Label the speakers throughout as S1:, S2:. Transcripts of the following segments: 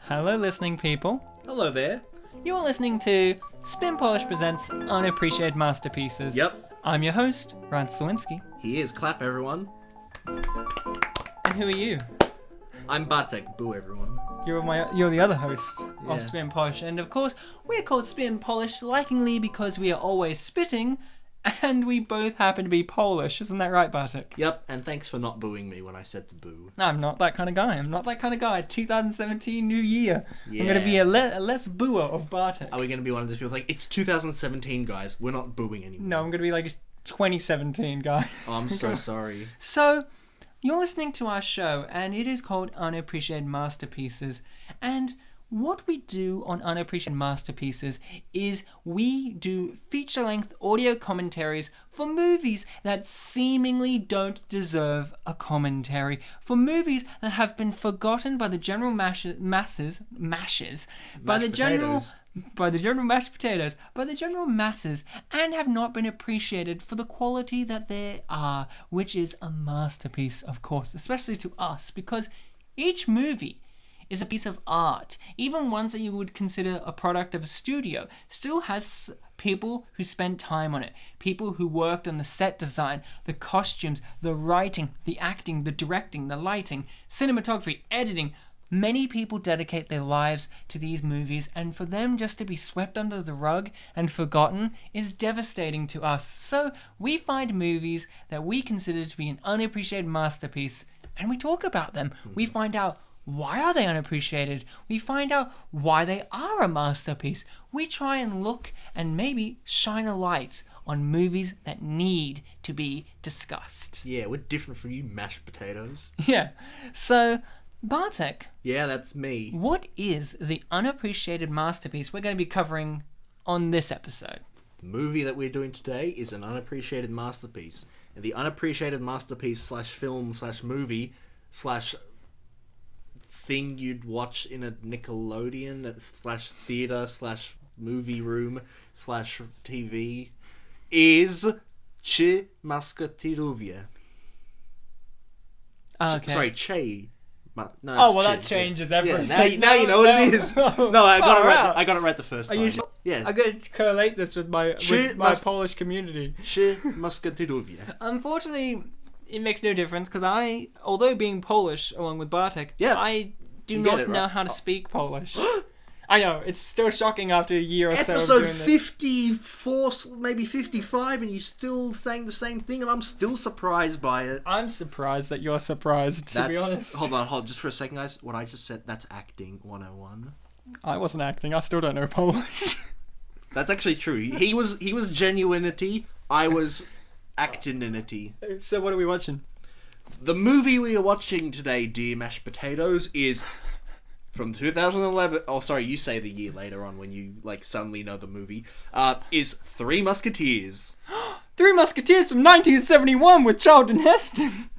S1: Hello, listening people.
S2: Hello there.
S1: You're listening to Spin Polish Presents Unappreciated Masterpieces.
S2: Yep.
S1: I'm your host, Ryan Sliwinski.
S2: He is. Clap, everyone.
S1: And who are you?
S2: I'm Bartek. Boo, everyone.
S1: You're the other host
S2: Yeah.
S1: of Spin Polish. And of course, we're called Spin Polish likingly because we are always spitting and we both happen to be Polish. Isn't that right, Bartek?
S2: Yep, and thanks for not booing me when I said to boo.
S1: I'm not that kind of guy. 2017, new year.
S2: Yeah.
S1: I'm going to be a less booer of Bartek.
S2: Are we going to be one of those people like, it's 2017, guys. We're not booing anymore.
S1: No, I'm going to be like, it's 2017, guys.
S2: Oh, I'm so sorry.
S1: So, you're listening to our show, and it is called Unappreciated Masterpieces. And what we do on Unappreciated Masterpieces is we do feature-length audio commentaries for movies that seemingly don't deserve a commentary, for movies that have been forgotten by the general mashed masses, and have not been appreciated for the quality that they are, which is a masterpiece, of course, especially to us, because each movie is a piece of art. Even ones that you would consider a product of a studio still has people who spent time on it, people who worked on the set design, the costumes, the writing, the acting, the directing, the lighting, cinematography, editing. Many people dedicate their lives to these movies, and for them just to be swept under the rug and forgotten is devastating to us. So we find movies that we consider to be an unappreciated masterpiece, and we talk about them. We find out, why are they unappreciated? We find out why they are a masterpiece. We try and look and maybe shine a light on movies that need to be discussed.
S2: Yeah, we're different from you mashed potatoes.
S1: Yeah. So, Bartek.
S2: Yeah, that's me.
S1: What is the unappreciated masterpiece we're going to be covering on this episode?
S2: The movie that we're doing today is an unappreciated masterpiece. And the unappreciated masterpiece slash film slash movie slash thing you'd watch in a Nickelodeon slash theater slash movie room slash TV is Three Musketeers.
S1: Okay.
S2: Sorry, Che. No,
S1: Oh, well,
S2: it's
S1: that
S2: Che.
S1: changes everything.
S2: Yeah, now you know what it is. No, I got it right. I got it right the first time.
S1: Are you sure?
S2: Yeah.
S1: I'm going to correlate this with my Polish community.
S2: Three Musketeers.
S1: Unfortunately, it makes no difference because although being Polish along with Bartek,
S2: Yeah,
S1: I do
S2: you get
S1: not
S2: it,
S1: know
S2: right?
S1: how to speak Polish. I know, it's still shocking after a year or so of
S2: Episode
S1: doing this.
S2: 54, maybe 55, and you still saying the same thing, and I'm still surprised by it.
S1: I'm surprised that you're surprised, to be honest.
S2: Hold on, just for a second, guys. What I just said, that's acting 101.
S1: I wasn't acting, I still don't know Polish.
S2: That's actually true. He was genuinity, I was actinity.
S1: So what are we watching?
S2: The movie we are watching today, dear mashed potatoes, is from 2011. Oh, sorry, you say the year later on when you suddenly know the movie. Is Three Musketeers.
S1: Three Musketeers from 1971 with Charlton Heston.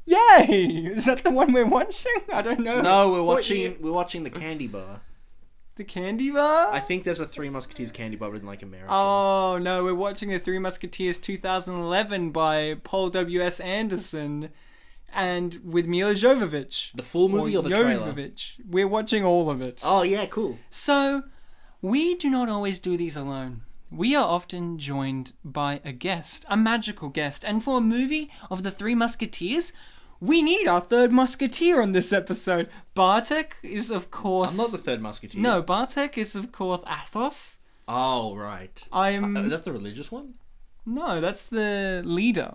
S1: Yay! Is that the one we're watching? I don't know.
S2: No, we're watching the candy bar.
S1: The candy bar?
S2: I think there's a Three Musketeers candy bar in America.
S1: Oh, no, we're watching the Three Musketeers 2011 by Paul W.S. Anderson and with Mila Jovovich.
S2: The full movie or the trailer?
S1: Jovovich. We're watching all of it.
S2: Oh, yeah, cool.
S1: So, we do not always do these alone. We are often joined by a guest, a magical guest, and for a movie of the Three Musketeers, we need our third musketeer on this episode. Bartek is, of course...
S2: I'm not the third musketeer.
S1: No, Bartek is, of course, Athos.
S2: Oh, right. Is that the religious one?
S1: No, that's the leader.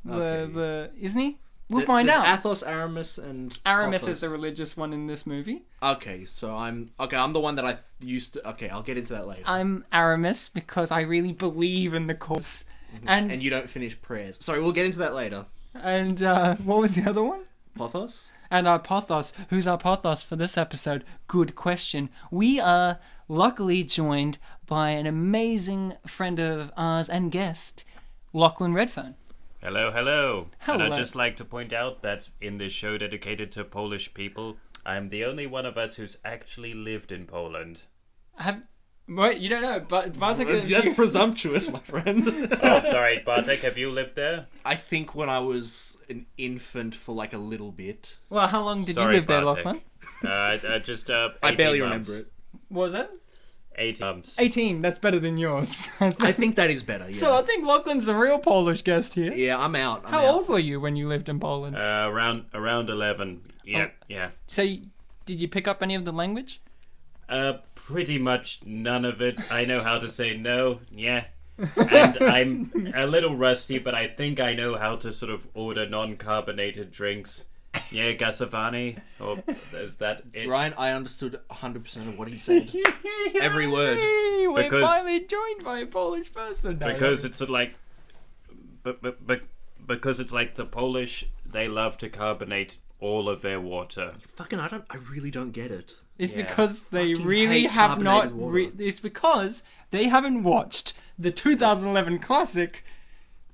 S2: Okay.
S1: Isn't he? We'll find out.
S2: Athos, Aramis, and
S1: Aramis
S2: Porthos.
S1: is the religious one in this movie.
S2: Okay, so I'm the one that I used to... Okay, I'll get into that later.
S1: I'm Aramis because I really believe in the cause. And
S2: you don't finish prayers. Sorry, we'll get into that later.
S1: And what was the other one?
S2: Porthos?
S1: And our Porthos. Who's our Porthos for this episode? Good question. We are luckily joined by an amazing friend of ours and guest, Lachlan Redfern.
S3: Hello, hello.
S1: Hello.
S3: And I'd just like to point out that in this show dedicated to Polish people, I'm the only one of us who's actually lived in Poland.
S1: Wait, you don't know, but Bartek...
S2: That's presumptuous, my friend.
S3: Oh, sorry, Bartek, have you lived there?
S2: I think when I was an infant for like a little bit.
S1: Well, how long did
S3: Sorry,
S1: you live there,
S3: Bartek.
S1: Lachlan?
S3: Just
S2: I barely
S3: 18 months.
S2: remember it.
S1: What was it?
S3: 18 months.
S1: 18, that's better than yours.
S2: I think that is better, yeah.
S1: So I think Lachlan's the real Polish guest here.
S2: Yeah, I'm out.
S1: How old were you when you lived in Poland?
S3: Around 11. Yeah, yeah.
S1: So did you pick up any of the language?
S3: Pretty much none of it. I know how to say no, yeah. And I'm a little rusty, but I think I know how to sort of order non-carbonated drinks. Yeah, gasovani, or is that it?
S2: Ryan, I understood 100% of what he said. Every word.
S1: We're
S3: Because-
S1: finally joined by a Polish person. No,
S3: Because it's sort of like... Because it's like the Polish, they love to carbonate all of their water.
S2: Fucking, I really don't get it.
S1: It's
S3: Yeah.
S1: because they
S2: Fucking
S1: really
S2: hate
S1: have not...
S2: carbonated water.
S1: It's because they haven't watched the 2011 classic,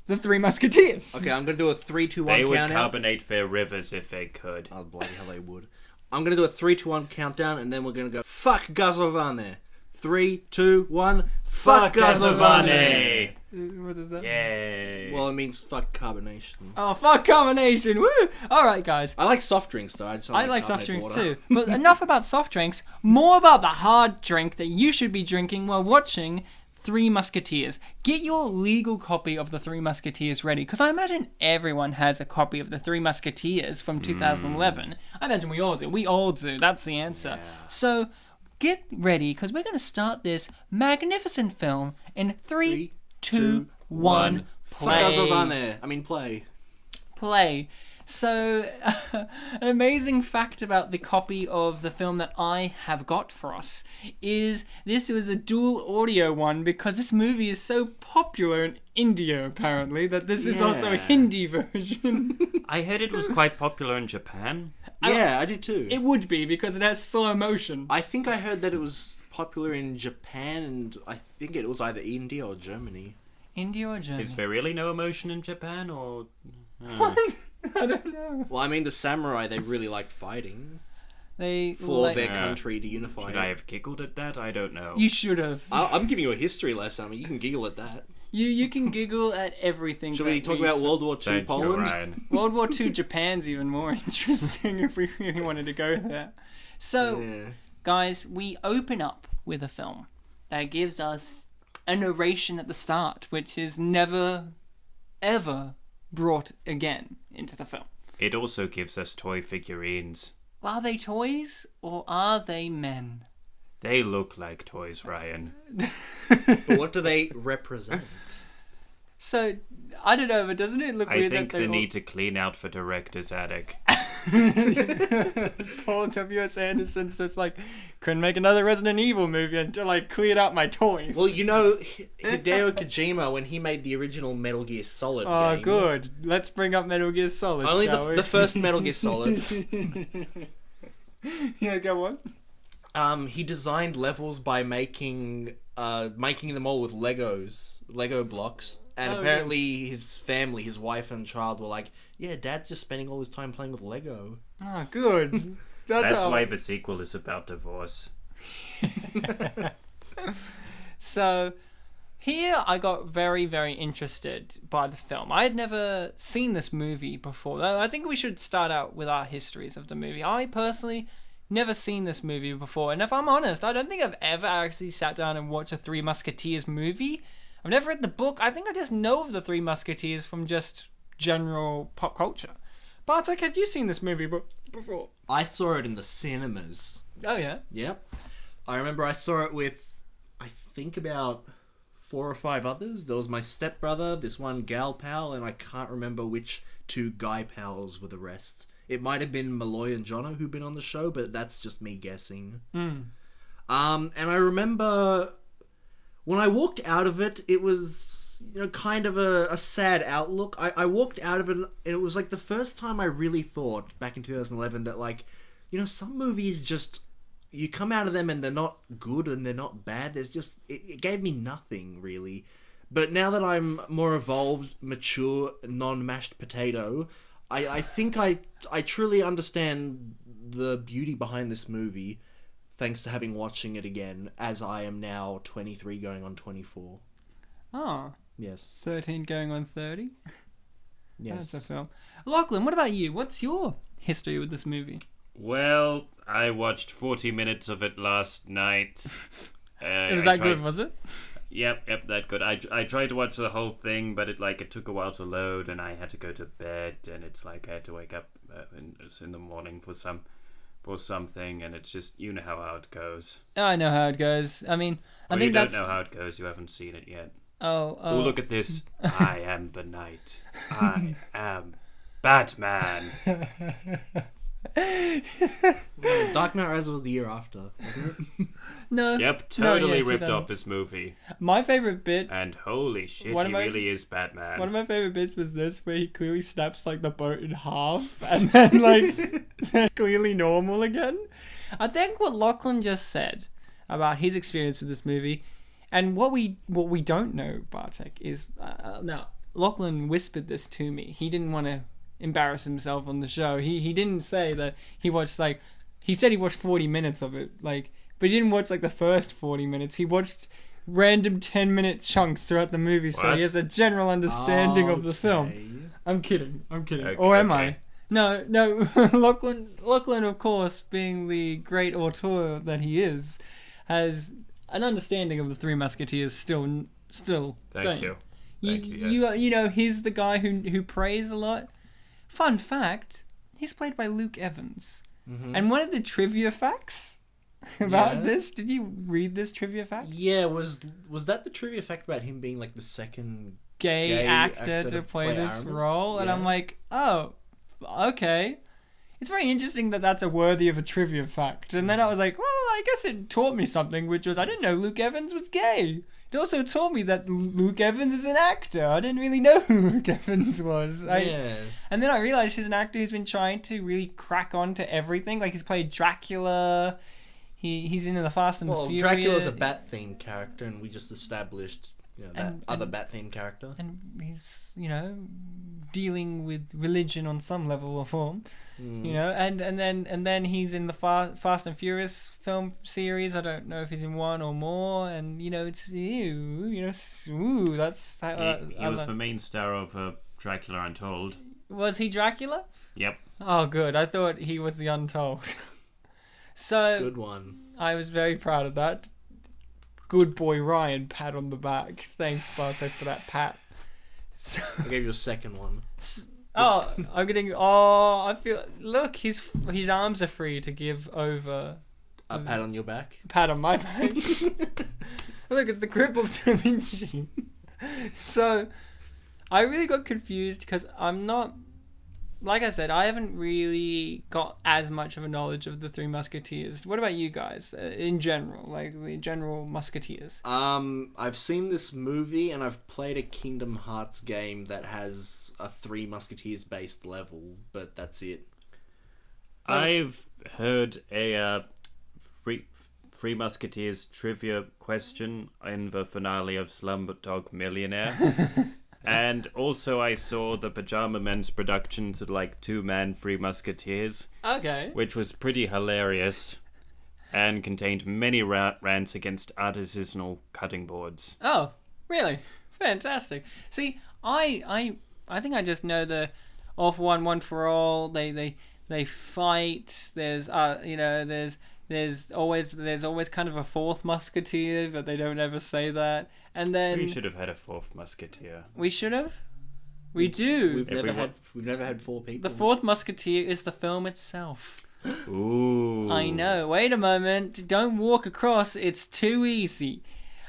S1: The Three Musketeers.
S2: Okay, I'm going to do a 3, 2, 1
S3: They would
S2: countdown.
S3: carbonate their rivers if they could.
S2: Oh, bloody hell they would. I'm going to do a 3, 2, 1 countdown, and then we're going to go, fuck Gazovane. 3, 2, 1, fuck Gazovane.
S1: What is that?
S3: Yay.
S2: Well, it means fuck carbonation.
S1: Oh, fuck combination! Woo! Alright, guys.
S2: I like soft drinks, though. I
S1: I like soft
S2: carbonated
S1: drinks
S2: water.
S1: too. But enough about soft drinks. More about the hard drink that you should be drinking while watching Three Musketeers. Get your legal copy of the Three Musketeers ready, because I imagine everyone has a copy of the Three Musketeers from 2011. I imagine we all do. We all do. That's the answer. So get ready, because we're going to start this magnificent film in 3, 2, 1,
S2: Fuck
S1: play.
S2: Gazovane. I mean, play.
S1: Play. So, an amazing fact about the copy of the film that I have got for us is this was a dual audio one, because this movie is so popular in India, apparently, that this is also a
S2: Yeah.
S1: Hindi version.
S3: I heard it was quite popular in Japan.
S2: Yeah, I did too.
S1: It would be, because it has slow motion.
S2: I think I heard that it was popular in Japan, and I think it was either India or Germany.
S1: India or Germany?
S3: Is there really no emotion in Japan, or...
S1: I don't know.
S2: Well, I mean, the samurai, they really liked fighting
S1: They
S2: for
S1: like,
S2: their country to unify.
S3: Should I have giggled at that? I don't know.
S1: You should have.
S2: I'm giving you a history lesson. I mean, you can giggle at that.
S1: You can giggle at everything.
S2: Should
S1: that
S2: we talk about World War II
S3: Thank you,
S2: Poland?
S3: Ryan.
S1: World War II Japan's even more interesting if we really wanted to go there. So,
S2: Yeah.
S1: guys, we open up with a film that gives us a narration at the start, which is never, ever brought again into the film.
S3: It also gives us toy figurines.
S1: Are they toys or are they men?
S3: They look like toys, Ryan.
S2: But what do they represent?
S1: So, I don't know, but doesn't it look
S3: I
S1: weird
S3: think
S1: that
S3: they
S1: they
S3: need to clean out the director's attic.
S1: Paul W.S. Anderson's just like, couldn't make another Resident Evil movie until I cleared out my toys.
S2: Well, you know, Hideo Kojima, when he made the original Metal Gear Solid
S1: Oh,
S2: game...
S1: good. Let's bring up Metal Gear Solid,
S2: Only
S1: shall we?
S2: the first Metal Gear Solid.
S1: Yeah, go on.
S2: He designed levels by making them all with Lego blocks. And
S1: Oh,
S2: apparently his family, his wife and child were like, yeah, Dad's just spending all his time playing with Lego.
S1: Oh, good.
S3: That's
S1: how...
S3: why the sequel is about divorce.
S1: So, here I got very, very interested by the film. I had never seen this movie before. I think we should start out with our histories of the movie. I personally never seen this movie before, and if I'm honest, I don't think I've ever actually sat down and watched a Three Musketeers movie. I've never read the book. I think I just know of the Three Musketeers from just general pop culture. Bartek, had you seen this movie before?
S2: I saw it in the cinemas.
S1: Oh, yeah?
S2: Yep. I remember I saw it with, I think, about 4 or 5 others. There was my stepbrother, this one gal pal, and I can't remember which 2 guy pals were the rest. It might have been Malloy and Jono who've been on the show, but that's just me guessing. And I remember when I walked out of it, it was, you know, kind of a sad outlook. I walked out of it, and it was like the first time I really thought, back in 2011, that, like, you know, some movies just, you come out of them and they're not good and they're not bad. There's just, it gave me nothing, really. But now that I'm more evolved, mature, non-mashed potato, I think I truly understand the beauty behind this movie. thanks to having watching it again, as I am now 23 going on 24.
S1: Oh,
S2: Yes.
S1: 13 going on 30.
S2: Yes.
S1: That's a film. Lachlan, what about you? What's your history with this movie?
S3: Well, I watched 40 minutes of it last night.
S1: It was that good, was it?
S3: Yep, that good. I tried to watch the whole thing, but it took a while to load, and I had to go to bed, and it's like I had to wake up in the morning for something, and it's just, you know how it goes.
S1: I know how it goes. I mean, I
S3: Or
S1: think
S3: you
S1: that's...
S3: don't know how it goes. You haven't seen it yet.
S1: Oh,
S3: Look at this. I am the night. I am Batman.
S2: Dark Knight Rises was the year after, wasn't it?
S1: No.
S3: Yep, totally
S1: yeah,
S3: ripped
S1: 2000.
S3: off this movie.
S1: My favourite bit...
S3: And holy shit,
S1: One
S3: he
S1: of my-
S3: really is Batman.
S1: One of my favourite bits was this, where he clearly snaps, like, the boat in half, and then, like, it's clearly normal again. I think what Lachlan just said about his experience with this movie, and what we don't know, Bartek, is... now, Lachlan whispered this to me. He didn't want to embarrass himself on the show. He didn't say that he watched, like... He said he watched 40 minutes of it, like... But he didn't watch, like, the first 40 minutes. He watched random 10-minute chunks throughout the movie, so
S3: What?
S1: he has a general understanding of the film. I'm kidding.
S3: Okay,
S1: Or am
S3: okay.
S1: I? No. Lachlan, of course, being the great auteur that he is, has an understanding of the Three Musketeers still.
S3: Thank
S1: don't
S3: you.
S1: You,
S3: Thank you, yes.
S1: you know, he's the guy who prays a lot. Fun fact, he's played by Luke Evans.
S2: Mm-hmm.
S1: And one of the trivia facts about
S2: Yeah.
S1: this, did you read this trivia fact?
S2: Yeah, was that the trivia fact about him being like the second
S1: Gay actor to play this
S2: Aramis?
S1: role, and
S2: Yeah.
S1: I'm like, oh, okay. It's very interesting that that's a worthy of a trivia fact. And then I was like, well, I guess it taught me something, which was I didn't know Luke Evans was gay. It also taught me that Luke Evans is an actor. I didn't really know who Luke Evans was.
S2: Yeah.
S1: And then I realized he's an actor who's been trying to really crack on to everything. Like, he's played Dracula. He's in the Fast and
S2: Well,
S1: Furious.
S2: Dracula's a bat-themed character, and we just established, that
S1: And-
S2: other bat-themed character.
S1: And he's, dealing with religion on some level or form. And then he's in the Fast and Furious film series. I don't know if he's in one or more. And, it's, that's...
S3: He was the main star of Dracula Untold.
S1: Was he Dracula?
S3: Yep.
S1: Oh, good. I thought he was the Untold. So
S2: Good one.
S1: I was very proud of that. Good boy Ryan, pat on the back. Thanks, Bartek, for that pat. So,
S2: I gave you a second one.
S1: I'm getting... Oh, I feel... Look, his arms are free to give over...
S2: A pat on your back.
S1: Pat on my back. Look, it's the grip of Da Vinci. So, I really got confused because I'm not... Like I said, I haven't really got as much of a knowledge of the Three Musketeers. What about you guys, in general? Like, the general Musketeers?
S2: I've seen this movie, and I've played a Kingdom Hearts game that has a Three Musketeers based level, but that's it.
S3: I've heard a Three Musketeers trivia question in the finale of Slumdog Millionaire. And also I saw the Pajama Men's production to two-man Three Musketeers,
S1: Okay.
S3: which was pretty hilarious and contained many rants against artisanal cutting boards.
S1: Oh, really? Fantastic. See, I think I just know the off one for all. They fight. There's there's always kind of a fourth musketeer, but they don't ever say that. And then
S3: We should have had a fourth musketeer.
S1: we should have. We do.
S2: We've
S3: Everyone-
S2: never had four people.
S1: The fourth musketeer is the film itself.
S3: Ooh.
S1: I know. Wait a moment. Don't walk across. It's too easy.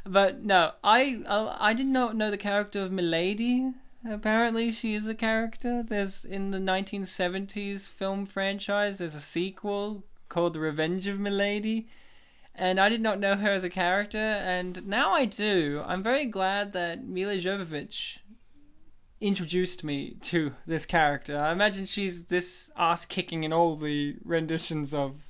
S1: But no, I did not know the character of Milady. Apparently, she is a character. There's in the 1970s film franchise. There's a sequel called The Revenge of Milady, and I did not know her as a character, and now I do. I'm very glad that Mila Jovovich introduced me to this character. I imagine she's this ass-kicking in all the renditions of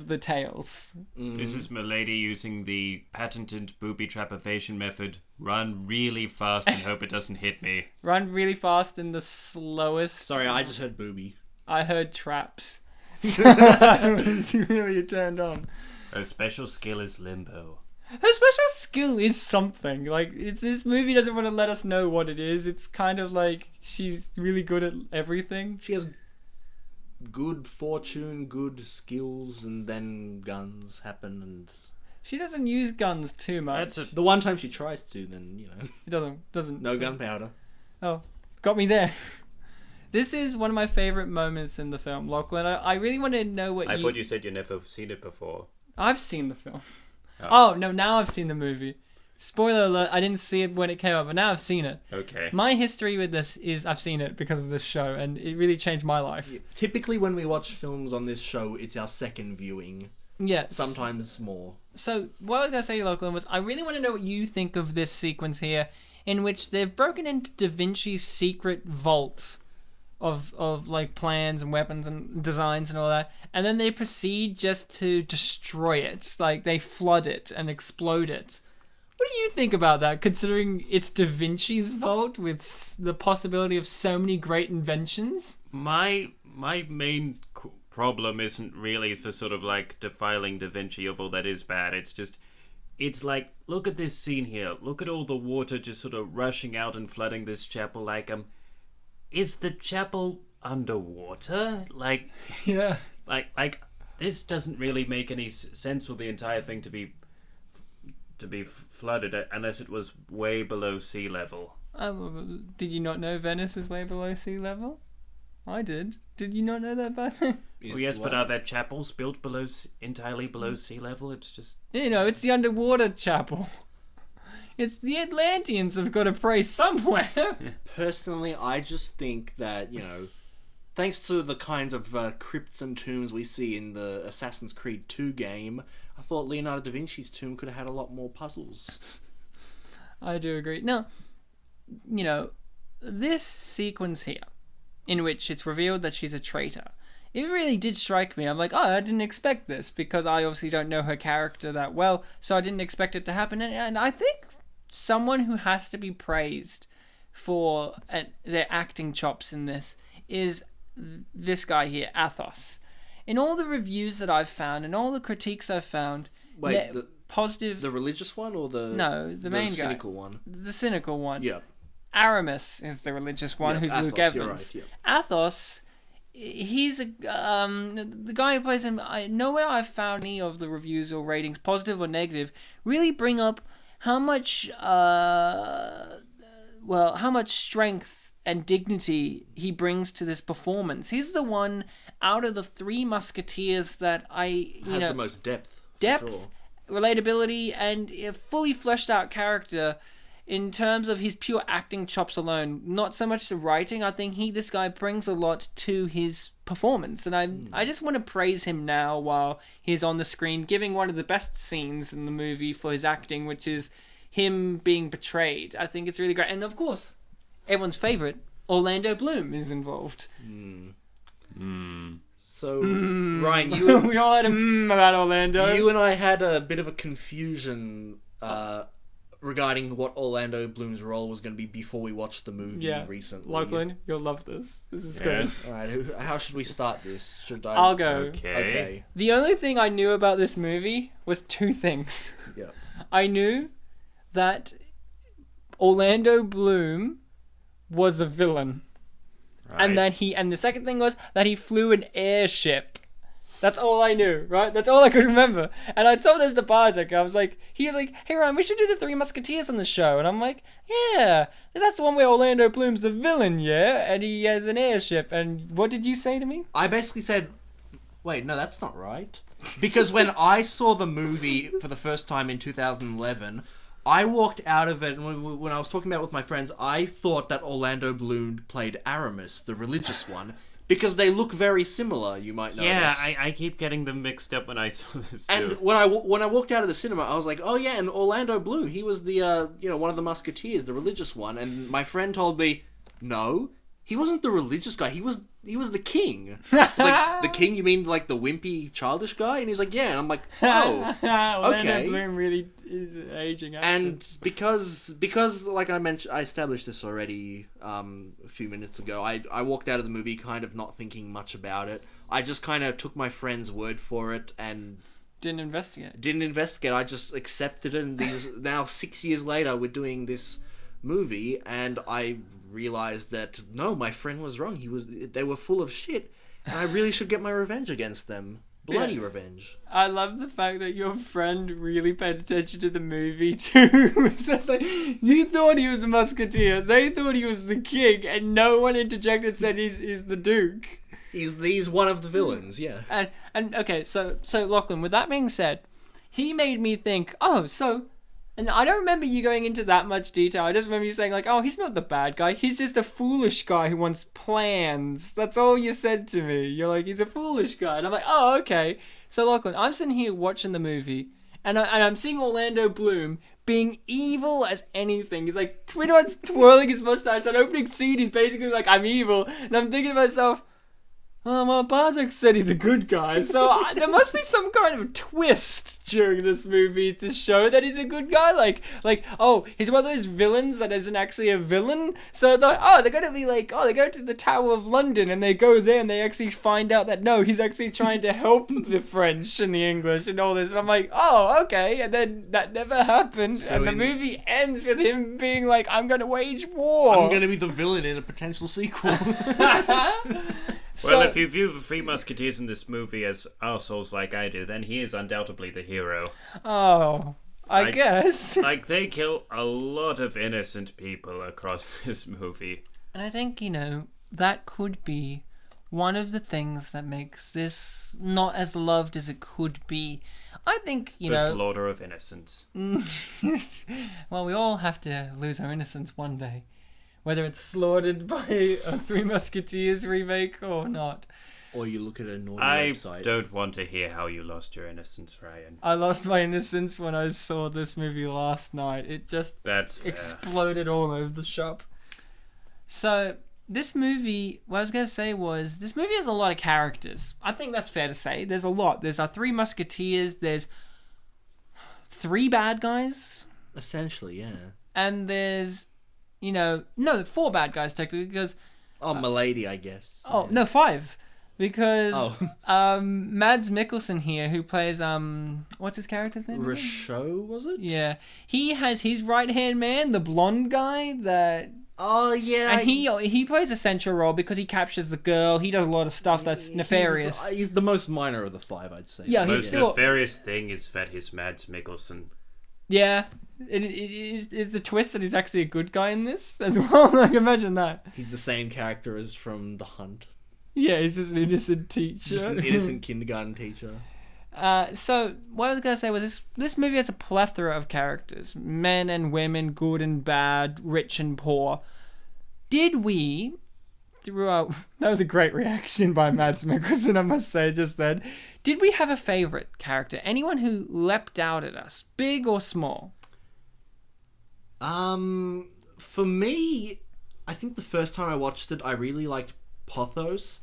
S1: the tales.
S3: This is Milady using the patented booby trap evasion method. Run really fast and hope it doesn't hit me.
S1: Run really fast in the slowest...
S2: Sorry, I just heard booby.
S1: I heard traps. I was really turned on.
S3: Her special skill is limbo.
S1: Her special skill is something. Like, this movie doesn't want to let us know what it is. It's kind of like she's really good at everything.
S2: She has good fortune, good skills, and then guns happen, and
S1: She doesn't use guns too much.
S3: That's
S2: the one time she tries to, then, you know.
S1: It doesn't.
S2: No gunpowder.
S1: Oh, got me there. This is one of my favourite moments in the film, Lachlan. I really want to know what
S3: I thought you said you'd never seen it before.
S1: I've seen the film. Oh, no, now I've seen the movie. Spoiler alert, I didn't see it when it came out, but now I've seen it.
S3: Okay.
S1: My history with this is I've seen it because of this show, and it really changed my life.
S2: Typically, when we watch films on this show, it's our second viewing.
S1: Yes.
S2: Sometimes more.
S1: So, what I was going to say, Lachlan, was I really want to know what you think of this sequence here, in which they've broken into Da Vinci's secret vaults of like plans and weapons and designs and all that, and then they proceed just to destroy it. Like, they flood it and explode it. What do you think about that, considering it's Da Vinci's vault with the possibility of so many great inventions?
S3: My main problem isn't really for sort of like defiling Da Vinci, although that is bad. It's like, look at this scene here. Look at all the water just sort of rushing out and flooding this chapel. Like, is the chapel underwater? Like,
S1: Yeah.
S3: Like this doesn't really make any sense for the entire thing to be flooded unless it was way below sea level.
S1: Did you not know Venice is way below sea level? I did. Did you not know that, Bartek?
S3: Well, yes, but are there chapels built entirely below sea level? It's just...
S1: You know, it's the underwater chapel. It's the Atlanteans have got to pray somewhere.
S2: Personally, I just think that, you know, thanks to the kinds of crypts and tombs we see in the Assassin's Creed 2 game, I thought Leonardo da Vinci's tomb could have had a lot more puzzles.
S1: I do agree. Now, you know, this sequence here, in which it's revealed that she's a traitor, it really did strike me. I'm like, oh, I didn't expect this, because I obviously don't know her character that well, so I didn't expect it to happen. And I think someone who has to be praised for their acting chops in this is this guy here, Athos. In all the reviews that I've found, and all the critiques I've found,
S2: Wait,
S1: positive...
S2: The religious one or the...
S1: No, the main guy.
S2: The cynical one?
S1: The cynical one.
S2: Yeah.
S1: Aramis is the religious one, who's
S2: Athos,
S1: Luke Evans.
S2: you're right, yeah.
S1: Athos, he's the guy who plays him. Nowhere I've found any of the reviews or ratings, positive or negative, really bring up how much strength and dignity he brings to this performance. He's the one out of the Three Musketeers that
S2: has the most depth.
S1: Sure. Relatability, and a fully fleshed out character. In terms of his pure acting chops alone, not so much the writing. I think this guy brings a lot to his performance, and I just want to praise him now while he's on the screen, giving one of the best scenes in the movie for his acting, which is him being betrayed. I think it's really great, and of course, everyone's favorite, Orlando Bloom, is involved.
S2: So, Ryan, you
S1: we all had about Orlando.
S2: You and I had a bit of a confusion regarding what Orlando Bloom's role was going to be before we watched the movie recently.
S1: Lachlan, you'll love this. This is great.
S2: Alright, how should we start this?
S1: I'll go.
S3: Okay.
S1: The only thing I knew about this movie was two things.
S2: Yeah.
S1: I knew that Orlando Bloom was a villain.
S3: Right.
S1: And the second thing was that he flew an airship. That's all I knew, right? That's all I could remember. And I told this to Bartek. He was like, hey Ryan, we should do the Three Musketeers on the show. And I'm like, yeah, that's the one where Orlando Bloom's the villain, yeah? And he has an airship. And what did you say to me?
S2: I basically said, wait, no, that's not right. Because when I saw the movie for the first time in 2011, I walked out of it, and when I was talking about it with my friends, I thought that Orlando Bloom played Aramis, the religious one. Because they look very similar, you might notice.
S3: Yeah, I keep getting them mixed up when I saw this too.
S2: And when I walked out of the cinema, I was like, oh yeah, and Orlando Bloom, he was the one of the Musketeers, the religious one. And my friend told me, no, he wasn't the religious guy. He was the king. It's like, the king, you mean like the wimpy, childish guy? And he's like, yeah. And I'm like, oh, okay.
S1: Bloom really is aging out.
S2: And because like I mentioned, I established this already a few minutes ago. I walked out of the movie kind of not thinking much about it. I just kind of took my friend's word for it and
S1: Didn't investigate.
S2: I just accepted it. And now 6 years later, we're doing this movie, and I realized that no, my friend was wrong. They were full of shit, and I really should get my revenge against them. Bloody revenge.
S1: I love the fact that your friend really paid attention to the movie too. It's just like, you thought he was a musketeer, they thought he was the king, and no one interjected and said he's the duke.
S2: He's one of the villains, yeah.
S1: And okay, so Lachlan, with that being said, he made me think, and I don't remember you going into that much detail. I just remember you saying like, oh, he's not the bad guy. He's just a foolish guy who wants plans. That's all you said to me. You're like, he's a foolish guy. And I'm like, oh, okay. So Lachlan, I'm sitting here watching the movie, and I'm seeing Orlando Bloom being evil as anything. He's like, twirling his mustache. That opening scene, he's basically like, I'm evil. And I'm thinking to myself, well, Bartek said he's a good guy, so there must be some kind of twist during this movie to show that he's a good guy. Like, oh, he's one of those villains that isn't actually a villain. So they're going to be like, oh, they go to the Tower of London and they go there and they actually find out that no, he's actually trying to help the French and the English and all this. And I'm like, oh, okay. And then that never happened. So and the movie ends with him being like, I'm going to wage war.
S2: I'm going to be the villain in a potential sequel.
S3: Well, if you view the Three Musketeers in this movie as assholes like I do, then he is undoubtedly the hero.
S1: Oh, I guess.
S3: Like, they kill a lot of innocent people across this movie.
S1: And I think, that could be one of the things that makes this not as loved as it could be. I think,
S3: the slaughter of innocence.
S1: Well, we all have to lose our innocence one day. Whether it's slaughtered by a Three Musketeers remake or not.
S2: Or you look at a naughty website.
S3: I don't want to hear how you lost your innocence, Ryan.
S1: I lost my innocence when I saw this movie last night. It just exploded all over the shop. So, this movie, what I was going to say was, this movie has a lot of characters. I think that's fair to say. There's a lot. There's our Three Musketeers. There's 3 bad guys.
S2: Essentially, yeah.
S1: And there's... 4 bad guys technically because...
S2: Milady, I guess.
S1: Oh, no, 5. Because Mads Mikkelsen here, who plays, what's his character's name?
S2: Richaud, was it?
S1: Yeah. He has his right-hand man, the blonde guy that...
S2: Oh, yeah.
S1: And he plays a central role because he captures the girl. He does a lot of stuff that's nefarious.
S2: He's the most minor of the 5, I'd say.
S1: Yeah,
S3: the most nefarious thing is that he's Mads Mikkelsen.
S1: Yeah. It's a twist that he's actually a good guy in this as well. Like, imagine that.
S2: He's the same character as from The Hunt.
S1: Yeah, he's just an innocent teacher.
S2: Just an innocent kindergarten teacher.
S1: So, what I was going to say was this movie has a plethora of characters. Men and women, good and bad, rich and poor. Did we, throughout... That was a great reaction by Mads Mikkelsen, I must say, just then. Did we have a favourite character? Anyone who leapt out at us? Big or small?
S2: For me, I think the first time I watched it, I really liked Athos.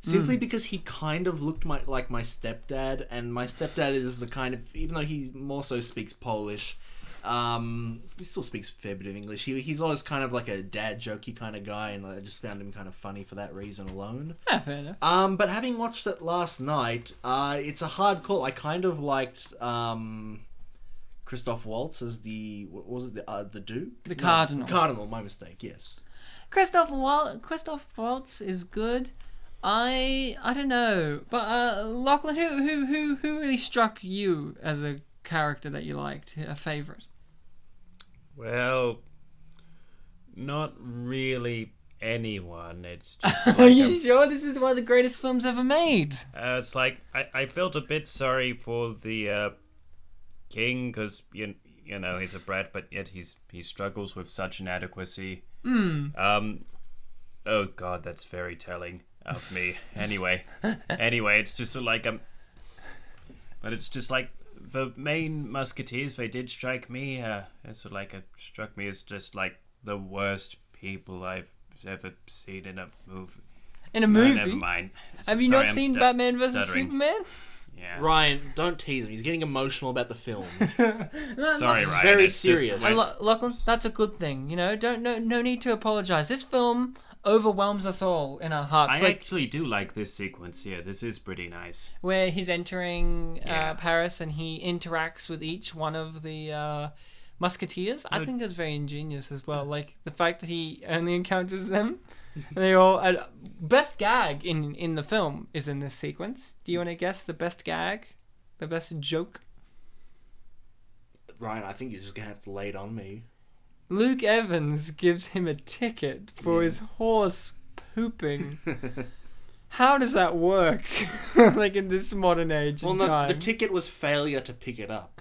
S2: Simply because he kind of looked like my stepdad, and my stepdad is the kind of, even though he more so speaks Polish, he still speaks a fair bit of English. He's always kind of like a dad jokey kind of guy, and I just found him kind of funny for that reason alone.
S1: Yeah, fair enough.
S2: But having watched it last night, it's a hard call. I kind of liked Christoph Waltz as the Duke?
S1: The Cardinal.
S2: Cardinal, my mistake, yes.
S1: Christoph Waltz is good. I don't know, but Lachlan, who really struck you as a character that you liked, a favourite?
S3: Well, not really anyone. It's just like
S1: Are you sure this is one of the greatest films ever made?
S3: It's like I felt a bit sorry for the king because you know he's a brat, but yet he struggles with such inadequacy. Oh God, that's very telling of me. Anyway, it's just sort of like but it's just like the main musketeers. They did strike me. It's sort of like it struck me as just like the worst people I've ever seen in a movie.
S1: In a
S3: No,
S1: movie?
S3: never mind.
S1: Have you
S3: Sorry,
S1: not
S3: I'm
S1: seen Batman vs
S3: stuttering.
S1: Superman?
S3: Yeah.
S2: Ryan, don't tease him. He's getting emotional about the film.
S3: Sorry,
S2: It's
S3: Ryan.
S2: very
S3: it's just
S2: serious.
S3: when-
S1: Lachlan, that's a good thing. You know, no need to apologize. This film overwhelms us all in our hearts.
S3: I
S1: Like
S3: actually do like this sequence. Yeah, this is pretty nice.
S1: where he's entering
S3: Yeah.
S1: Paris and he interacts with each one of the Musketeers. I think that's very ingenious as well. Like the fact that he only encounters them. They all best gag in the film is in this sequence. Do you want to guess the best gag, the best joke?
S2: Ryan, I think you're just gonna have to lay it on me.
S1: Luke Evans gives him a ticket for his horse pooping. How does that work? Like in this modern age and
S2: Well,
S1: time.
S2: the ticket was failure to pick it up.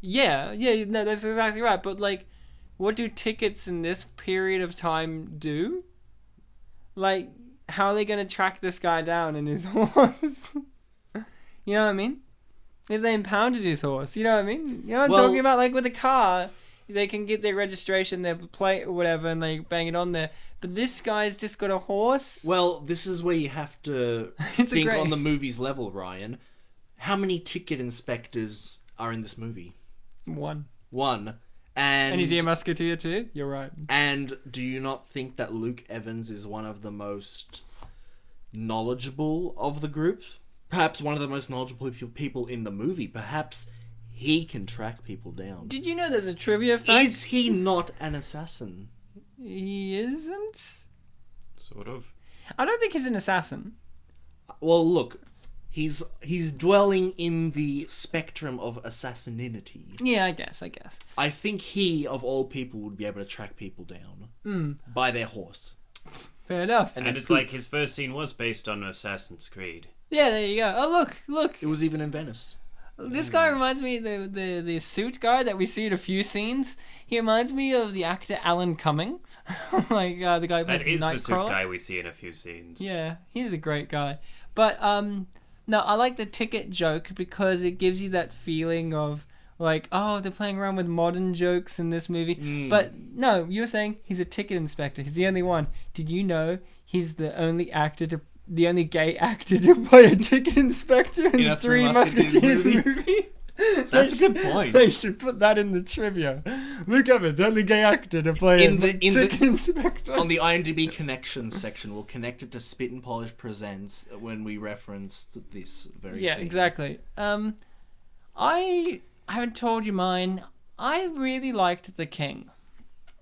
S1: Yeah, no, that's exactly right. But like, what do tickets in this period of time do? Like, how are they going to track this guy down in his horse? You know what I mean? If they impounded his horse, you know what I mean? You know what I'm
S2: Well-
S1: talking about? Like with a car, they can get their registration, their plate or whatever, and they bang it on there. But this guy's just got a horse.
S2: Well, this is where you have to
S1: It's a
S2: think
S1: great-
S2: on the movie's level, Ryan. How many ticket inspectors are in this movie?
S1: One.
S2: One.
S1: And is he a musketeer too? You're right.
S2: And do you not think that Luke Evans is one of the most knowledgeable of the group? Perhaps one of the most knowledgeable people in the movie. Perhaps he can track people down.
S1: Did you know there's a trivia fact?
S2: Is he not an assassin?
S1: He isn't?
S3: Sort of.
S1: I don't think he's an assassin.
S2: Well, look, he's dwelling in the spectrum of assassinity.
S1: Yeah, I guess.
S2: I think he, of all people, would be able to track people down by their horse.
S1: Fair enough.
S3: And it's like his first scene was based on Assassin's Creed.
S1: Yeah, there you go. Oh, look.
S2: It was even in Venice.
S1: This guy reminds me of the suit guy that we see in a few scenes. He reminds me of the actor Alan Cumming. Like, the guy who plays
S3: That is the suit
S1: Nightcrawler.
S3: guy we see in a few scenes.
S1: Yeah, he's a great guy. But, no, I like the ticket joke because it gives you that feeling of, like, oh, they're playing around with modern jokes in this movie. But, no, you were saying he's a ticket inspector. He's the only one. Did you know he's the only gay actor to play a ticket inspector in the Three Musketeers movie?
S2: That's a good point.
S1: They should put that in the trivia. Luke Evans, only gay actor to play a ticket inspector.
S2: On the IMDb connections section, we'll connect it to Spit and Polish Presents when we reference this very
S1: Yeah,
S2: thing.
S1: exactly. I haven't told you mine. I really liked The King.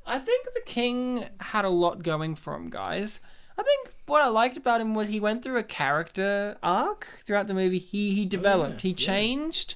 S1: I think The King had a lot going for him, guys. I think what I liked about him was he went through a character arc throughout the movie. He developed, he changed,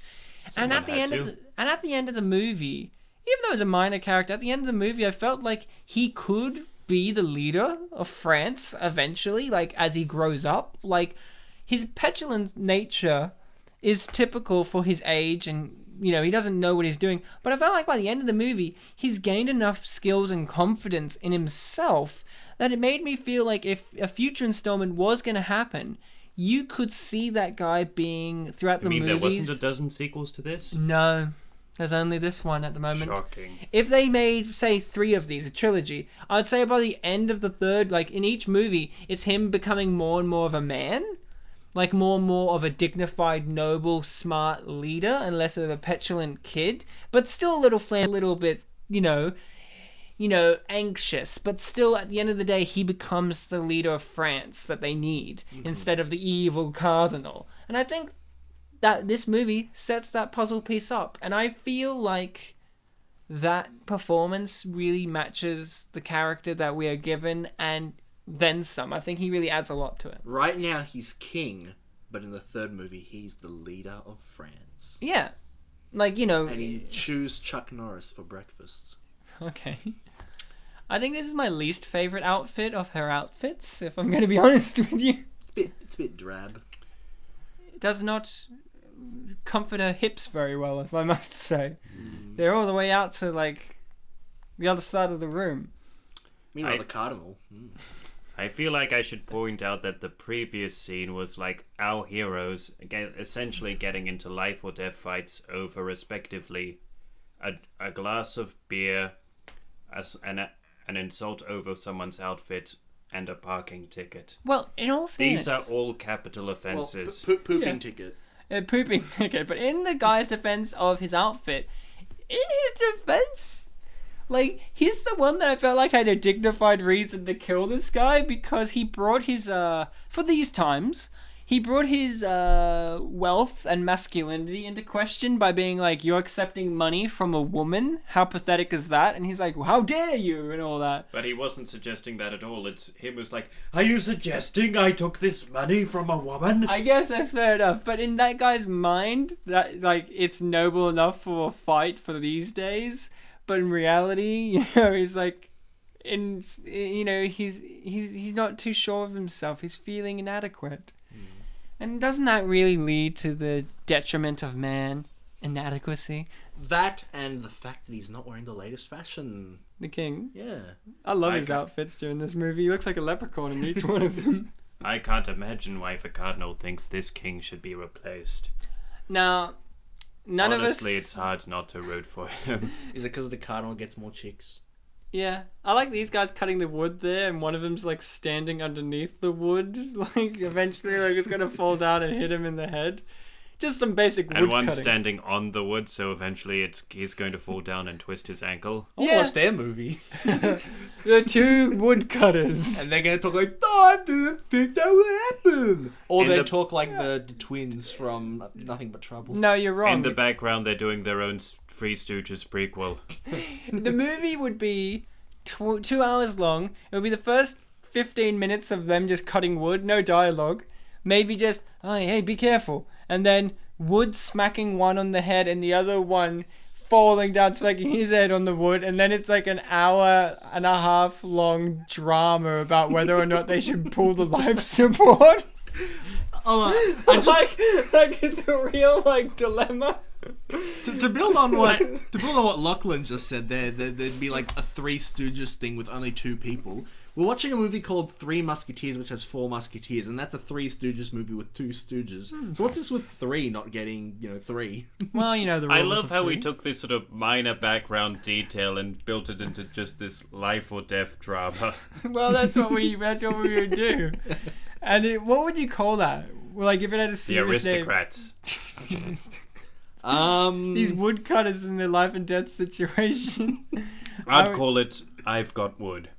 S1: and at the end of the movie, even though it was a minor character, at the end of the movie, I felt like he could be the leader of France eventually, like as he grows up. Like his petulant nature is typical for his age, and you know he doesn't know what he's doing. But I felt like by the end of the movie, he's gained enough skills and confidence in himself that it made me feel like if a future installment was going to happen, you could see that guy being throughout the movies.
S3: There wasn't a dozen sequels to this?
S1: No, there's only this one at the moment.
S3: Shocking.
S1: If they made, say, 3 of these, a trilogy, I'd say by the end of the third, like in each movie, it's him becoming more and more of a man. Like more and more of a dignified, noble, smart leader and less of a petulant kid. But still a little bit, you know, anxious, but still at the end of the day, he becomes the leader of France that they need instead of the evil cardinal. And I think that this movie sets that puzzle piece up. And I feel like that performance really matches the character that we are given and then some. I think he really adds a lot to it.
S2: Right now, he's king, but in the third movie, he's the leader of France.
S1: Yeah. Like, you know...
S2: And he chews Chuck Norris for breakfast.
S1: Okay. I think this is my least favourite outfit of her outfits, if I'm going to be honest with you.
S2: It's a bit drab.
S1: It does not comfort her hips very well, if I must say. They're all the way out to, like, the other side of the room.
S2: Meanwhile, the cardinal...
S3: I feel like I should point out that the previous scene was like our heroes essentially getting into life or death fights over, respectively, a glass of beer, an insult over someone's outfit, and a parking ticket.
S1: Well, in all fairness...
S3: These are all capital offences.
S2: Pooping ticket.
S1: A pooping ticket. But in the guy's defense of his outfit, in his defense... Like, he's the one that I felt like had a dignified reason to kill this guy because he brought his, for these times, he brought his, wealth and masculinity into question by being like, you're accepting money from a woman? How pathetic is that? And he's like, well, how dare you? And all that.
S3: But he wasn't suggesting that at all. It's him was like, are you suggesting I took this money from a woman?
S1: I guess that's fair enough. But in that guy's mind, that, like, it's noble enough for a fight for these days. But in reality, he's like, he's not too sure of himself. He's feeling inadequate. And doesn't that really lead to the detriment of man? Inadequacy?
S2: That and the fact that he's not wearing the latest fashion.
S1: The king?
S2: Yeah.
S1: I love his outfits during this movie. He looks like a leprechaun in each one of them.
S3: I can't imagine why the cardinal thinks this king should be replaced.
S1: Now...
S3: Honestly, it's hard not to root for him.
S2: Is it because the cardinal gets more chicks?
S1: Yeah. I like these guys cutting the wood there, and one of them's, like, standing underneath the wood. Like, eventually, like, it's gonna fall down and hit him in the head. Just some basic wood cutting.
S3: And one's standing on the wood, so eventually he's going to fall down and twist his ankle.
S2: I'll watch their movie.
S1: The two woodcutters.
S2: And they're going to talk like, I didn't think that would happen. Or they talk like the twins from Nothing But Trouble.
S1: No, you're wrong.
S3: In the background, they're doing their own Three Stooges prequel.
S1: The movie would be 2 hours long. It would be the first 15 minutes of them just cutting wood, no dialogue. Maybe just, oh, hey, be careful. And then wood smacking one on the head and the other one falling down, smacking his head on the wood. And then it's like an hour and a half long drama about whether or not they should pull the life support. Like it's a real like dilemma.
S2: To build on what Lachlan just said, there'd be like a Three Stooges thing with only 2 people. We're watching a movie called Three Musketeers, which has 4 Musketeers, and that's a Three Stooges movie with 2 Stooges. So what's this with 3 not getting, 3?
S1: Well, the rules
S3: I love how
S1: 3.
S3: we took this sort of minor background detail and built it into just this life or death drama.
S1: Well, that's what we would do. And what would you call that? Like if it had a
S3: The
S1: serious
S3: aristocrats.
S1: name. These woodcutters in their life and death situation.
S3: I'd call it I've Got Wood.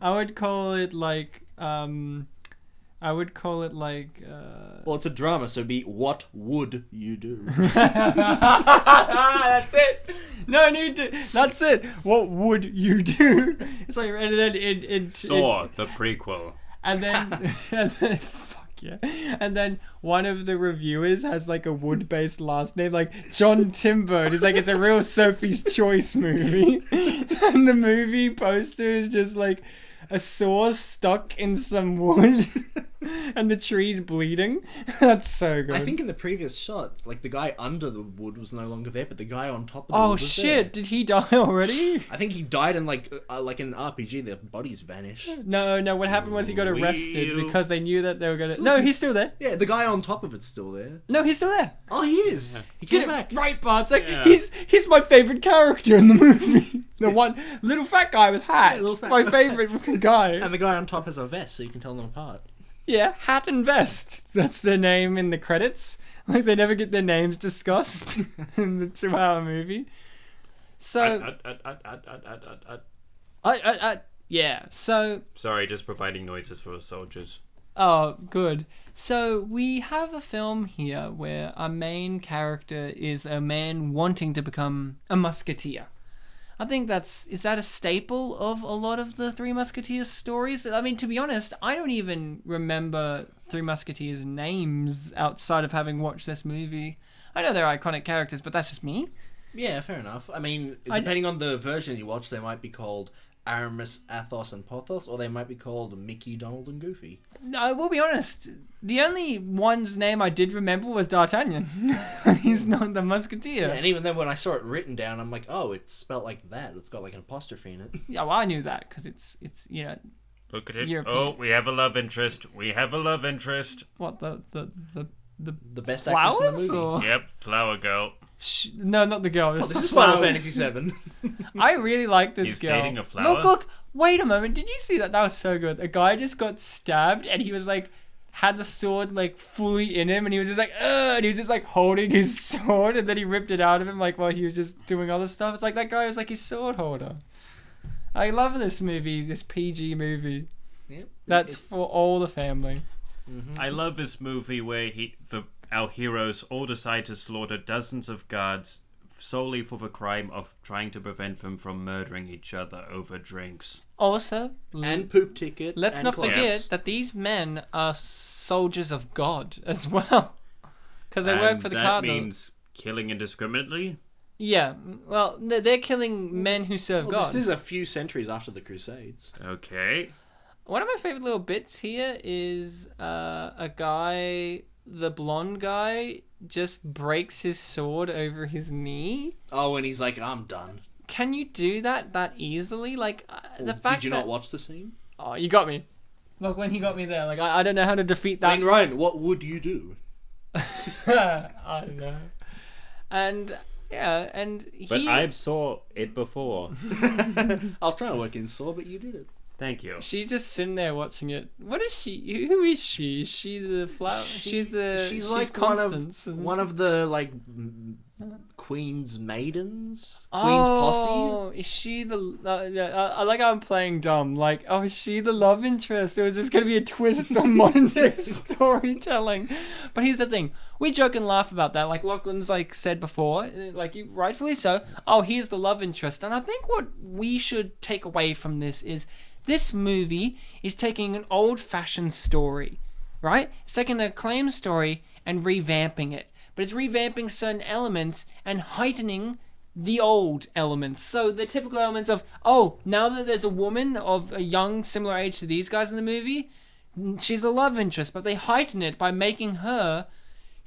S1: I would call it like
S2: Well, it's a drama, so it'd be What Would You Do?
S1: That's it. No need to. That's it. What would you do? It's like, and then
S3: the prequel.
S1: And then fuck yeah. And then one of the reviewers has like a wood-based last name, like John Timber. It's like it's a real Sophie's Choice movie. And the movie poster is just like a saw stuck in some wood and the tree's bleeding. That's so good.
S2: I think in the previous shot, like the guy under the wood was no longer there, but the guy on top of the wood was
S1: shit,
S2: there.
S1: Did he die already?
S2: I think he died in like in an RPG, their bodies vanish.
S1: No, what happened was he got arrested because they knew that they were going to... No, he's still there.
S2: Yeah, the guy on top of it's still there.
S1: No, he's still there.
S2: Oh, he is. He came back.
S1: Right, Bartek. He's my favourite character in the movie. The one little fat guy with hat. My favourite guy.
S2: And the guy on top has a vest, so you can tell them apart.
S1: Yeah, hat and vest. That's their name in the credits. Like they never get their names discussed in the 2-hour movie. So yeah. So
S3: sorry, just providing noises for the soldiers.
S1: Oh, good. So we have a film here where our main character is a man wanting to become a musketeer. I think is that a staple of a lot of the Three Musketeers stories? I mean, to be honest, I don't even remember Three Musketeers names outside of having watched this movie. I know they're iconic characters, but that's just me.
S2: Yeah, fair enough. I mean, depending on the version you watch, they might be called Aramis, Athos, and Porthos, or they might be called Mickey, Donald, and Goofy.
S1: I will be honest. The only one's name I did remember was D'Artagnan. He's not the Musketeer.
S2: Yeah, and even then, when I saw it written down, I'm like, oh, it's spelt like that. It's got like an apostrophe in it.
S1: Yeah, well, I knew that because it's
S3: Look at it.
S1: European.
S3: Oh, we have a love interest.
S1: What the
S2: best
S1: flowers
S2: actress in the movie.
S1: or?
S3: Yep, flower girl.
S1: No, not the girl.
S2: This is Final Fantasy VII.
S1: I really like this
S3: He's
S1: girl.
S3: dating a flower?
S1: Look! Wait a moment, did you see that? That was so good. A guy just got stabbed and he was like, had the sword like fully in him and he was just like, ugh, and he was just like holding his sword and then he ripped it out of him like while he was just doing other stuff. It's like that guy was like his sword holder. I love this movie, this PG movie.
S2: Yep.
S1: That's for all the family.
S2: Mm-hmm.
S3: I love this movie where our heroes all decide to slaughter dozens of guards solely for the crime of trying to prevent them from murdering each other over drinks.
S1: Also,
S2: And poop ticket.
S1: let's
S2: and
S1: not
S2: clubs.
S1: forget that these men are soldiers of God as well. Because they work for the cardinal.
S3: That means killing indiscriminately?
S1: Yeah, well, they're killing men who serve
S2: Well,
S1: God.
S2: this is a few centuries after the Crusades.
S3: Okay.
S1: One of my favorite little bits here is a guy, the blonde guy, just breaks his sword over his knee.
S2: Oh, and he's like, I'm done.
S1: Can you do that easily? Like, the fact
S2: Did you not watch the scene?
S1: Oh, you got me. Lachlan, he got me there. Like, I don't know how to defeat that.
S2: I mean, Ryan, what would you do?
S1: I don't know. And, yeah, and he...
S3: But I've saw it before.
S2: I was trying to work in Saw, but you did it.
S3: Thank you.
S1: She's just sitting there watching it. What is she? Who is she? Is she the flower? She's
S2: like
S1: Constance.
S2: one of the like Queen's maidens, Queen's posse.
S1: Oh, is she the? I like how I'm playing dumb. Like, oh, is she the love interest, or is this going to be a twist on modern day storytelling? But here's the thing: we joke and laugh about that. Like Lachlan's like said before, like rightfully so. Oh, here's the love interest, and I think what we should take away from this is this movie is taking an old-fashioned story, right? It's taking an acclaimed story and revamping it. But it's revamping certain elements and heightening the old elements. So the typical elements of, oh, now that there's a woman of a young, similar age to these guys in the movie, she's a love interest, but they heighten it by making her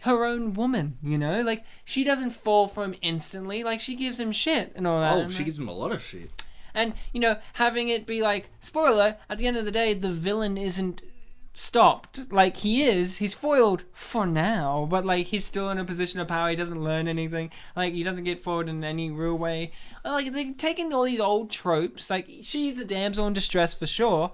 S1: own woman, you know? Like, she doesn't fall for him instantly. Like, she gives him shit and all that.
S2: Oh, she gives him a lot of shit.
S1: And, you know, having it be like, spoiler, at the end of the day, the villain isn't stopped. Like, he's foiled for now, but, like, he's still in a position of power. He doesn't learn anything. Like, he doesn't get forward in any real way. Like, they're taking all these old tropes. Like, she's a damsel in distress for sure.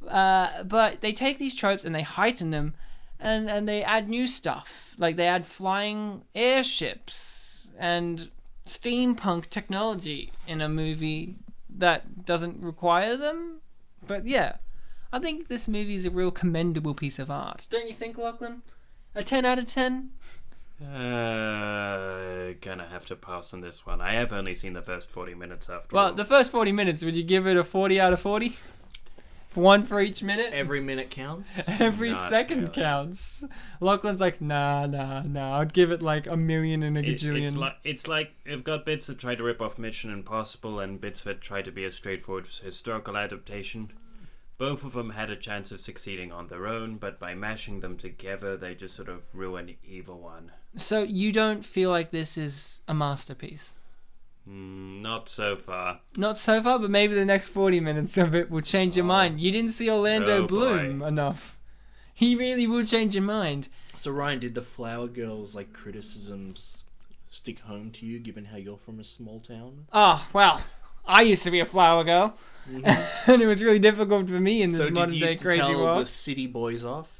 S1: But they take these tropes and they heighten them and they add new stuff. Like, they add flying airships and steampunk technology in a movie that doesn't require them. But yeah, I think this movie is a real commendable piece of art. Don't you think, Lachlan? A 10 out of 10?
S3: Gonna have to pass on this one. I have only seen the first 40 minutes after
S1: Well,
S3: all.
S1: the first 40 minutes, would you give it a 40 out of 40? One for each minute?
S2: Every minute counts.
S1: Every
S3: Not
S1: second
S3: really.
S1: counts. Lachlan's like, nah. I'd give it like a million and a gajillion.
S3: It's like you've got bits that try to rip off Mission Impossible and bits that try to be a straightforward historical adaptation. Both of them had a chance of succeeding on their own, but by mashing them together, they just sort of ruin either one.
S1: So you don't feel like this is a masterpiece?
S3: Not so far.
S1: Not so far, but maybe the next 40 minutes of it will change your mind. You didn't see Orlando
S3: Oh,
S1: Bloom
S3: boy.
S1: enough. He really will change your mind.
S2: So Ryan, did the Flower Girls like criticisms stick home to you, given how you're from a small town?
S1: Oh, well, I used to be a flower girl. And it was really difficult for me in this
S2: So did
S1: modern
S2: you
S1: day
S2: used to
S1: crazy
S2: tell
S1: world.
S2: the city boys off?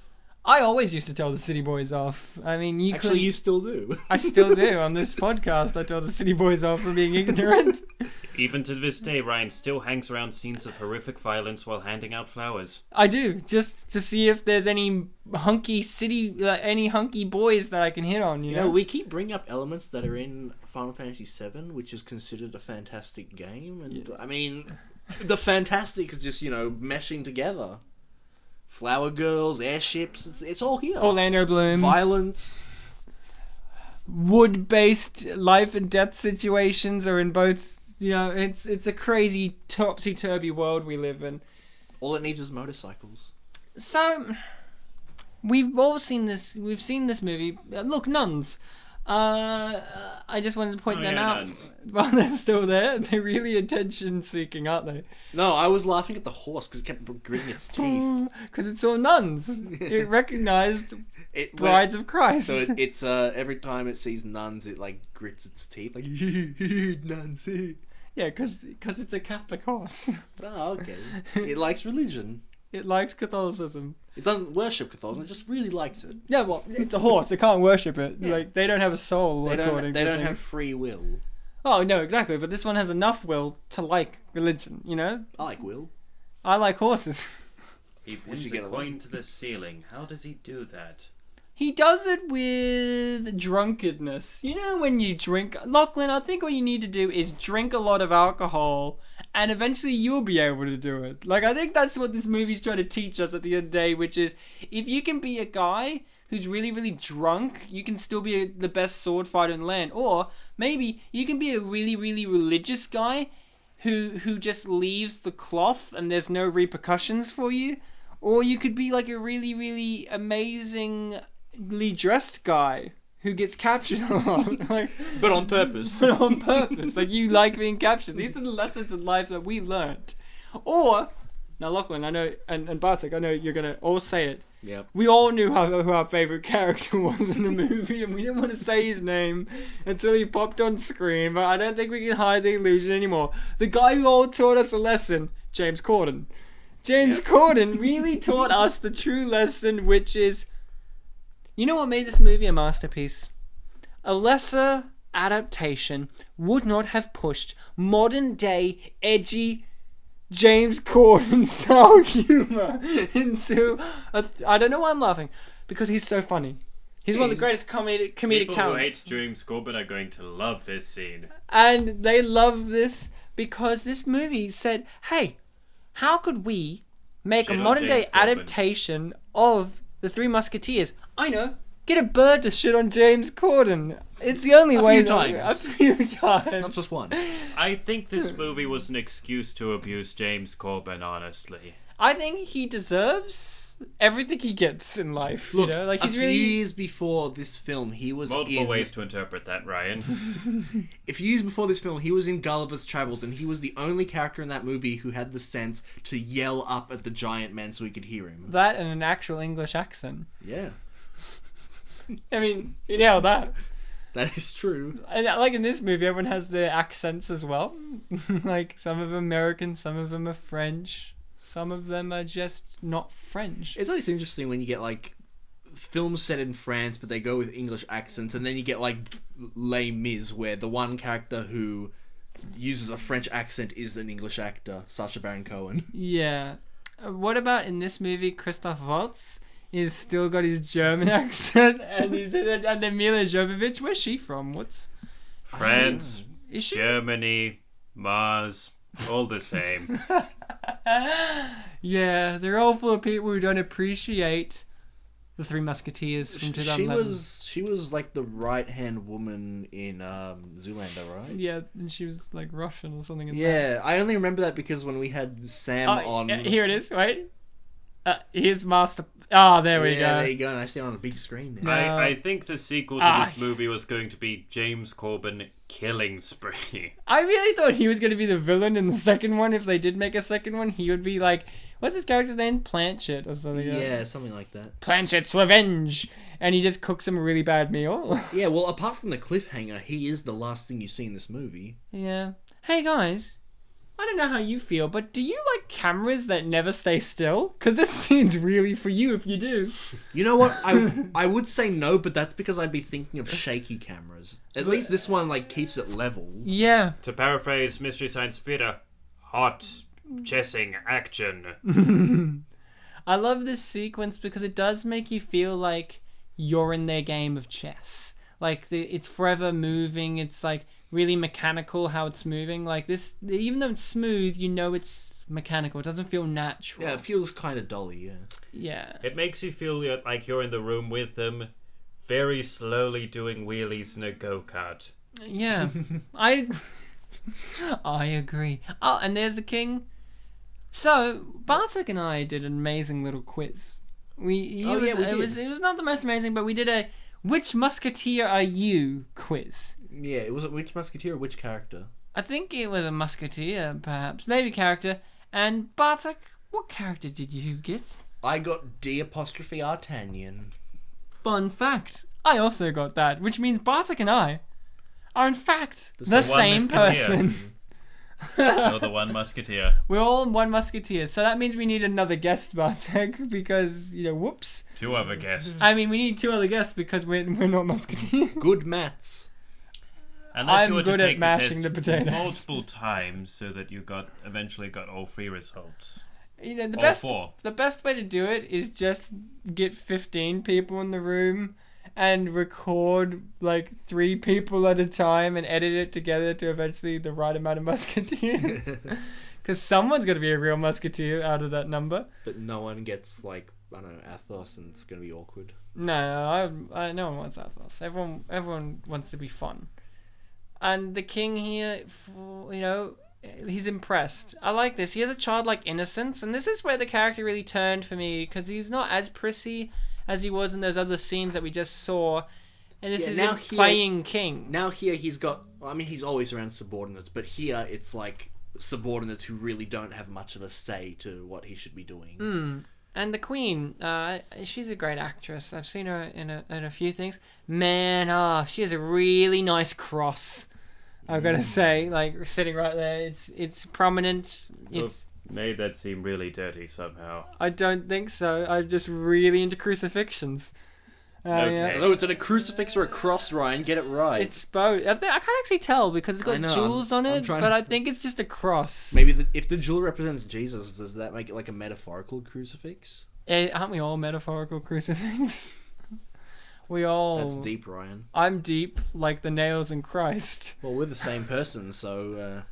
S1: I always used to tell the city boys off. I mean,
S2: Actually, you still do.
S1: I still do. On this podcast, I tell the city boys off for being ignorant.
S3: Even to this day, Ryan still hangs around scenes of horrific violence while handing out flowers.
S1: I do, just to see if there's any hunky boys that I can hit on, you
S2: You
S1: know?
S2: know, we keep bringing up elements that are in Final Fantasy VII, which is considered a fantastic game, and I mean, the fantastic is just, you know, meshing together. Flower girls, airships, it's all here.
S1: Orlando Bloom.
S2: Violence.
S1: Wood-based life and death situations are in both, you know, it's a crazy topsy-turvy world we live in.
S2: All it needs is motorcycles.
S1: So, we've all seen this, we've seen this movie. Look, nuns. I just wanted to point them out.
S3: Nuns.
S1: While they're still there, they're really attention-seeking, aren't they?
S2: No, I was laughing at the horse because it kept gritting its teeth.
S1: Because it's all nuns. It recognized brides of Christ.
S2: So it's every time it sees nuns, it like grits its teeth, like nuns.
S1: Yeah, because it's a Catholic horse.
S2: Oh, okay. It likes religion.
S1: It likes Catholicism.
S2: It doesn't worship Catholicism, it just really likes it.
S1: Yeah, well, it's a horse. They can't worship it.
S2: Yeah.
S1: Like, they don't have a soul,
S2: They
S1: according
S2: don't
S1: to
S2: have
S1: things.
S2: free will.
S1: Oh, no, exactly. But this one has enough will to like religion, you know?
S2: I like will.
S1: I like horses.
S3: He
S2: Where'd you
S3: pins a
S2: get
S3: coin to the ceiling. How does he do that?
S1: He does it with drunkenness. You know when you drink... Lachlan, I think what you need to do is drink a lot of alcohol and eventually you'll be able to do it. Like, I think that's what this movie's trying to teach us at the end of the day, which is if you can be a guy who's really, really drunk, you can still be the best sword fighter in the land. Or maybe you can be a really, really religious guy who just leaves the cloth and there's no repercussions for you. Or you could be like a really, really amazingly dressed guy who gets captured a lot. Like,
S2: But on purpose.
S1: on purpose. Like, you like being captured. These are the lessons in life that we learned. Or, now Lachlan, I know, and Bartek, I know you're going to all say it.
S2: Yep.
S1: We all knew who our favourite character was in the movie, and we didn't want to say his name until he popped on screen, but I don't think we can hide the illusion anymore. The guy who all taught us a lesson, James Corden. James Corden really taught us the true lesson, which is, you know what made this movie a masterpiece? A lesser adaptation would not have pushed modern day edgy James Corden style humor into I don't know why I'm laughing, because he's so funny. He's one of the greatest comedic
S3: People
S1: talents.
S3: who hate James Corbin are going to love this scene.
S1: And they love this because this movie said, hey, how could we make
S3: Shit
S1: a
S3: on
S1: modern day
S3: James Corbin.
S1: adaptation of the Three Musketeers? I know. Get a bird to shit on James Corden. It's the only way. A few times.
S2: Not just one.
S3: I think this movie was an excuse to abuse James Corbin, honestly.
S1: I think he deserves everything he gets in life.
S2: Look,
S1: you know? Like,
S2: a
S1: he's
S2: few
S1: really...
S2: years before this film, he was
S3: Multiple ways to interpret that, Ryan.
S2: A few years before this film, he was in Gulliver's Travels, and he was the only character in that movie who had the sense to yell up at the giant man so we could hear him.
S1: That and an actual English accent.
S2: Yeah.
S1: I mean, you know that.
S2: That is true.
S1: And like in this movie, everyone has their accents as well. Like, some of them American, some of them are French, some of them are just not French.
S2: It's always interesting when you get, like, films set in France, but they go with English accents, and then you get, like, Les Mis, where the one character who uses a French accent is an English actor, Sacha Baron Cohen.
S1: Yeah. What about in this movie, Christoph Waltz? He's still got his German accent, and then Mila Jovovich. Where's she from? What's
S3: France,
S1: is she?
S3: Germany, Mars, all the same.
S1: Yeah, they're all full of people who don't appreciate the Three Musketeers from 2011.
S2: She was like the right-hand woman in Zoolander, right?
S1: Yeah, and she was like Russian or something. In
S2: Yeah, I only remember that because when we had Sam on...
S1: Here it is, wait. Here's Master... Ah, there we go.
S2: Yeah, there you go, and I see it on a big screen now.
S1: No.
S3: I think the sequel to this movie was going to be James Corbin Killing Spree.
S1: I really thought he was going to be the villain in the second one. If they did make a second one, he would be like... What's his character's name? Planchet or something.
S2: Yeah, something like that.
S1: Planchet's Revenge! And he just cooks him a really bad meal.
S2: Yeah, well, apart from the cliffhanger, he is the last thing you see in this movie.
S1: Yeah. Hey guys, I don't know how you feel, but do you like cameras that never stay still? Because this scene's really for you if you do.
S2: You know what? I would say no, but that's because I'd be thinking of shaky cameras. At least this one, like, keeps it level.
S1: Yeah.
S3: To paraphrase Mystery Science Theater, hot chessing action.
S1: I love this sequence because it does make you feel like you're in their game of chess. Like, it's forever moving, it's like really mechanical how it's moving. Like this, even though it's smooth, you know it's mechanical. It doesn't feel natural.
S2: Yeah, it feels kind of dolly, yeah.
S1: Yeah.
S3: It makes you feel like you're in the room with them, very slowly doing wheelies in a go-kart.
S1: Yeah. I agree. Oh, and there's the king. So, Bartek and I did an amazing little quiz. It was not the most amazing, but we did a Which Musketeer Are You quiz.
S2: Yeah, it was a which musketeer or which character?
S1: I think it was a musketeer, perhaps. Maybe character. And Bartek, what character did you get?
S2: I got D'Artagnan.
S1: Fun fact. I also got that, which means Bartek and I are in fact the
S3: one
S1: same
S3: musketeer.
S1: person.
S3: You're the one musketeer.
S1: We're all one musketeer, so that means we need another guest, Bartek, because, whoops.
S3: 2 other guests.
S1: I mean, we need 2 other guests because we're not musketeers.
S2: Good maths.
S3: Unless
S1: I'm
S3: you were
S1: good
S3: to
S1: at
S3: take
S1: mashing
S3: the
S1: the
S3: test
S1: potatoes.
S3: multiple times so that you eventually got all 3 results.
S1: The
S3: All
S1: best
S3: 4.
S1: the best way to do it is just get 15 people in the room and record like 3 people at a time and edit it together to eventually the right amount of musketeers. Because someone's got to be a real musketeer out of that number.
S2: But no one gets, like, I don't know, Athos, and it's going to be awkward.
S1: No, no one wants Athos. Everyone wants to be fun. And the king here, he's impressed. I like this. He has a childlike innocence, and this is where the character really turned for me, because he's not as prissy as he was in those other scenes that we just saw. And this is him playing king.
S2: Now here he's got... I mean, he's always around subordinates, but here it's like subordinates who really don't have much of a say to what he should be doing.
S1: And the queen, she's a great actress. I've seen her in a few things. Man, she has a really nice cross. I've got to say, like, sitting right there, it's prominent. It's
S3: made that seem really dirty somehow.
S1: I don't think so. I'm just really into crucifixions.
S3: Okay.
S1: Yeah.
S2: Oh, it's a crucifix or a cross, Ryan. Get it right.
S1: It's both. I can't actually tell because it's got jewels on it, but I think it's just a cross.
S2: Maybe if the jewel represents Jesus, does that make it like a metaphorical crucifix?
S1: Aren't we all metaphorical crucifix? We all...
S2: That's deep, Ryan.
S1: I'm deep, like the nails in Christ.
S2: Well, we're the same person, so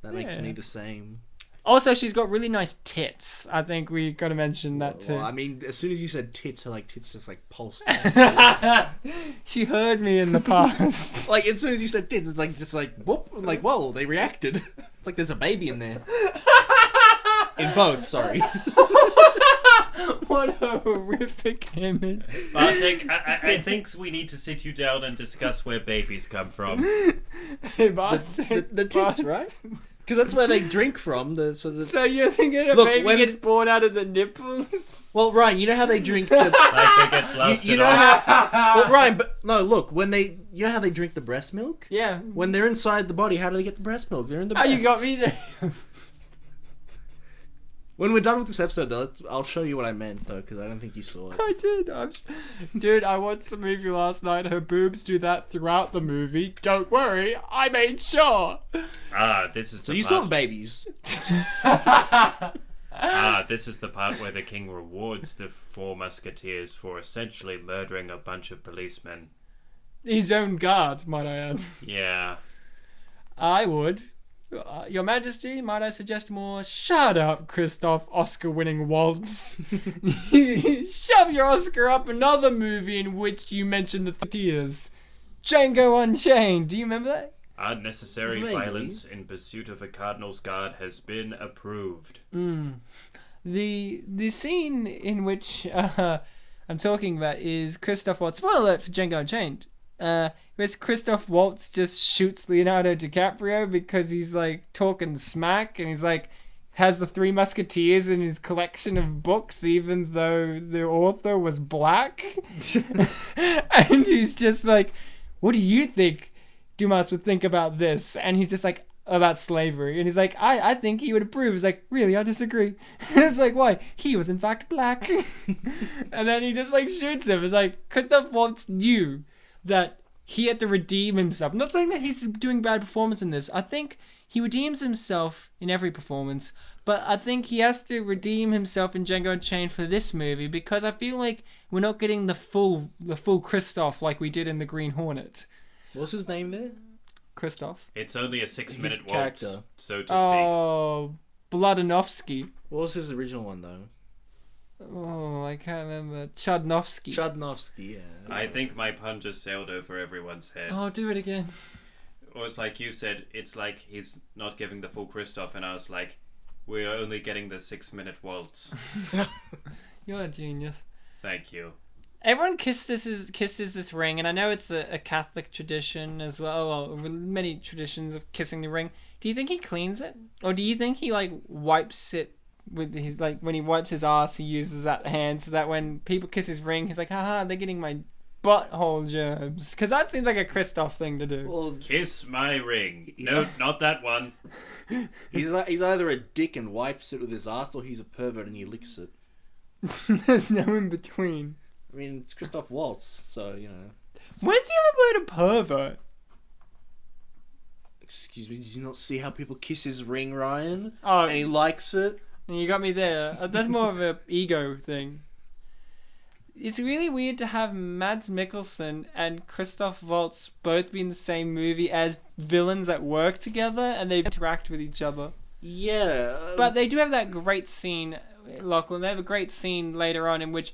S2: that makes me the same.
S1: Also, she's got really nice tits. I think we got to mention that too.
S2: Well, I mean, as soon as you said tits, her tits just like pulsed.
S1: She heard me in the past.
S2: It's like as soon as you said tits, it's like just like whoop, I'm like whoa, they reacted. It's like there's a baby in there. In both, sorry.
S1: What a horrific image.
S3: Bartek, I think we need to sit you down and discuss where babies come from.
S1: Hey, Bartek.
S2: The tits, right? Because that's where they drink from.
S1: So you're thinking a
S2: Look,
S1: baby gets born out of the nipples?
S2: Well, Ryan, you know how they drink the...
S3: Like they get blasted
S2: you know
S3: off.
S2: how... Well, Ryan, but no, look, you know how they drink the breast milk?
S1: Yeah.
S2: When they're inside the body, how do they get the breast milk? They're in the breasts.
S1: Oh, you got me there.
S2: When we're done with this episode, though, I'll show you what I meant, though, because I don't think you saw it.
S1: I did. Dude, I watched the movie last night. Her boobs do that throughout the movie. Don't worry, I made sure.
S3: This is
S2: So
S3: the
S2: you
S3: part...
S2: saw the babies.
S3: This is the part where the king rewards the Four Musketeers for essentially murdering a bunch of policemen.
S1: His own guard, might I add.
S3: Yeah.
S1: I would. Your Majesty, might I suggest more? Shut up, Christoph Oscar-winning Waltz. Shove your Oscar up another movie in which you mention the tears. Django Unchained. Do you remember that?
S3: Unnecessary
S2: Vaguely.
S3: violence in pursuit of a cardinal's guard has been approved.
S1: The scene in which I'm talking about is Christoph Waltz. Spoiler alert for Django Unchained. Where Christoph Waltz just shoots Leonardo DiCaprio because he's like talking smack and he's like has the Three Musketeers in his collection of books even though the author was black. And he's just like, what do you think Dumas would think about this? And he's just like, about slavery. And he's like, I think he would approve. He's like, really? I disagree. It's like, why? He was in fact black. And then he just like shoots him. It's like, Christoph Waltz knew that he had to redeem himself. I'm not saying that he's doing bad performance in this. I think he redeems himself in every performance, but I think he has to redeem himself in Django Unchained for this movie because I feel like we're not getting the full Christoph like we did in The Green Hornet.
S2: What's his name there?
S1: Christoph.
S3: It's only a 6-minute waltz,
S2: character.
S3: so to speak.
S1: Oh, Bladanovsky.
S2: What was his original one, though?
S1: Oh, I can't remember. Chudnovsky.
S2: Chudnovsky, yeah.
S3: I think my pun just sailed over everyone's head.
S1: Oh, do it again.
S3: Or it's like you said, it's like he's not giving the full Christoph, and I was like, we're only getting the 6-minute waltz.
S1: You're a genius.
S3: Thank you.
S1: Everyone kisses this ring, and I know it's a Catholic tradition as well. Well, many traditions of kissing the ring. Do you think he cleans it, or do you think he like wipes it with his like when he wipes his ass, he uses that hand so that when people kiss his ring, he's like, haha, they're getting my butthole germs. Because that seems like a Christoph thing to do.
S2: Well,
S3: Kiss my ring. No, not that one.
S2: he's either a dick and wipes it with his ass, or he's a pervert and he licks it.
S1: There's no in between.
S2: I mean, it's Christoph Waltz, so, you know.
S1: When's he ever played a pervert?
S2: Excuse me, did you not see how people kiss his ring, Ryan?
S1: Oh,
S2: And he likes it?
S1: you got me there. That's more of a ego thing. It's really weird to have Mads Mikkelsen and Christoph Waltz both be in the same movie as villains that work together and they interact with each other.
S2: Yeah.
S1: But they do have that great scene, Lachlan. They have a great scene later on in which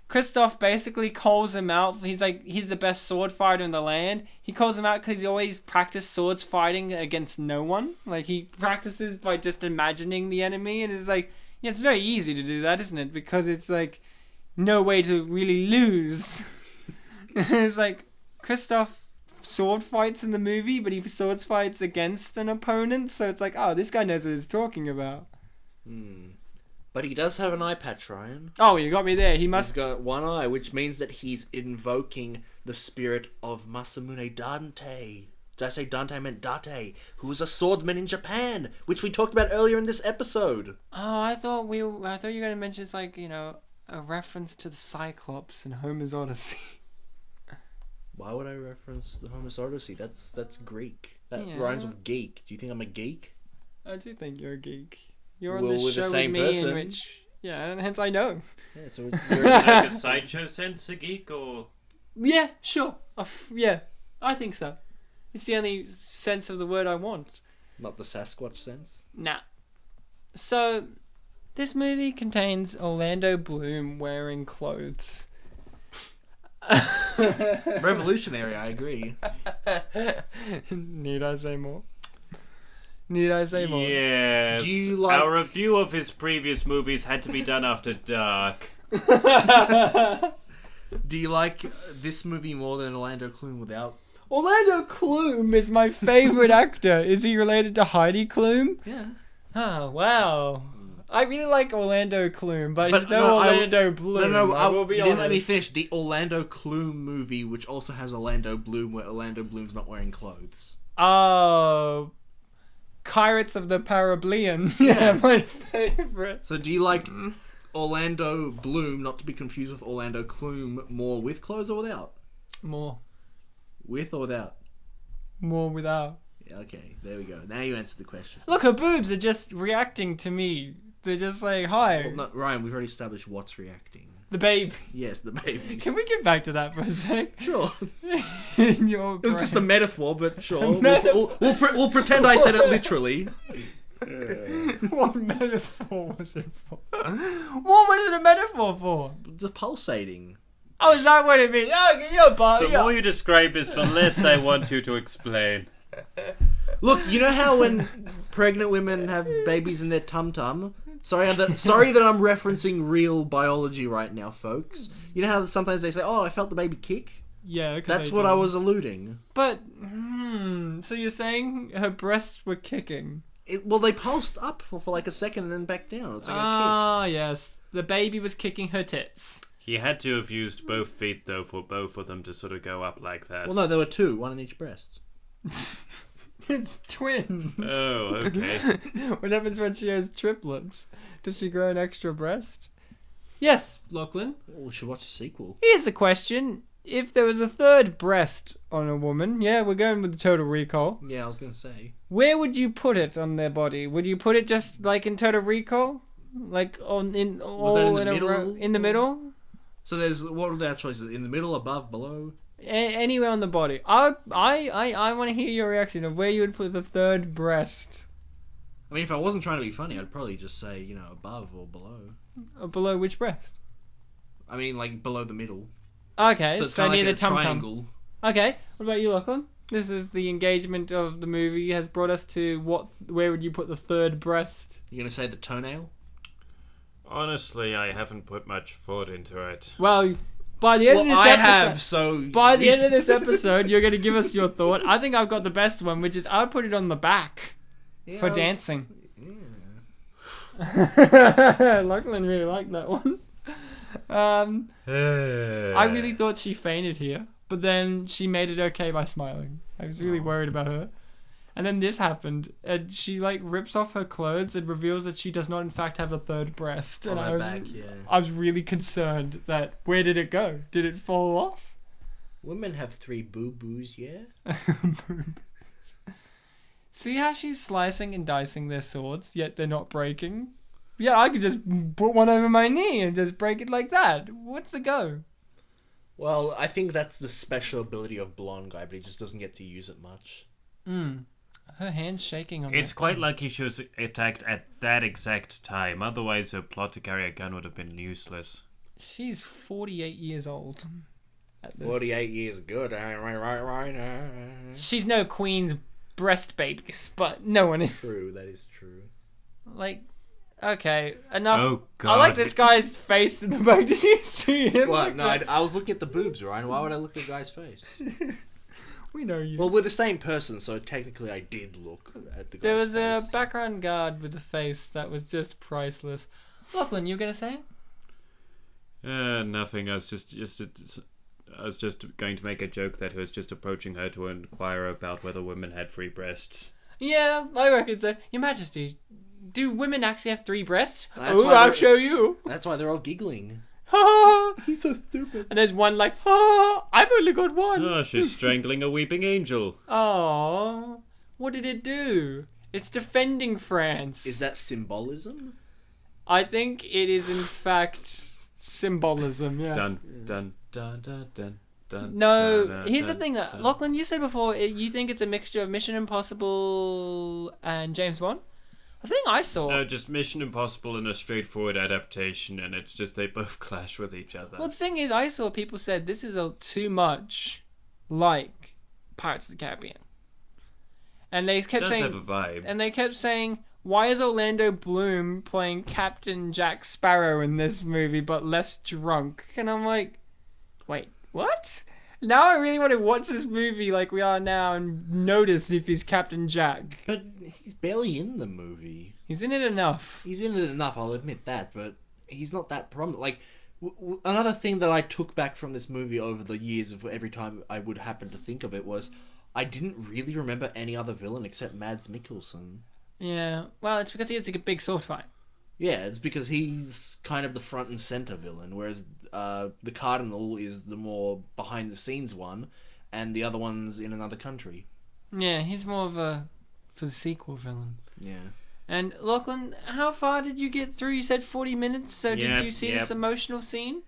S1: Christoph basically calls him out. He's like, he's the best sword fighter in the land. He calls him out because he's always practiced swords fighting against no one. Like, he practices by just imagining the enemy, and it's like, yeah, it's very easy to do that, isn't it? Because it's like, no way to really lose. It's like, Christoph sword fights in the movie, but he sword fights against an opponent, so it's like, oh, this guy knows what he's talking about.
S2: But he does have an eye patch, Ryan.
S1: Oh, you got me there. He
S2: He's
S1: must...
S2: got one eye, which means that he's invoking the spirit of Masamune Dante. Did I say Dante? I meant Date, who was a swordman in Japan, which we talked about earlier in this episode.
S1: Oh, I thought you were going to mention it's like, you know, a reference to the Cyclops in Homer's Odyssey.
S2: Why would I reference the Homer's Odyssey? That's Greek. That
S1: Yeah.
S2: rhymes with geek. Do you think I'm a geek?
S1: I do think you're a geek. You're
S2: Well,
S1: on this
S2: we're the
S1: show
S2: same
S1: with me
S2: person.
S1: in which... Yeah, and hence I know.
S2: Yeah, so
S3: Like a sideshow sense, a geek, or...
S1: Yeah, sure. Yeah, I think so. It's the only sense of the word I want.
S2: not the Sasquatch sense.
S1: Nah. So, this movie contains Orlando Bloom wearing clothes.
S2: Revolutionary, I agree.
S1: Need I say more? Need I say more?
S3: Yes.
S2: Do you like-
S3: Our review of his previous movies had to be done after dark.
S2: Do you like this movie more than Orlando Bloom without?
S1: Orlando Bloom is my favourite actor. Is he related to Heidi Klum?
S2: Yeah.
S1: Oh, wow. I really like Orlando Bloom, but he's no Orlando Bloom. I will be
S2: you
S1: honest.
S2: didn't let me finish. The Orlando Bloom movie, which also has Orlando Bloom, where Orlando Bloom's not wearing clothes.
S1: Oh, Pirates of the Caribbean. Yeah, my favourite.
S2: So do you like Orlando Bloom, not to be confused with Orlando Bloom, more with clothes or without?
S1: More
S2: With or without?
S1: without.
S2: Yeah, okay, there we go. Now you answered the question.
S1: Look, her boobs are just reacting to me. They're just like, hi.
S2: Well, no, Ryan, we've already established what's reacting.
S1: The babe.
S2: Yes, the babies.
S1: Can we get back to that for a sec?
S2: Sure.
S1: In your
S2: It was just a
S1: brain.
S2: metaphor, but sure.
S1: Metaphor.
S2: We'll pretend I said it literally.
S1: What metaphor was it for? What was it a metaphor for?
S2: The pulsating.
S1: Oh, is that what it means? Oh, you're
S3: The more you describe this, the less I want you to explain.
S2: Look, you know how when pregnant women have babies in their tum-tum? Sorry that I'm referencing real biology right now, folks. You know how sometimes they say, oh, I felt the baby kick?
S1: Yeah,
S2: That's what I was alluding.
S1: But, so you're saying her breasts were kicking?
S2: Well, they pulsed up for like a second and then back down. It's like a
S1: Ah, yes. The baby was kicking her tits.
S3: He had to have used both feet, though, for both of them to sort of go up like that.
S2: kick. Well, no, there were two, one in each breast.
S1: It's twins.
S3: Oh, okay.
S1: What happens when she has triplets? Does she grow an extra breast? Yes, Lachlan.
S2: Well, we should watch a sequel.
S1: Here's the question. If there was a third breast on a woman, yeah, we're going with the Total Recall.
S2: Yeah, I was going to say.
S1: Where would you put it on their body? Would you put it just like in Total Recall? Like in all
S2: in the
S1: a
S2: middle?
S1: row? In the middle?
S2: So what are their choices? In the middle, above, below?
S1: Anywhere on the body. I want to hear your reaction of where you would put the third breast.
S2: I mean, if I wasn't trying to be funny, I'd probably just say, above or below.
S1: Below which breast?
S2: I mean, like, below the middle.
S1: Okay,
S2: So it's
S1: so
S2: kind of
S1: near
S2: like
S1: the
S2: a
S1: tum tum.
S2: triangle.
S1: Okay, what about you, Lachlan? This is the engagement of the movie has brought us to where would you put the third breast?
S2: You're going to say the toenail?
S3: Honestly, I haven't put much thought into it.
S1: Well, by the end of this episode, by the end of this episode, you're going to give us your thought. I think I've got the best one, which is I'll put it on the back for dancing. Lachlan really liked that one. I really thought she fainted here, but then she made it okay by smiling. I was really worried about her. And then this happened, and she like rips off her clothes and reveals that she does not in fact have a third breast. And
S2: On
S1: I
S2: her
S1: was,
S2: back, yeah.
S1: I was really concerned that where did it go? Did it fall off?
S2: Women have 3 boo-boos, yeah?
S1: See how she's slicing and dicing their swords, yet they're not breaking? Yeah, I could just put one over my knee and just break it like that. What's the go?
S2: Well, I think that's the special ability of Blonde Guy, but he just doesn't get to use it much.
S1: Her hand's shaking on
S3: It's
S1: that.
S3: quite lucky she was attacked at that exact time. Otherwise, her plot to carry a gun would have been useless.
S1: She's 48 years old. At this.
S2: 48 years good. Right.
S1: She's no queen's breast babies, but no one is.
S2: True, that is true.
S1: Like, okay, enough.
S3: Oh, God.
S1: I like this guy's face in the back. Did you see him?
S2: What?
S1: Like
S2: No,
S1: that?
S2: I was looking at the boobs, Ryan. Why would I look at the guy's face?
S1: We know you.
S2: Well, we're the same person, so technically I did look at the guy's face.
S1: There was a background guard with a face that was just priceless. Lachlan, you gonna say?
S3: Nothing. I was just going to make a joke that he was just approaching her to inquire about whether women had 3 breasts.
S1: Yeah, I reckon so. Your Majesty, do women actually have 3 breasts?
S2: That's
S1: Oh,
S2: why
S1: I'll
S2: they're-
S1: show you.
S2: That's why they're all giggling.
S1: and
S2: He's so stupid.
S1: there's one like, oh, I've only got one.
S3: Oh, she's strangling a weeping angel.
S1: Oh, what did it do? It's defending France.
S2: Is that symbolism?
S1: I think it is in fact symbolism. Yeah.
S3: Dun, dun, dun, dun, dun, dun.
S1: No,
S3: dun,
S1: here's the
S3: dun,
S1: thing that
S3: dun.
S1: Lachlan, you said before, you think it's a mixture of Mission Impossible and James Bond. I think I saw.
S3: No, just Mission Impossible in a straightforward adaptation, and it's just they both clash with each other.
S1: Well, the thing is, I saw people said this is too much like Pirates of the Caribbean, and they
S3: It
S1: kept
S3: does
S1: saying,
S3: have a vibe.
S1: and they kept saying, why is Orlando Bloom playing Captain Jack Sparrow in this movie but less drunk? And I'm like, wait, what? Now I really want to watch this movie like we are now and notice if he's Captain Jack.
S2: But he's barely in the movie.
S1: He's in it enough.
S2: He's in it enough, I'll admit that, but he's not that prominent. Like, another thing that I took back from this movie over the years of every time I would happen to think of it was I didn't really remember any other villain except Mads Mikkelsen.
S1: Yeah, well, it's because he has a big sword fight.
S2: Yeah, it's because he's kind of the front and center villain, whereas the Cardinal is the more behind the scenes one, and the other one's in another country.
S1: Yeah, he's more of a for the sequel villain.
S2: Yeah.
S1: And Lachlan, how far did you get through? You said 40 minutes, so did
S3: Yep,
S1: you see this emotional scene?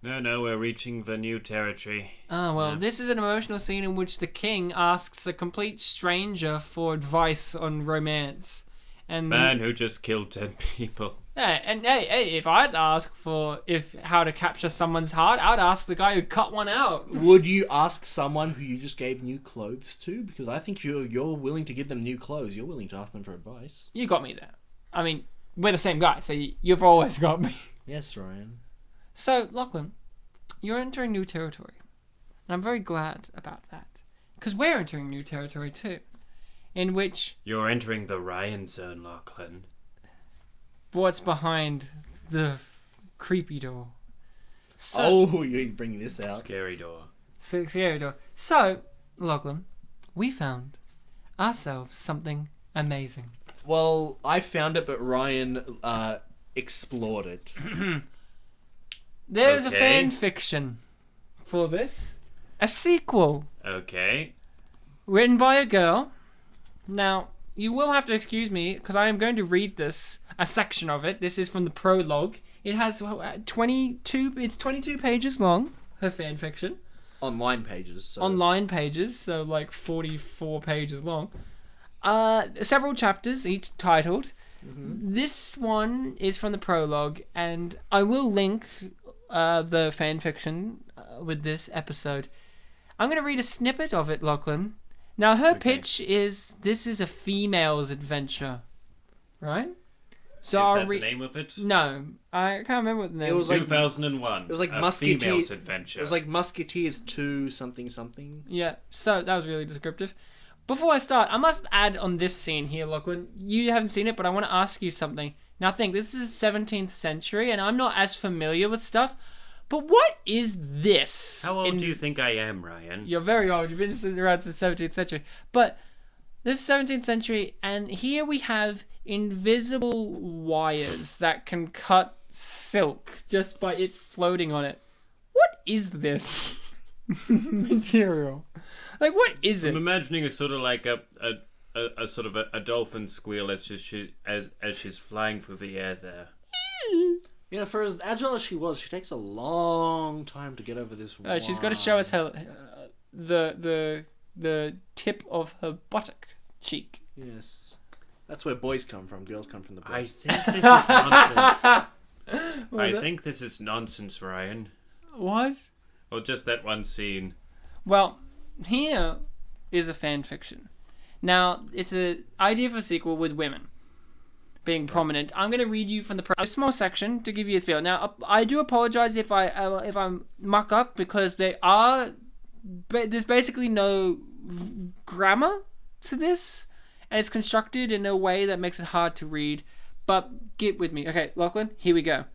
S3: No, we're reaching the new territory.
S1: Oh, well,
S3: Yeah.
S1: this is an emotional scene in which the king asks a complete stranger for advice on romance. And
S3: Man who just killed 10 people.
S1: yeah, and hey, if I'd ask for how to capture someone's heart, I'd ask the guy who cut one out.
S2: Would you ask someone who you just gave new clothes to? Because I think you're willing to give them new clothes. You're willing to ask them for advice.
S1: You got me there. I mean, we're the same guy, so you've always got me.
S2: Yes, Ryan.
S1: So, Lachlan, you're entering new territory. And I'm very glad about that. Because we're entering new territory too. In which
S3: You're entering the Ryan zone, Lachlan.
S1: what's behind the creepy door. So,
S2: Oh, you're bringing this out.
S3: Scary door.
S1: scary door. So, Lachlan, we found ourselves something amazing.
S2: Well, I found it, but Ryan explored it.
S1: There's a
S3: Okay.
S1: fan fiction for this. A sequel
S3: Okay.
S1: written by a girl. Now, you will have to excuse me because I am going to read a section of it. This is from the prologue. It has 22 pages long, her fan fiction.
S2: Online pages. So.
S1: Online pages, so like 44 pages long. Several chapters, each titled. This one is from the prologue, and I will link the fan fiction with this episode. I'm going to read a snippet of it, Lachlan. Now, her pitch is this is a female's adventure, right? So
S3: Is
S1: I'll
S3: that the name of it?
S1: No, I can't remember what the name
S2: It was like
S3: 2001.
S2: it was like
S3: a
S2: Musketeers.
S3: female's adventure.
S2: It was like Musketeers 2 something something.
S1: Yeah, so that was really descriptive. Before I start, I must add on this scene here, Lachlan. You haven't seen it, but I want to ask you something. Now think, this is 17th century, and I'm not as familiar with stuff, but what is this?
S3: How old do you think I am, Ryan?
S1: You're very old. You've been around since the 17th century. But this is 17th century, and here we have invisible wires that can cut silk just by it floating on it. What is this material? Like, what is it?
S3: I'm imagining a sort of like a sort of a dolphin squeal as she's flying through the air there.
S2: You know, for as agile as she was, she takes a long time to get over this wire.
S1: She's got to show us her the tip of her buttock cheek.
S2: Yes. That's where boys come from. Girls come from the
S3: I
S2: breast.
S3: think this is nonsense. I think this is nonsense, Ryan.
S1: What?
S3: Or just that one scene.
S1: Well, here is a fan fiction. Now, it's an idea for a sequel with women being prominent. I'm going to read you from a small section to give you a feel. Now, I do apologize if I muck up, because there's basically no grammar to this, and it's constructed in a way that makes it hard to read. But get with me. Okay, Lachlan, here we go.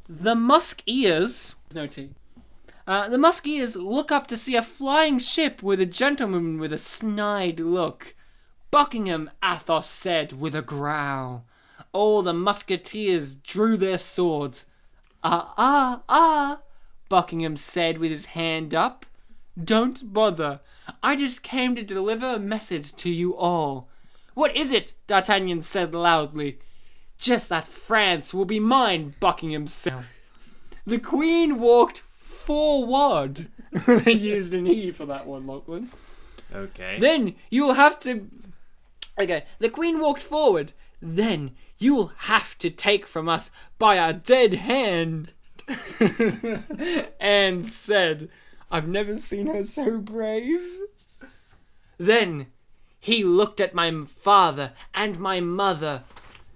S1: The Musketeers... No T. The Musketeers look up to see a flying ship with a gentleman with a snide look. Buckingham, Athos said with a growl. All the Musketeers drew their swords. Buckingham said with his hand up. Don't bother. I just came to deliver a message to you all. What is it? D'Artagnan said loudly. Just that France will be mine, Buckingham said. The Queen walked forward. They used an E for that one, Lachlan.
S3: Okay.
S1: Then you'll have to... Okay, the Queen walked forward. Then you'll have to take from us by a dead hand. Anne said, I've never seen her so brave. Then he looked at my father and my mother.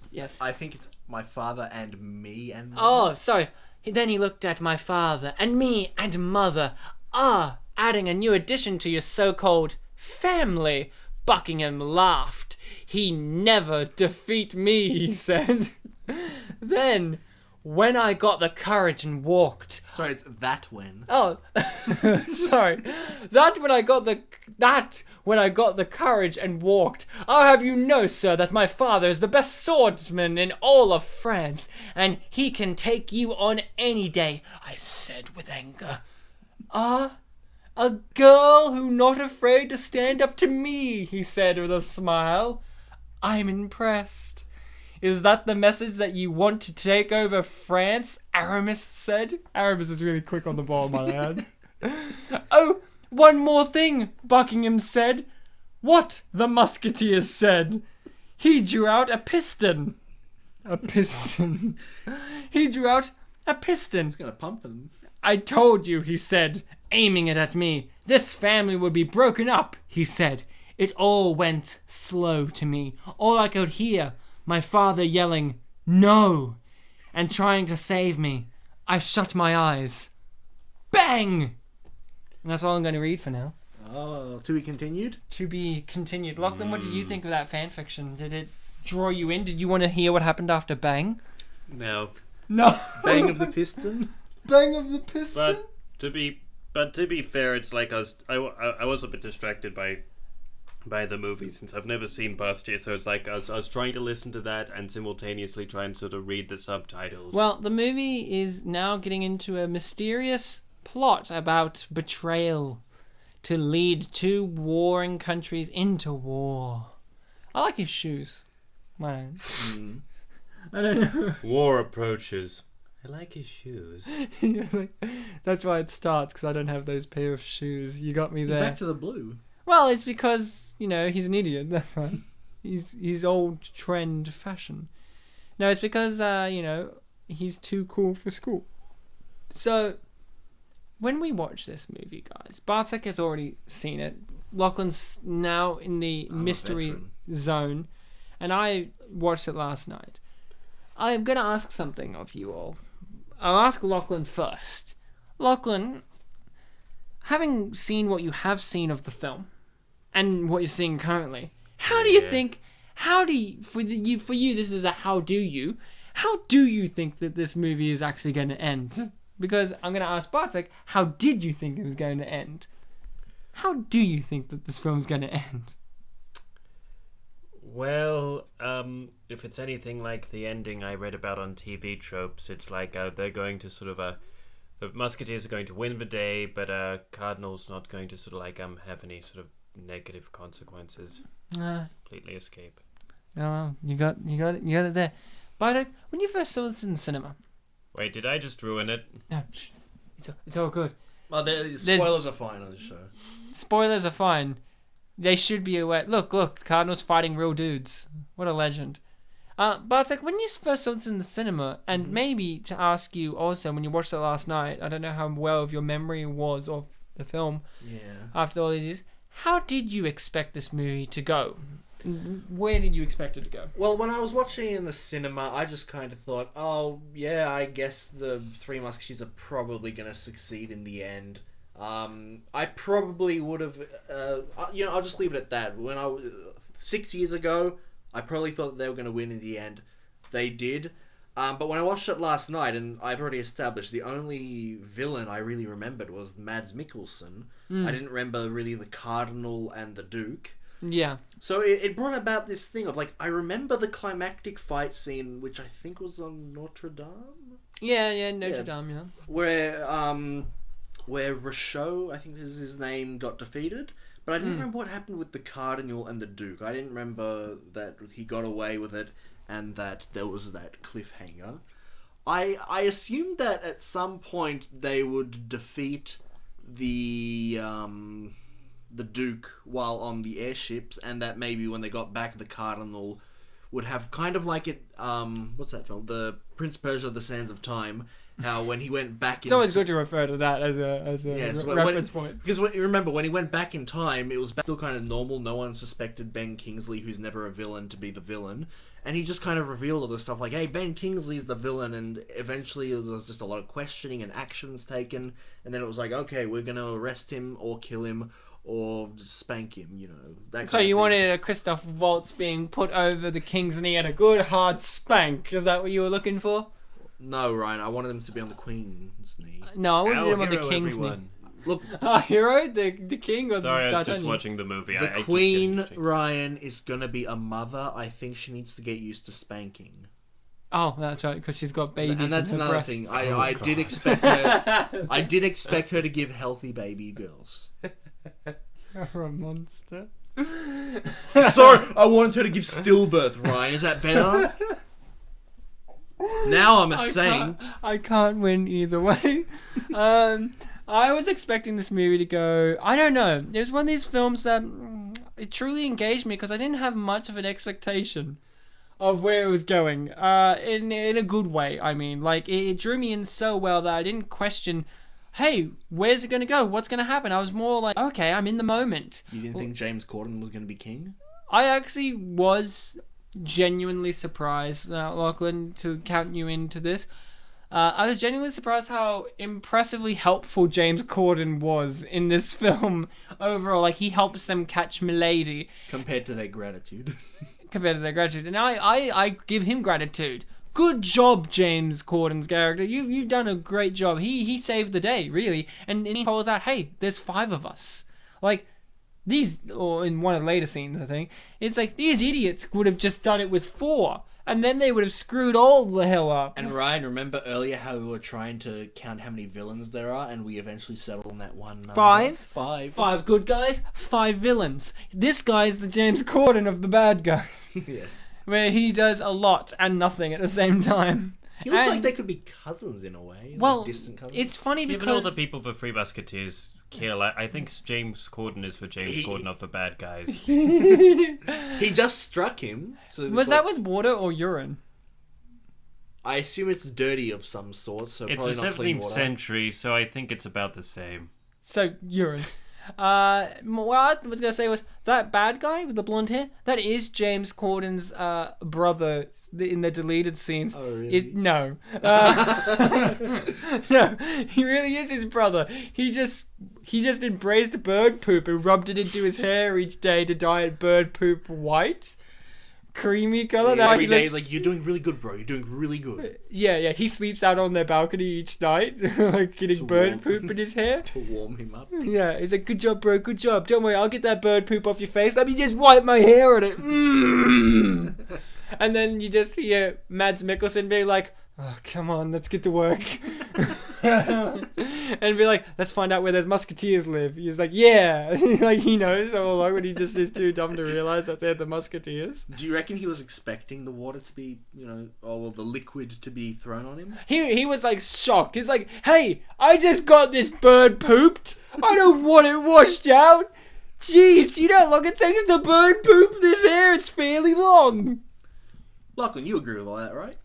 S1: Yes.
S2: I think it's my father and me and...
S1: Oh, sorry. Then he looked at my father and me and mother. Adding a new addition to your so-called family. Buckingham laughed. He never defeat me, he said. Then, when I got the courage and walked...
S2: Sorry, it's that when.
S1: Oh, sorry. When I got the courage and walked. I'll have you know, sir, that my father is the best swordsman in all of France, and he can take you on any day, I said with anger. A girl who not afraid to stand up to me, he said with a smile. I'm impressed. Is that the message that you want to take over France? Aramis said. Aramis is really quick on the ball, my lad. Oh, one more thing, Buckingham said. What? The Musketeers said. He drew out a piston. A piston. He drew out a piston.
S2: He's gonna pump him.
S1: I told you, he said, aiming it at me. This family would be broken up, he said. It all went slow to me. All I could hear, my father yelling, no, and trying to save me. I shut my eyes. Bang! And that's all I'm going to read for now.
S2: Oh, to be continued?
S1: To be continued. Lachlan, what did you think of that fanfiction? Did it draw you in? Did you want to hear what happened after Bang?
S3: No.
S1: No.
S2: Bang of the piston?
S1: Bang of the piston?
S3: But to be fair, it's like I was a bit distracted by the movie since I've never seen Bastia, so it's like I was trying to listen to that and simultaneously try and sort of read the subtitles.
S1: Well, the movie is now getting into a mysterious plot about betrayal to lead two warring countries into war. I like his shoes. Man. I don't know.
S3: War approaches. I like his shoes.
S1: That's why it starts, because I don't have those pair of shoes. You got me there.
S2: He's back to the blue.
S1: Well, it's because, he's an idiot. That's why. He's old trend fashion. No, it's because, he's too cool for school. So, when we watch this movie, guys, Bartek has already seen it. Lachlan's now in the mystery zone, and I watched it last night. I'm going to ask something of you all. I'll ask Lachlan first. Lachlan, having seen what you have seen of the film, and what you're seeing currently, how do you think how do you, for you, this is a how do you think that this movie is actually going to end? Because I'm going to ask Bartek, how did you think it was going to end? How do you think that this film's going to end?
S3: Well, if it's anything like the ending I read about on TV tropes, it's like they're going to sort of the Musketeers are going to win the day, but Cardinal's not going to sort of like have any sort of negative consequences. Completely escape.
S1: Oh, you got it there. Bartek, when you first saw this in the cinema.
S3: Wait, did I just ruin it?
S1: No, it's all good.
S2: Well, spoilers are fine on the show.
S1: Spoilers are fine. They should be aware. Look, Cardinals fighting real dudes. What a legend. Bartek, when you first saw this in the cinema, and maybe to ask you also, when you watched it last night, I don't know how well of your memory was of the film.
S2: Yeah.
S1: After all these years, how did you expect this movie to go? Where did you expect it to go?
S2: Well, when I was watching it in the cinema, I just kind of thought, oh, yeah, I guess the Three Musketeers are probably going to succeed in the end. I probably would have, I'll just leave it at that. 6 years ago, I probably thought they were going to win in the end. They did. But when I watched it last night, and I've already established, the only villain I really remembered was Mads Mikkelsen. I didn't remember really the Cardinal and the Duke.
S1: Yeah.
S2: So it brought about this thing of, like, I remember the climactic fight scene, which I think was on Notre Dame?
S1: Yeah, Notre Dame, yeah.
S2: Where Rochot, I think is his name, got defeated. But I didn't remember what happened with the Cardinal and the Duke. I didn't remember that he got away with it and that there was that cliffhanger. I assumed that at some point they would defeat the Duke while on the airships, and that maybe when they got back, the Cardinal would have kind of like it. What's that film? The Prince Persia: The Sands of Time. How when he went back,
S1: it's always good to refer to that as a reference point.
S2: Because remember, when he went back in time, it was still kind of normal. No one suspected Ben Kingsley, who's never a villain, to be the villain, and he just kind of revealed all this stuff like, "Hey, Ben Kingsley's the villain," and eventually it was just a lot of questioning and actions taken, and then it was like, "Okay, we're gonna arrest him or kill him." Or just spank him, That
S1: so you wanted a Christoph Waltz being put over the king's knee and a good hard spank. Is that what you were looking for?
S2: No, Ryan. I wanted him to be on the Queen's knee.
S1: No, I wanted
S3: Our
S1: him on the
S3: hero,
S1: king's
S3: everyone.
S1: knee.
S2: Look,
S1: Our hero, the king, or
S3: Sorry, I was just
S1: D'Artagnan?
S3: watching the movie.
S2: the
S3: I keep
S2: Queen,
S3: getting
S2: Ryan, is gonna be a mother. I think she needs to get used to spanking.
S1: Oh, that's right, because she's got babies.
S2: And that's
S1: in her
S2: another
S1: breasts.
S2: thing. I did expect her. I did expect her to give healthy baby girls.
S1: You're a monster.
S2: Sorry, I wanted her to give stillbirth. Ryan, is that better? Now I'm a saint.
S1: I can't win either way. I was expecting this movie to go, I don't know. It was one of these films that it truly engaged me because I didn't have much of an expectation of where it was going. In a good way, I mean. Like, it drew me in so well that I didn't question, hey, where's it going to go? What's going to happen? I was more like, okay, I'm in the moment.
S2: You didn't think James Corden was going to be king?
S1: I actually was genuinely surprised, Lachlan, to count you into this. I was genuinely surprised how impressively helpful James Corden was in this film overall. Like, he helps them catch Milady.
S2: Compared to their gratitude.
S1: And I give him gratitude. Good job, James Corden's character. You've done a great job. He saved the day, really. And he calls out, hey, there's 5 of us. Like, these, or in one of the later scenes, I think, it's like, these idiots would have just done it with 4. And then they would have screwed all the hell up.
S2: And Ryan, remember earlier how we were trying to count how many villains there are, and we eventually settled on that one number?
S1: 5?
S2: 5.
S1: 5 good guys, 5 villains. This guy's the James Corden of the bad guys.
S2: Yes.
S1: Where he does a lot and nothing at the same time.
S2: He looks like they could be cousins in a way.
S1: Well,
S2: like distant cousins.
S1: it's funny
S3: Given
S1: because
S3: all the people for Three Musketeers kill, I think James Corden is for James Corden of the bad guys.
S2: He just struck him. So
S1: was that with water or urine?
S2: I assume it's dirty of some sort, so
S3: It's
S2: probably
S3: the
S2: not clean
S3: 17th
S2: water.
S3: century, so I think it's about the same.
S1: So, urine. What I was going to say was, that bad guy with the blonde hair, that is James Corden's brother in the deleted scenes.
S2: Oh, really?
S1: No. No, he really is his brother. He just embraced bird poop and rubbed it into his hair each day to dye it bird poop white. creamy color.
S2: Every day he's like, "You're doing really good, bro. You're doing really good."
S1: Yeah. He sleeps out on their balcony each night, like getting bird poop in his hair.
S2: To warm him up.
S1: Yeah, he's like, "Good job, bro. Good job. Don't worry, I'll get that bird poop off your face. Let me just wipe my hair on it." And then you just hear Mads Mikkelsen being like, "Oh, come on, let's get to work." And be like, "Let's find out where those musketeers live." He's like, "Yeah." Like, he knows all along, but he just is too dumb to realize that they're the musketeers.
S2: Do you reckon he was expecting the water to be, the liquid to be thrown on him?
S1: He was like shocked. He's like, "Hey, I just got this bird pooped. I don't want it washed out. Jeez, do you know how long it takes to bird poop this hair? It's fairly long."
S2: Lachlan, you agree with all that, right?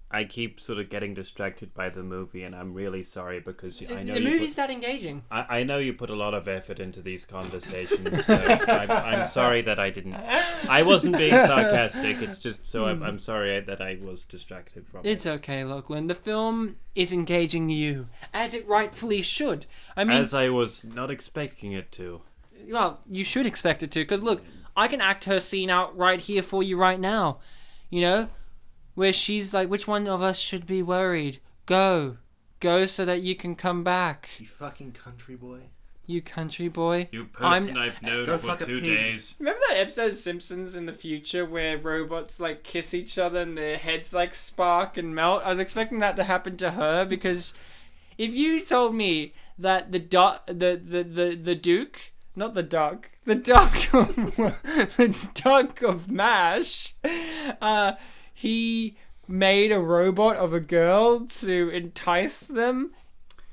S3: I keep sort of getting distracted by the movie, and I'm really sorry because I know
S1: the movie's that engaging.
S3: I know you put a lot of effort into these conversations, so I'm sorry that I didn't. I wasn't being sarcastic. It's just so I'm sorry that I was distracted from it.
S1: It's okay, Lachlan. The film is engaging you, as it rightfully should. I mean,
S3: as I was not expecting it to.
S1: Well, you should expect it to, because look, I can act her scene out right here for you right now. Where she's like, "Which one of us should be worried? Go so that you can come back.
S2: You fucking country boy.
S1: You country boy.
S3: You person I've known for 2 days."
S1: Remember that episode of Simpsons in the future where robots like kiss each other and their heads like spark and melt? I was expecting that to happen to her, because if you told me that the Duke, not the duck, the duck of MASH, he made a robot of a girl to entice them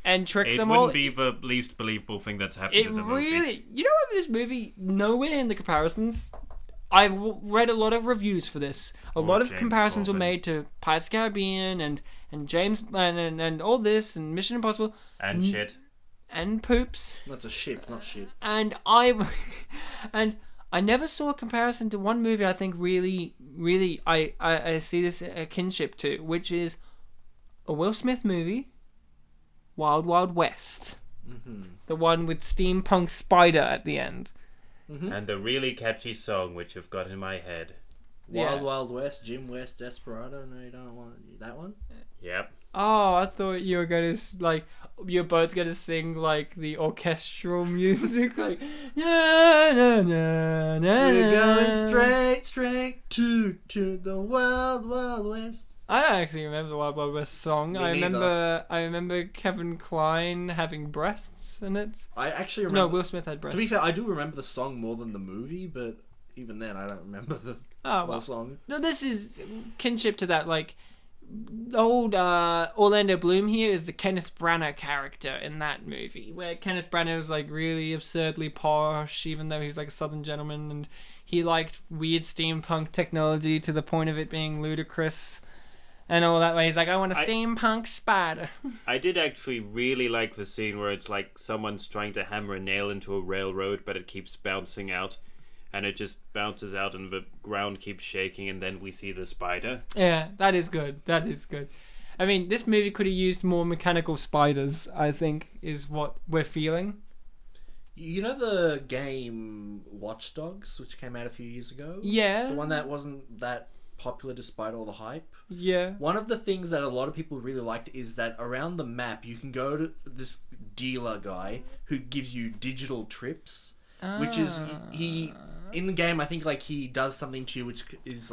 S1: and trick them all.
S3: It wouldn't be the least believable thing that's happened in the movie.
S1: You know what, this movie, nowhere in the comparisons, I've read a lot of reviews for this. A lot of comparisons were made to Pirates of the Caribbean and James and all this and Mission Impossible.
S3: And shit.
S1: And poops.
S2: That's a ship, not shit.
S1: And I never saw a comparison to one movie I think really I see this a kinship to, which is a Will Smith movie, Wild Wild West. Mm-hmm. The one with steampunk spider at the end.
S3: Mm-hmm. And the really catchy song which I've got in my head.
S2: Wild Wild West, Jim West, Desperado. No, you don't want that one?
S3: Yep.
S1: Oh, I thought you were going to, you're both going to sing, the orchestral music,
S2: We're going straight to the Wild Wild West.
S1: I don't actually remember the Wild Wild West song. I remember Kevin Kline having breasts in it.
S2: I actually remember...
S1: No, Will Smith had breasts.
S2: To be fair, I do remember the song more than the movie, but even then, I don't remember the whole song.
S1: No, this is kinship to that, the old Orlando Bloom here is the Kenneth Branagh character in that movie, where Kenneth Branagh was really absurdly posh, even though he was a southern gentleman, and he liked weird steampunk technology to the point of it being ludicrous and all that way. He's like, "I want a steampunk spider."
S3: I did actually really like the scene where it's someone's trying to hammer a nail into a railroad, but it keeps bouncing out. And it just bounces out and the ground keeps shaking, and then we see the spider.
S1: Yeah, that is good. That is good. I mean, this movie could have used more mechanical spiders, I think, is what we're feeling.
S2: You know the game Watch Dogs, which came out a few years ago?
S1: Yeah.
S2: The one that wasn't that popular despite all the hype?
S1: Yeah.
S2: One of the things that a lot of people really liked is that around the map, you can go to this dealer guy who gives you digital trips, which is... In the game, I think he does something to you which is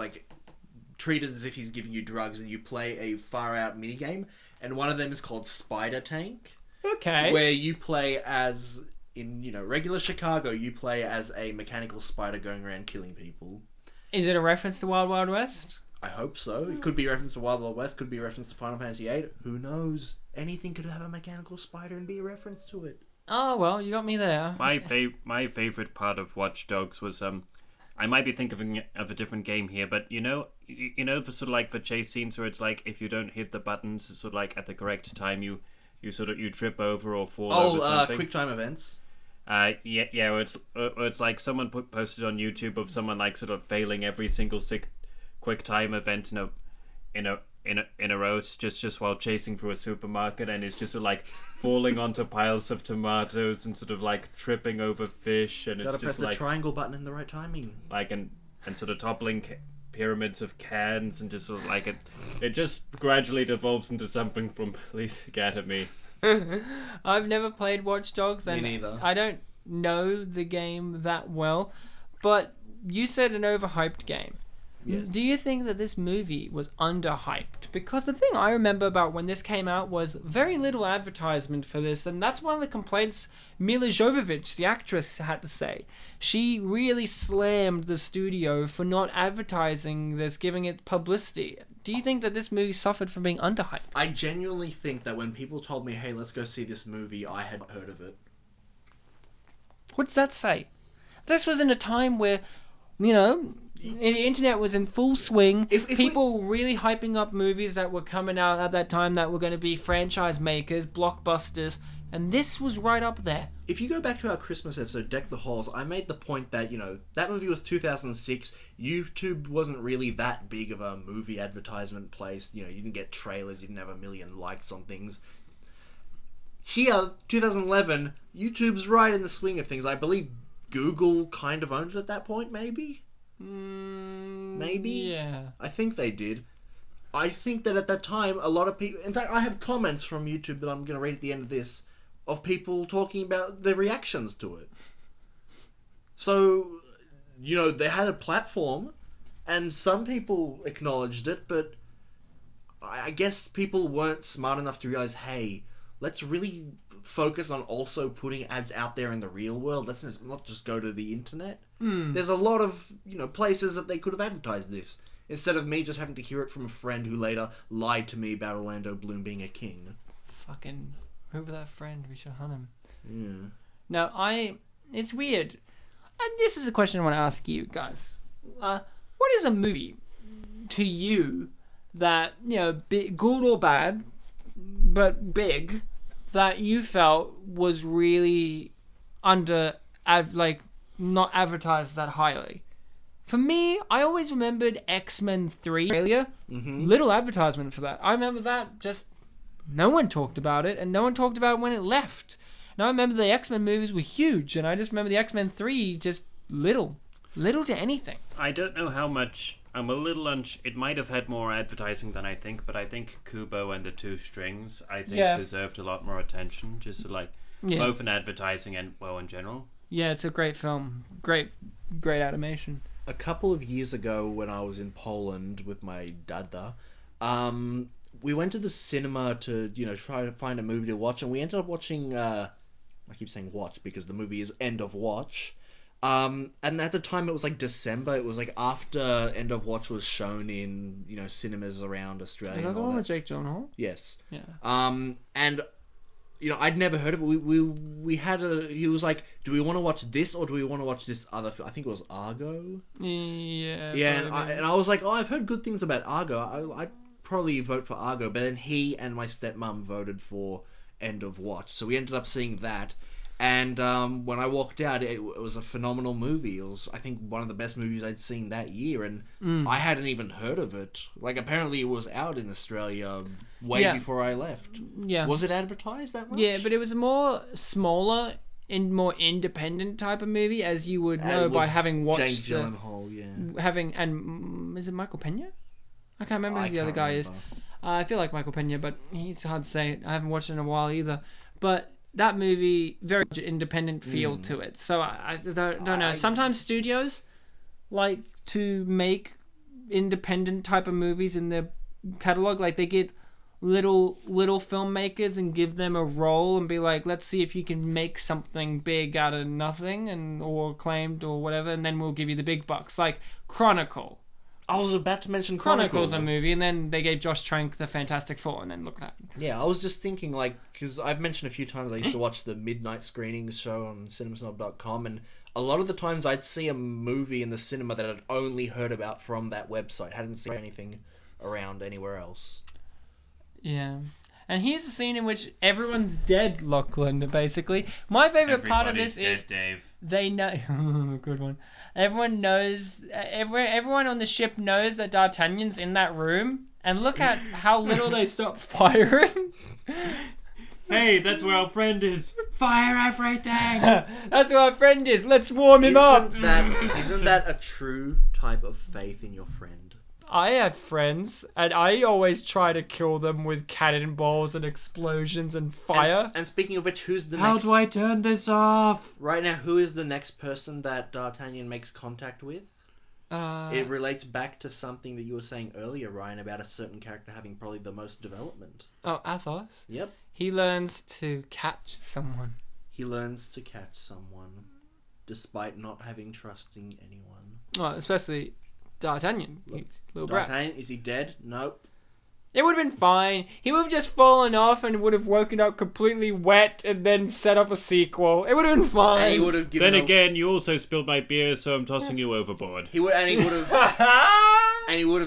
S2: treated as if he's giving you drugs, and you play a far out minigame, and one of them is called Spider Tank.
S1: Okay.
S2: Where you play as in regular Chicago, you play as a mechanical spider going around killing people.
S1: Is it a reference to Wild Wild West?
S2: I hope so. It could be a reference to Wild Wild West, could be a reference to Final Fantasy VIII. Who knows? Anything could have a mechanical spider and be a reference to it.
S1: Oh, well, you got me there.
S3: My favorite part of Watch Dogs was I might be thinking of a different game here, but for sort of the chase scenes where it's if you don't hit the buttons sort of at the correct time, you trip over or fall over something.
S2: Quick time events.
S3: Where it's someone posted on YouTube of someone sort of failing every single quick time event in in a row, just while chasing through a supermarket, and it's just like falling onto piles of tomatoes and sort of like tripping over fish, and
S2: Gotta
S3: it's
S2: press
S3: just
S2: the
S3: like
S2: triangle button in the right timing.
S3: like and sort of toppling pyramids of cans, and just sort of like it just gradually devolves into something from Police Academy.
S1: I've never played Watch Dogs, and
S2: Me neither.
S1: I don't know the game that well, but you said an overhyped game.
S2: Yes.
S1: Do you think that this movie was underhyped? Because the thing I remember about when this came out was very little advertisement for this, and that's one of the complaints Mila Jovovich, the actress, had to say. She really slammed the studio for not advertising this, giving it publicity. Do you think that this movie suffered from being underhyped?
S2: I genuinely think that when people told me, hey, let's go see this movie, I had heard of it.
S1: What does that say? This was in a time where, you know, the internet was in full swing.
S2: If
S1: people really hyping up movies that were coming out at that time that were going to be franchise makers, blockbusters, and this was right up there.
S2: If you go back to our Christmas episode, Deck the Halls, I made the point that, you know, that movie was 2006. YouTube wasn't really that big of a movie advertisement place. You know, you didn't get trailers, you didn't have a million likes on things. Here, 2011, YouTube's right in the swing of things. I believe Google kind of owned it at that point, maybe? Maybe?
S1: Yeah.
S2: I think they did. I think that at that time, a lot of people... In fact, I have comments from YouTube that I'm going to read at the end of this of people talking about their reactions to it. So, you know, they had a platform, and some people acknowledged it, but I guess people weren't smart enough to realize, hey, let's really focus on also putting ads out there in the real world. Let's not just go to the internet. There's a lot of, you know, places that they could have advertised this, instead of me just having to hear it from a friend who later lied to me about Orlando Bloom being a king.
S1: Fucking, who was that friend? We should hunt him.
S2: Yeah.
S1: No, it's weird. And this is a question I want to ask you guys. What is a movie to you that, you know, good or bad, but big, that you felt was really not advertised that highly? For me, I always remembered X-Men 3 Australia. Little advertisement for that. I remember that, just no one talked about it, and no one talked about it when it left. And I remember the X-Men movies were huge, and I just remember the X-Men 3 just little to anything.
S3: I don't know how much. I'm a little it might have had more advertising than I think, but I think Kubo and the Two Strings, deserved a lot more attention, just both in advertising and, well, in general.
S1: Yeah, it's a great film. Great animation.
S2: A couple of years ago, when I was in Poland with my dada, we went to the cinema to, you know, try to find a movie to watch, and we ended up watching, I keep saying watch because the movie is End of Watch. And at the time it was like December. It was like after End of Watch was shown in, you know, cinemas around Australia.
S1: Is that the one with Jake Gyllenhaal?
S2: Yes.
S1: Yeah.
S2: And, you know, I'd never heard of it. He was like, do we want to watch this or do we want to watch this other film? I think it was Argo.
S1: Yeah.
S2: Yeah, and I was like, oh, I've heard good things about Argo. I'd probably vote for Argo. But then he and my stepmom voted for End of Watch. So we ended up seeing that. And when I walked out, it was a phenomenal movie. It was, I think, one of the best movies I'd seen that year, and I hadn't even heard of it. Like, apparently it was out in Australia way before I left.
S1: Yeah.
S2: Was it advertised that much?
S1: Yeah, but it was a more smaller and more independent type of movie, as you would know by having watched
S2: James Gyllenhaal,
S1: and is it Michael Pena? I can't remember who the other guy is. I feel like Michael Pena, but it's hard to say. I haven't watched it in a while either. But that movie, very much independent feel to it. So I don't know. Sometimes studios like to make independent type of movies in their catalog. Like, they get little filmmakers and give them a role and be like, let's see if you can make something big out of nothing or acclaimed or whatever, and then we'll give you the big bucks. Like Chronicle.
S2: I was about to mention
S1: Chronicle's a movie, and then they gave Josh Trank the Fantastic Four, and then look at that.
S2: Yeah, I was just thinking, like, because I've mentioned a few times I used to watch the midnight screenings show on cinemasnob.com, and a lot of the times I'd see a movie in the cinema that I'd only heard about from that website. Hadn't seen anything around anywhere else.
S1: Yeah. And here's a scene in which everyone's dead, Lachlan, basically. My favourite part of this is
S3: Dave.
S1: They know... Good one. Everyone knows... Everyone on the ship knows that D'Artagnan's in that room, And look at how little they stop firing.
S3: Hey, that's where our friend is. Fire everything!
S1: That's where our friend is. Let's warm him up.
S2: Isn't that a true type of faith in your friend?
S1: I have friends, and I always try to kill them with cannonballs and explosions and fire.
S2: And speaking of which, who's the
S3: How
S2: next...
S3: do I turn this off?
S2: Right now, who is the next person that D'Artagnan makes contact with? It relates back to something that you were saying earlier, Ryan, about a certain character having probably the most development.
S1: Oh, Athos?
S2: Yep.
S1: He learns to catch someone.
S2: He learns to catch someone, despite not having trust in anyone.
S1: Well, especially D'Artagnan. He's a little brat.
S2: D'Artagnan, is he dead? Nope.
S1: It would have been fine. He would have just fallen off and would have woken up completely wet and then set up a sequel. It would have been fine.
S2: And he would have given
S3: Then again, you also spilled my beer, so I'm tossing you overboard.
S2: He would have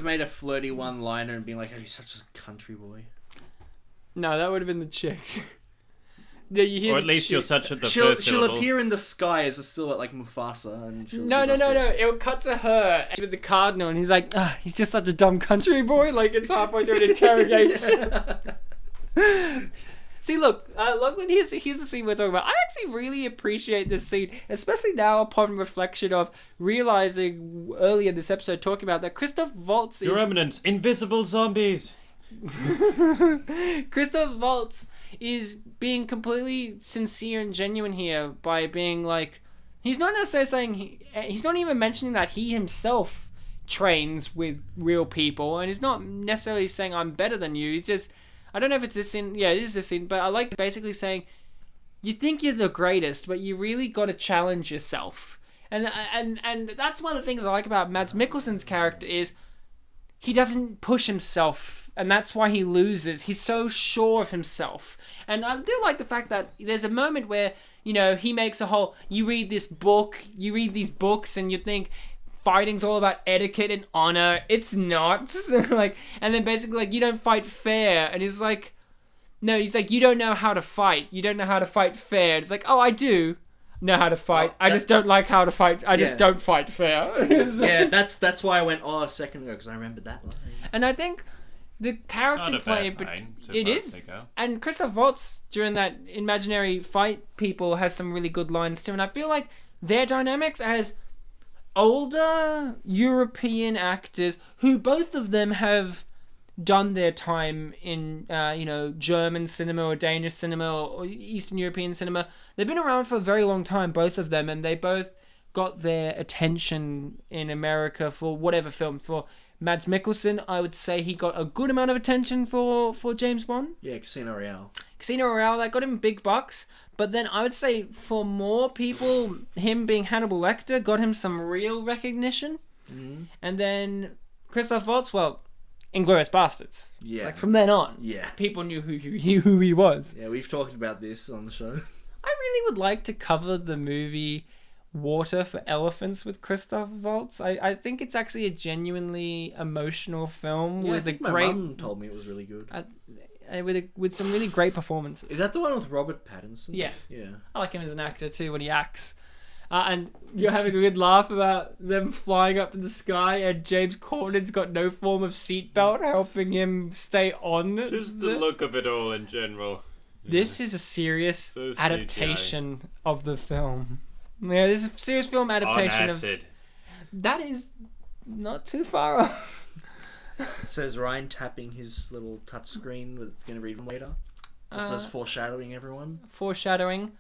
S2: made a flirty one-liner and been like, "Oh, you're such a country boy."
S1: No, that would have been the chick. Yeah, you hear
S3: Or at least
S1: chick.
S3: you're such at the
S2: She'll
S3: first syllable.
S2: appear in the sky as a silhouette like Mufasa, and she'll
S1: No.
S2: give us it.
S1: It would cut to her with the cardinal, and he's like, he's just such a dumb country boy. Like, it's halfway through an interrogation. See, look, Lachlan, here's the scene we're talking about. I actually really appreciate this scene, especially now upon reflection of realizing earlier this episode talking about that Christoph Waltz is...
S3: Your Eminence, invisible zombies!
S1: Christoph Waltz is being completely sincere and genuine here by being like, he's not necessarily saying he's not even mentioning that he himself trains with real people, and he's not necessarily saying I'm better than you. He's just, I don't know if it's this scene. Yeah, it is this scene, but I like basically saying you think you're the greatest, but you really got to challenge yourself. And that's one of the things I like about Mads Mikkelsen's character is he doesn't push himself. And that's why he loses. He's so sure of himself. And I do like the fact that there's a moment where, he makes a whole... You read these books, and you think fighting's all about etiquette and honor. It's not. And then basically, you don't fight fair. And he's like... No, he's like, you don't know how to fight. You don't know how to fight fair. It's like, oh, I do know how to fight. I just don't like how to fight. I just don't fight fair.
S2: Yeah, that's why I went, a second ago, because I remembered that line.
S1: And I think... the character play, but it is. And Christoph Waltz during that imaginary fight people has some really good lines too. And I feel like their dynamics as older European actors who both of them have done their time in, German cinema or Danish cinema or Eastern European cinema. They've been around for a very long time, both of them, and they both got their attention in America for whatever film. For Mads Mikkelsen, I would say he got a good amount of attention for James Bond.
S2: Yeah, Casino Royale.
S1: Casino Royale, that got him big bucks. But then I would say for more people, him being Hannibal Lecter got him some real recognition. Mm-hmm. And then Christoph Waltz, Inglourious Bastards.
S2: Yeah.
S1: Like from then on, people knew who he was.
S2: Yeah, we've talked about this on the show.
S1: I really would like to cover the movie Water for Elephants with Christoph Waltz. I think it's actually a genuinely emotional film with a great...
S2: My mum told me it was really good.
S1: With some really great performances.
S2: Is that the one with Robert Pattinson?
S1: Yeah.
S2: Yeah.
S1: I like him as an actor too when he acts. And you're having a good laugh about them flying up in the sky, and James Corden's got no form of seatbelt helping him stay on.
S3: Just the look of it all in general.
S1: This is a serious adaptation of the film. Yeah, this is a serious film adaptation
S3: on acid.
S1: That is not too far off.
S2: Says Ryan tapping his little touchscreen that's going to read later. Just as foreshadowing everyone.
S1: Foreshadowing.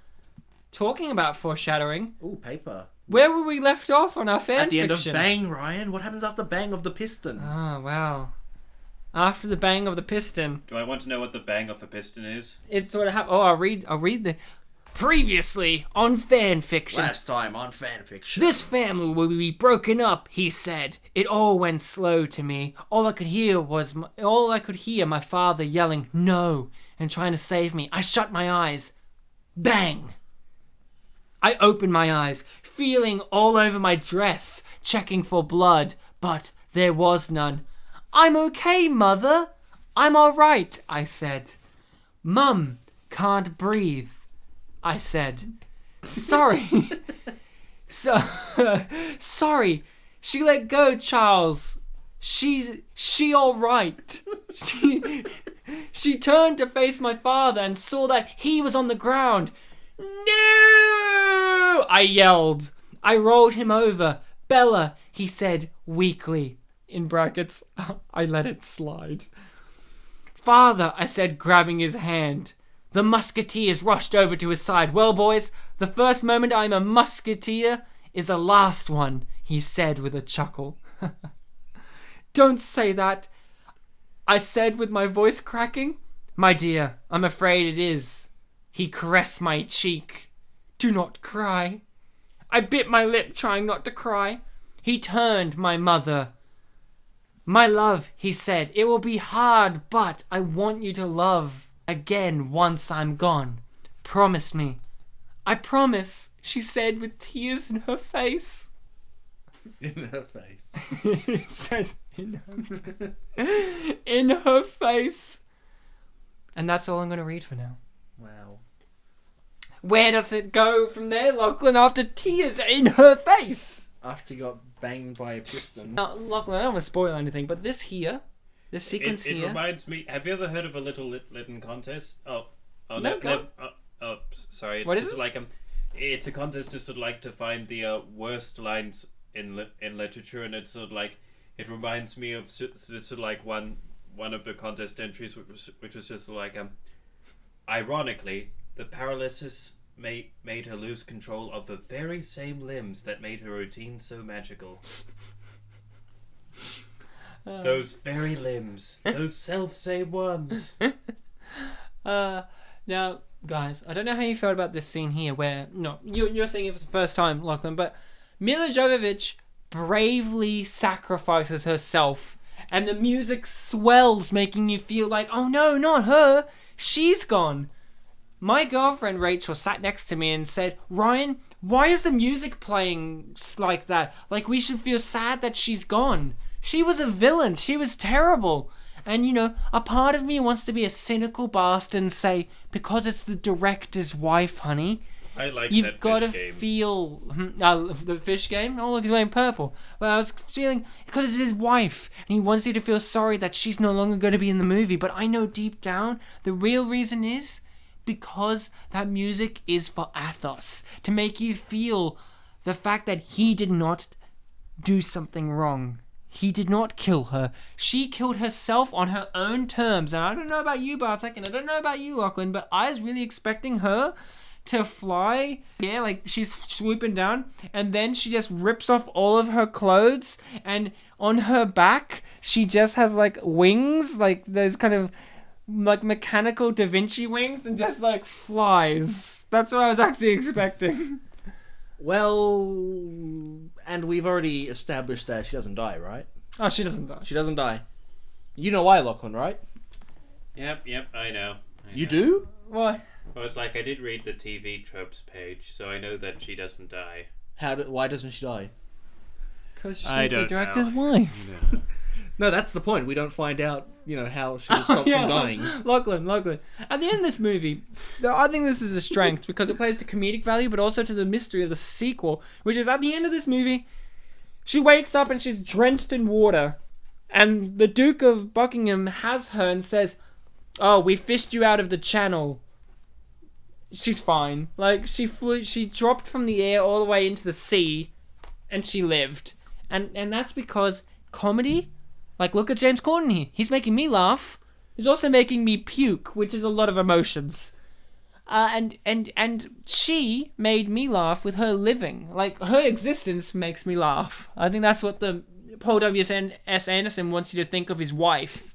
S1: Talking about foreshadowing.
S2: Ooh, paper.
S1: Where were we left off on our fan
S2: At the
S1: fiction?
S2: end of Bang, Ryan. What happens after Bang of the piston?
S1: Oh, wow. After the bang of the piston.
S3: Do I want to know what the bang of a piston is?
S1: It sort of happened. Oh, I'll read the... Previously on fan fiction.
S2: Last time on fan fiction.
S1: This family will be broken up, he said. It all went slow to me. All I could hear my father yelling no and trying to save me. I shut my eyes. Bang. I opened my eyes, feeling all over my dress, checking for blood, but there was none. I'm okay, Mother. I'm all right, I said. Mum can't breathe, I said. Sorry. Sorry. She let go, Charles. she all right? She turned to face my father and saw that he was on the ground. No! I yelled. I rolled him over. Bella, he said weakly. In brackets, I let it slide. Father, I said, grabbing his hand. The musketeers rushed over to his side. Well, boys, the first moment I'm a musketeer is the last one, he said with a chuckle. Don't say that, I said with my voice cracking. My dear, I'm afraid it is. He caressed my cheek. Do not cry. I bit my lip, trying not to cry. He turned, my mother. My love, he said, it will be hard, but I want you to love again once I'm gone. Promise me. I promise, she said with tears in her face.
S2: In her face.
S1: It says in her face. And that's all I'm going to read for now.
S2: Wow.
S1: Where does it go from there, Lachlan, after tears in her face?
S2: After he got banged by a piston.
S1: Now, Lachlan, I don't want to spoil anything, but this sequence
S3: It
S1: here...
S3: reminds me... Have you ever heard of a Little Lytton contest? Sorry. It's
S1: What is
S3: just
S1: it?
S3: like it's a contest to sort of like to find the worst lines in literature, and it's sort of like it reminds me of sort of like one of the contest entries, which was just like ironically, the paralysis made her lose control of the very same limbs that made her routine so magical. Those very limbs, those self-same ones.
S1: Now, guys, I don't know how you felt about this scene here where, no, you're seeing it for the first time, Lachlan, but Mila Jovovich bravely sacrifices herself and the music swells, making you feel like, oh no, not her, she's gone. My girlfriend Rachel sat next to me and said, Ryan, why is the music playing like that? Like we should feel sad that she's gone. She was a villain, she was terrible. And, you know, a part of me wants to be a cynical bastard and say, because it's the director's wife, honey,
S3: I like
S1: you've
S3: that
S1: got to
S3: fish game.
S1: feel... the fish game? Oh, look, he's wearing purple. Well, I was feeling... Because it's his wife, and he wants you to feel sorry that she's no longer going to be in the movie. But I know deep down, the real reason is because that music is for Athos. To make you feel the fact that he did not do something wrong. He did not kill her. She killed herself on her own terms. And I don't know about you, Bartek, and I don't know about you, Lachlan, but I was really expecting her to fly. Yeah, like she's swooping down, and then she just rips off all of her clothes, and on her back, she just has like wings, like those kind of like mechanical Da Vinci wings, and just like flies. That's what I was actually expecting.
S2: Well, and we've already established that she doesn't die, right?
S1: Oh, she doesn't die.
S2: She doesn't die. You know why, Lachlan, right?
S3: Yep, I know.
S2: You do?
S1: Why?
S3: Well, it's like I did read the TV tropes page, so I know that she doesn't die.
S2: Why doesn't she die?
S1: Because she's
S3: I
S1: the
S3: don't
S1: director's
S3: know.
S1: wife.
S2: No, that's the point. We don't find out, how she was stopped from dying.
S1: Lachlan. At the end of this movie, I think this is a strength because it plays to comedic value, but also to the mystery of the sequel, which is at the end of this movie, she wakes up and she's drenched in water, and the Duke of Buckingham has her and says, "Oh, we fished you out of the channel." She's fine. Like, she dropped from the air all the way into the sea, and she lived. And that's because comedy... Like, look at James Corden here. He's making me laugh. He's also making me puke, which is a lot of emotions. And she made me laugh with her living. Like, her existence makes me laugh. I think that's what the Paul W.S. Anderson wants you to think of his wife.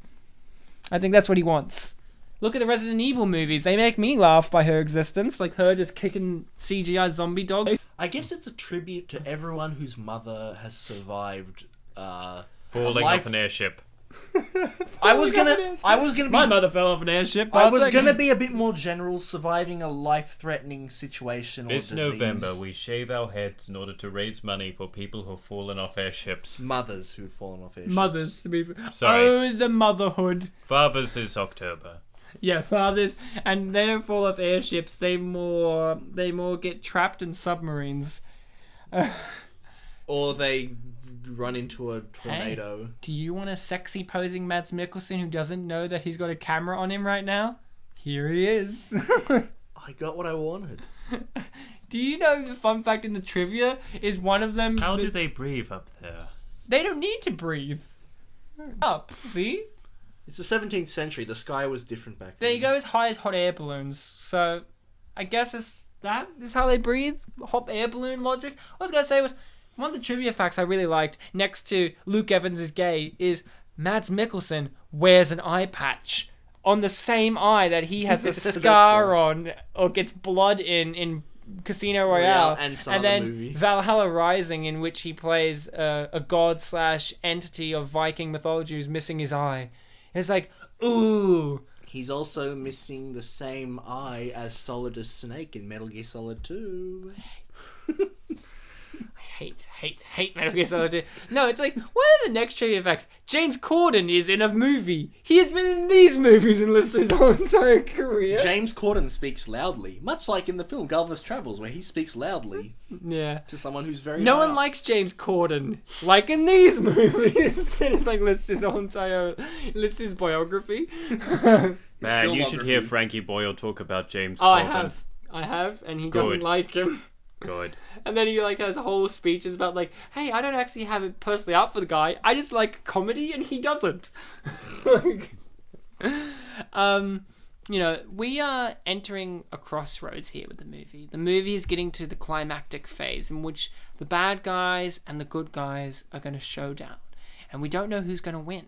S1: I think that's what he wants. Look at the Resident Evil movies. They make me laugh by her existence. Like her just kicking CGI zombie dogs.
S2: I guess it's a tribute to everyone whose mother has survived...
S3: Falling off an airship.
S2: I was gonna be...
S1: My mother fell off an airship.
S2: I was gonna be a bit more general, surviving a life-threatening situation or
S3: This
S2: disease.
S3: November, we shave our heads in order to raise money for people who've fallen off airships.
S2: Mothers who've fallen off airships.
S1: Mothers, to be...
S3: Sorry.
S1: Oh, the motherhood.
S3: Fathers is October.
S1: Yeah, fathers, and they don't fall off airships. They more get trapped in submarines.
S2: Or they run into a tornado.
S1: Hey, do you want a sexy posing Mads Mikkelsen who doesn't know that he's got a camera on him right now? Here he is.
S2: I got what I wanted.
S1: Do you know the fun fact in the trivia is one of them...
S3: How do they breathe up there?
S1: They don't need to breathe. Up, see?
S2: It's the 17th century. The sky was different back then.
S1: There you go, as high as hot air balloons. So, I guess that is how they breathe. Hot air balloon logic. What I was going to say was, one of the trivia facts I really liked, next to Luke Evans is gay, is Mads Mikkelsen wears an eye patch on the same eye that he has a scar on, or gets blood in Casino Royale,
S2: and
S1: then
S2: movie.
S1: Valhalla Rising, in which he plays a god / entity of Viking mythology who's missing his eye. It's like, ooh.
S2: He's also missing the same eye as Solidus Snake in Metal Gear Solid 2.
S1: Hate Metal Gear Solid 2. No, it's like, what are the next trivia facts? James Corden is in a movie. He has been in these movies and listed his whole entire career.
S2: James Corden speaks loudly, much like in the film Gulliver's Travels, where he speaks loudly
S1: Yeah.
S2: to someone who's very
S1: No
S2: high
S1: one
S2: up.
S1: likes James Corden, like in these movies. And it's like lists his biography.
S3: Man, you should hear
S2: filmography.
S3: Frankie Boyle talk about James
S1: Oh,
S3: Corden.
S1: I have, and he
S3: Good.
S1: doesn't like him.
S3: Good.
S1: And then he like has whole speeches about like, hey, I don't actually have it personally out for the guy. I just like comedy, and he doesn't. We are entering a crossroads here with the movie. The movie is getting to the climactic phase in which the bad guys and the good guys are going to show down, and we don't know who's going to win.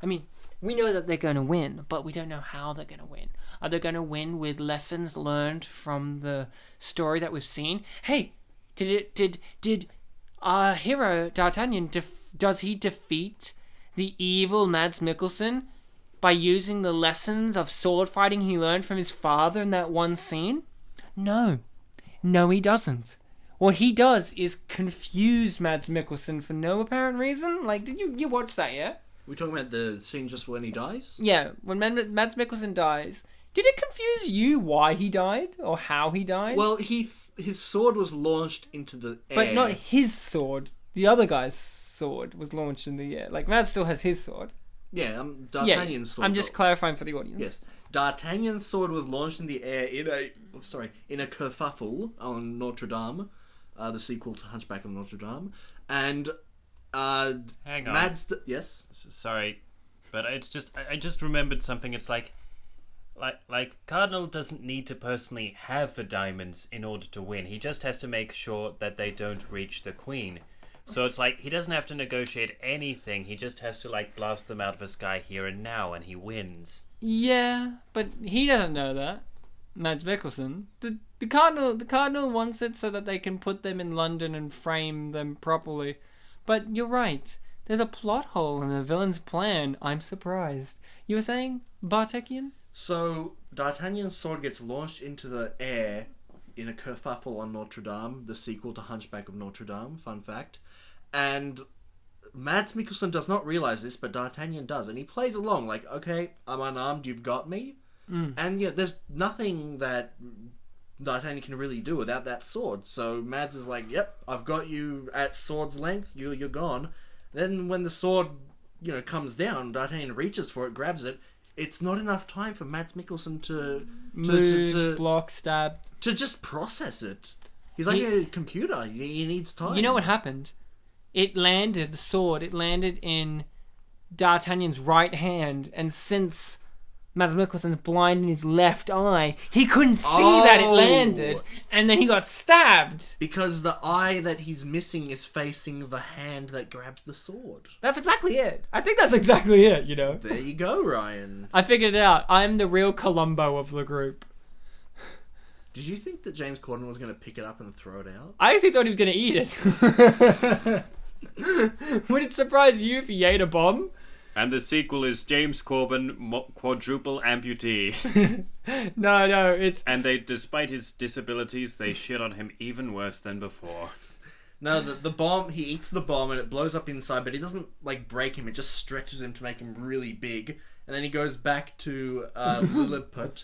S1: I mean, we know that they're going to win, but we don't know how they're going to win. Are they going to win with lessons learned from the story that we've seen? Hey, did our hero D'Artagnan does he defeat the evil Mads Mikkelsen by using the lessons of sword fighting he learned from his father in that one scene? No, he doesn't. What he does is confuse Mads Mikkelsen for no apparent reason. Like, did you watch that? Yeah.
S2: We're talking about the scene just when he dies?
S1: Yeah, when Mads Mikkelsen dies, did it confuse you why he died or how he died?
S2: Well, his sword was launched into the air.
S1: But not his sword. The other guy's sword was launched in the air. Like, Mads still has his sword.
S2: Yeah, D'Artagnan's sword.
S1: I'm just clarifying for the audience.
S2: Yes. D'Artagnan's sword was launched in the air in a kerfuffle on Notre Dame, the sequel to Hunchback of Notre Dame, and
S3: Hang on.
S2: Mads. Yes.
S3: Sorry, but it's just I just remembered something. It's like Cardinal doesn't need to personally have the diamonds in order to win. He just has to make sure that they don't reach the queen. So it's like he doesn't have to negotiate anything. He just has to like blast them out of the sky here and now, and he wins.
S1: Yeah, but he doesn't know that. Mads Mikkelsen. The Cardinal wants it so that they can put them in London and frame them properly. But you're right. There's a plot hole in the villain's plan. I'm surprised. You were saying, Bartekian?
S2: So D'Artagnan's sword gets launched into the air in a kerfuffle on Notre Dame, the sequel to Hunchback of Notre Dame. Fun fact. And Mads Mikkelsen does not realize this, but D'Artagnan does, and he plays along like, okay, I'm unarmed, you've got me. And yeah, there's nothing that D'Artagnan can really do without that sword. So Mads is like, yep, I've got you at sword's length, you're gone. Then when the sword, comes down, D'Artagnan reaches for it, grabs it. It's not enough time for Mads Mikkelsen to
S1: Move, block, stab.
S2: To just process it. He's like a computer. He needs time.
S1: You know what happened? The sword landed in D'Artagnan's right hand, and since Mads Mikkelsen's blind in his left eye, he couldn't see that it landed, and then he got stabbed.
S2: Because the eye that he's missing is facing the hand that grabs the sword.
S1: That's exactly it. I think that's exactly it,
S2: There you go, Ryan.
S1: I figured it out. I'm the real Columbo of the group.
S2: Did you think that James Corden was going to pick it up and throw it out?
S1: I actually thought he was going to eat it. Would it surprise you if he ate a bomb?
S3: And the sequel is James Corden, quadruple amputee.
S1: No, it's...
S3: And despite his disabilities, they shit on him even worse than before.
S2: No, the bomb, he eats the bomb and it blows up inside, but he doesn't, break him. It just stretches him to make him really big. And then he goes back to Lilliput,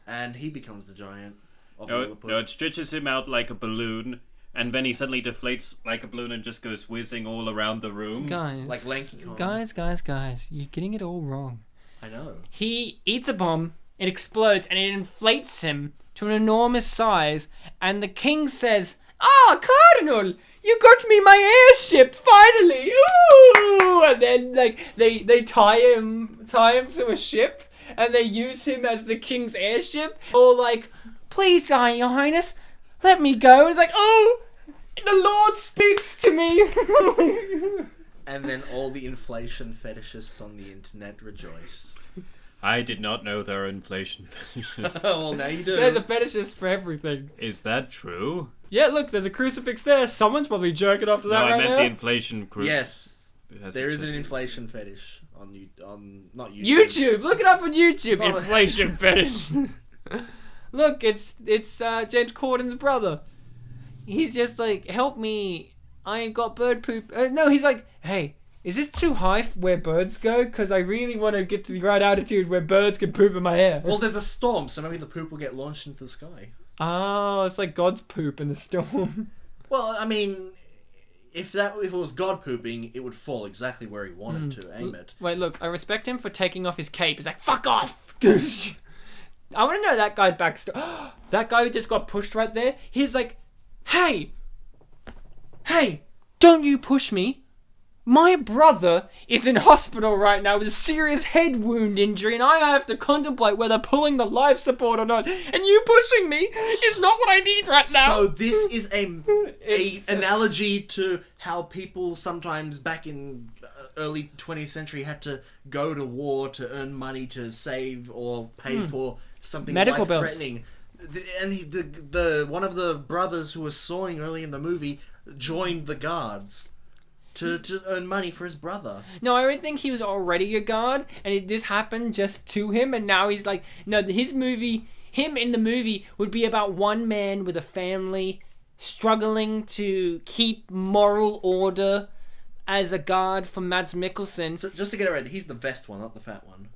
S2: and he becomes the giant of Lilliput.
S3: No, it stretches him out like a balloon, and then he suddenly deflates like a balloon and just goes whizzing all around the room.
S1: Guys,
S2: Like Lanky Kong.
S1: guys, you're getting it all wrong.
S2: I know.
S1: He eats a bomb, it explodes, and it inflates him to an enormous size, and the king says, "Ah, Cardinal, you got me my airship, finally! Ooh!" And then, like, they tie him to a ship, and they use him as the king's airship. Or like, "Please, your highness, let me go." It's like, "Oh, the Lord speaks to me."
S2: And then all the inflation fetishists on the internet rejoice.
S3: I did not know there are inflation fetishes.
S2: Well, now you do.
S1: There's a fetishist for everything.
S3: Is that true?
S1: Yeah, look, there's a crucifix there. Someone's probably jerking off to that
S3: No, I
S1: right
S3: meant
S1: now.
S3: the inflation group.
S2: Yes,
S3: Has
S2: there is an
S3: existed.
S2: inflation fetish on not YouTube.
S1: YouTube, look it up on YouTube.
S2: Oh.
S1: Inflation fetish. Look, it's James Corden's brother. He's just like, "Help me, I ain't got bird poop." No, he's like, "Hey, is this too high where birds go? Because I really want to get to the right altitude where birds can poop in my hair."
S2: Well, there's a storm, so maybe the poop will get launched into the sky.
S1: Oh, it's like God's poop in the storm.
S2: Well, I mean, if it was God pooping, it would fall exactly where he wanted to aim it.
S1: Wait, look, I respect him for taking off his cape. He's like, "Fuck off!" I want to know that guy's backstory. That guy who just got pushed right there, he's like, Hey, don't you push me. My brother is in hospital right now with a serious head wound injury, and I have to contemplate whether pulling the life support or not. And you pushing me is not what I need right now."
S2: So this is a
S1: It's
S2: analogy to how people sometimes back in early 20th century had to go to war to earn money to save or pay for something
S1: Medical bills.
S2: life-threatening. And the one of the brothers who was sawing early in the movie joined the guards to earn money for his brother.
S1: No, I don't think he was already a guard, and this happened just to him, and now he's like, no, him in the movie would be about one man with a family struggling to keep moral order as a guard for Mads Mikkelsen.
S2: So just to get it right, he's the vest one, not the fat one.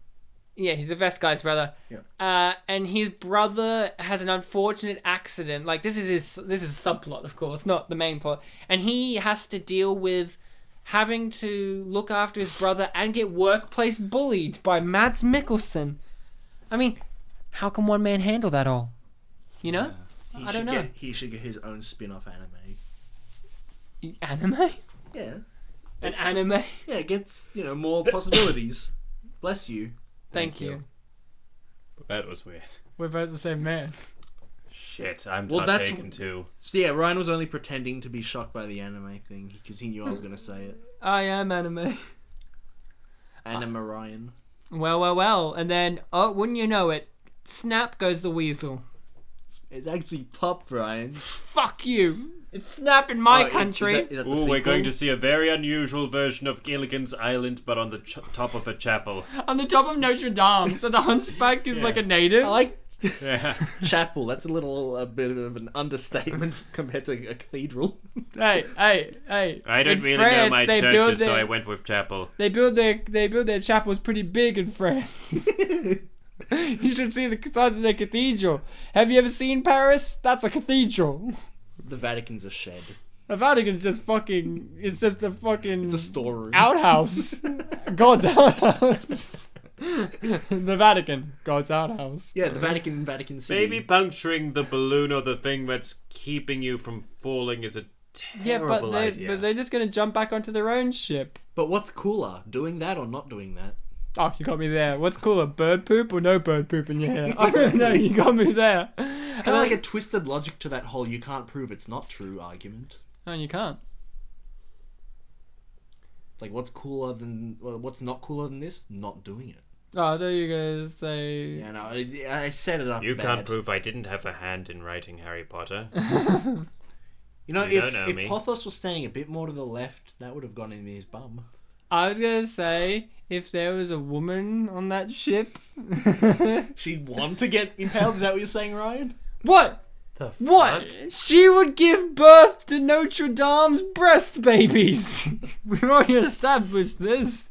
S1: Yeah, he's the vest guy's brother.
S2: Yeah.
S1: And his brother has an unfortunate accident. Like, this is a subplot, of course, not the main plot. And he has to deal with having to look after his brother and get workplace bullied by Mads Mikkelsen. I mean, how can one man handle that all? You know? I don't know.
S2: He should get his own spin-off anime.
S1: Anime?
S2: Yeah.
S1: An anime?
S2: Yeah, it gets, more possibilities. Bless you.
S1: Thank you.
S3: That was weird.
S1: We're both the same man.
S3: Shit, I'm
S2: Well,
S3: not
S2: that's-
S3: taken too.
S2: So yeah, Ryan was only pretending to be shocked by the anime thing because he knew I was going to say it.
S1: I am anime.
S2: Anime Ryan.
S1: Well. And then, oh, wouldn't you know it, snap goes the weasel.
S2: It's actually Pop, Ryan.
S1: Fuck you. It's Snap in my country.
S2: Is that the
S3: Ooh, we're
S2: sequel?
S3: going to see a very unusual version of Gilligan's Island, but on the top of a chapel.
S1: On the top of Notre Dame. So the hunchback is like a native.
S2: I like
S3: Yeah.
S2: chapel. That's a bit of an understatement compared to a cathedral.
S1: Hey.
S3: I don't
S1: In
S3: really
S1: France,
S3: know my
S1: they build
S3: churches, so
S1: their-
S3: I went with chapel.
S1: They build their chapels pretty big in France. You should see the size of their cathedral. Have you ever seen Paris? That's a cathedral.
S2: The Vatican's a shed.
S1: The Vatican's just fucking. It's just a fucking.
S2: It's a storeroom.
S1: Outhouse. God's outhouse. The Vatican. God's outhouse.
S2: Yeah, the Vatican City.
S3: Maybe puncturing the balloon or the thing that's keeping you from falling is a terrible idea.
S1: But they're just gonna jump back onto their own ship.
S2: But what's cooler, doing that or not doing that?
S1: Oh, you got me there. What's cooler, bird poop or no bird poop in your hair? I don't know, you got me there.
S2: It's kind of like a twisted logic to that whole "you can't prove it's not true" argument.
S1: Oh, you can't.
S2: It's like, what's not cooler than this? Not doing it.
S1: Oh, I thought you guys say.
S2: Yeah, no, I set it up.
S3: You
S2: bad.
S3: can't prove I didn't have a hand in writing Harry Potter.
S2: You know,
S3: You don't know
S2: if
S3: me.
S2: Pothos was standing a bit more to the left, that would have gone in his bum.
S1: I was gonna say, if there was a woman on that ship.
S2: She'd want to get impaled. Is that what you're saying, Ryan?
S1: What?
S3: The
S1: What? She would give birth to Notre Dame's breast babies. We've already established this.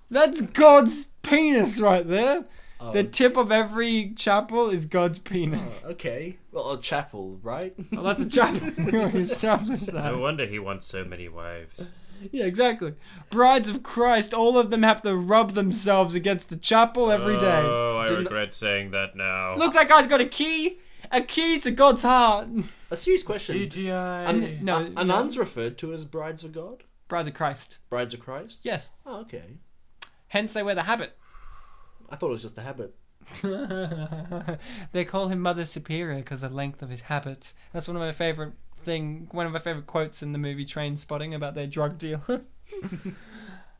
S1: That's God's penis right there. The tip of every chapel is God's penis.
S2: Okay. Well, a chapel, right?
S1: Oh, that's a chapel. We already established that.
S3: No wonder he wants so many wives.
S1: Yeah, exactly. Brides of Christ, all of them have to rub themselves against the chapel every day.
S3: Oh, I regret saying that now.
S1: Look, that guy's got a key. A key to God's heart.
S2: A serious question.
S3: CGI.
S2: Are nuns referred to as brides of God?
S1: Brides of Christ.
S2: Brides of Christ?
S1: Yes.
S2: Oh, okay.
S1: Hence they wear the habit.
S2: I thought it was just a habit.
S1: They call him Mother Superior because of the length of his habit. That's one of my favorite quotes in the movie Train Spotting about their drug deal.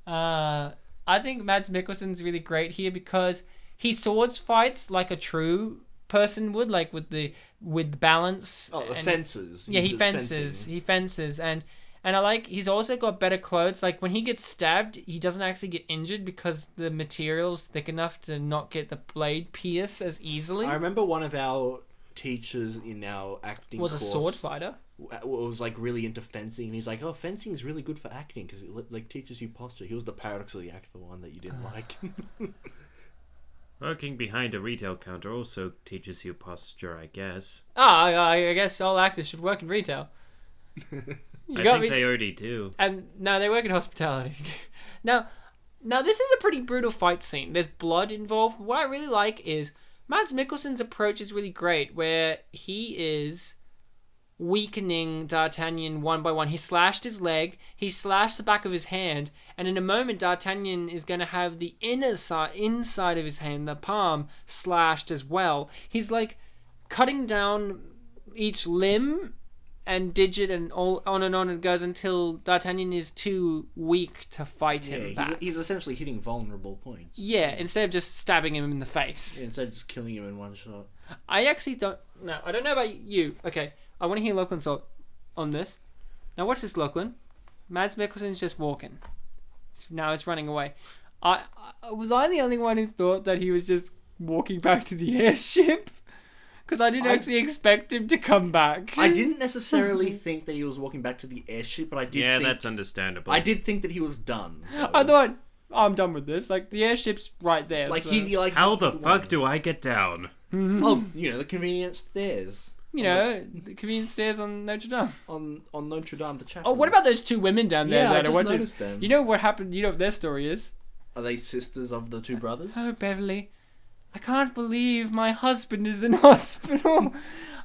S1: I think Mads Mikkelsen's really great here because he swords fights like a true person would, like with balance.
S2: Oh, the fences.
S1: Yeah, he fences. He fences, and I like he's also got better clothes. Like when he gets stabbed, he doesn't actually get injured because the material's thick enough to not get the blade pierce as easily.
S2: I remember one of our teachers in our acting
S1: was
S2: course
S1: a sword fighter.
S2: Was like really into fencing, and he's like, "Oh, fencing is really good for acting because it like teaches you posture." He was the paradoxically actor one that you didn't like.
S3: Working behind a retail counter also teaches you posture, I guess.
S1: I guess all actors should work in retail.
S3: I think they already do.
S1: And no, they work in hospitality. Now this is a pretty brutal fight scene. There's blood involved. What I really like is Mads Mikkelsen's approach is really great, where he is weakening D'Artagnan one by one. He slashed his leg, he slashed the back of his hand, and in a moment D'Artagnan is going to have the inside of his hand, the palm, slashed as well. He's like cutting down each limb and digit and all on and it goes until D'Artagnan is too weak to fight him back.
S2: He's essentially hitting vulnerable points.
S1: Yeah, instead of just stabbing him in the face.
S2: Yeah, instead of just killing him in one shot.
S1: I actually don't... No, I don't know about you. Okay, I want to hear Lachlan's thought on this. Now watch this, Lachlan. Mads Mikkelsen's just walking. Now it's running away. Was I the only one who thought that he was just walking back to the airship? Because I didn't actually expect him to come back.
S2: I didn't necessarily think that he was walking back to the airship, but I did think...
S3: that's understandable.
S2: I did think that he was done. Though.
S1: I thought, I'm done with this. Like, the airship's right there.
S2: Like,
S1: so.
S3: How the fuck do I get down?
S2: Oh, the convenient stairs.
S1: The convenient stairs on Notre Dame.
S2: On Notre Dame, the chapel.
S1: Oh, what about those two women down there?
S2: Yeah,
S1: that
S2: I just noticed them.
S1: You know what happened? You know what their story is?
S2: Are they sisters of the two brothers?
S1: Oh, Beverly, I can't believe my husband is in hospital.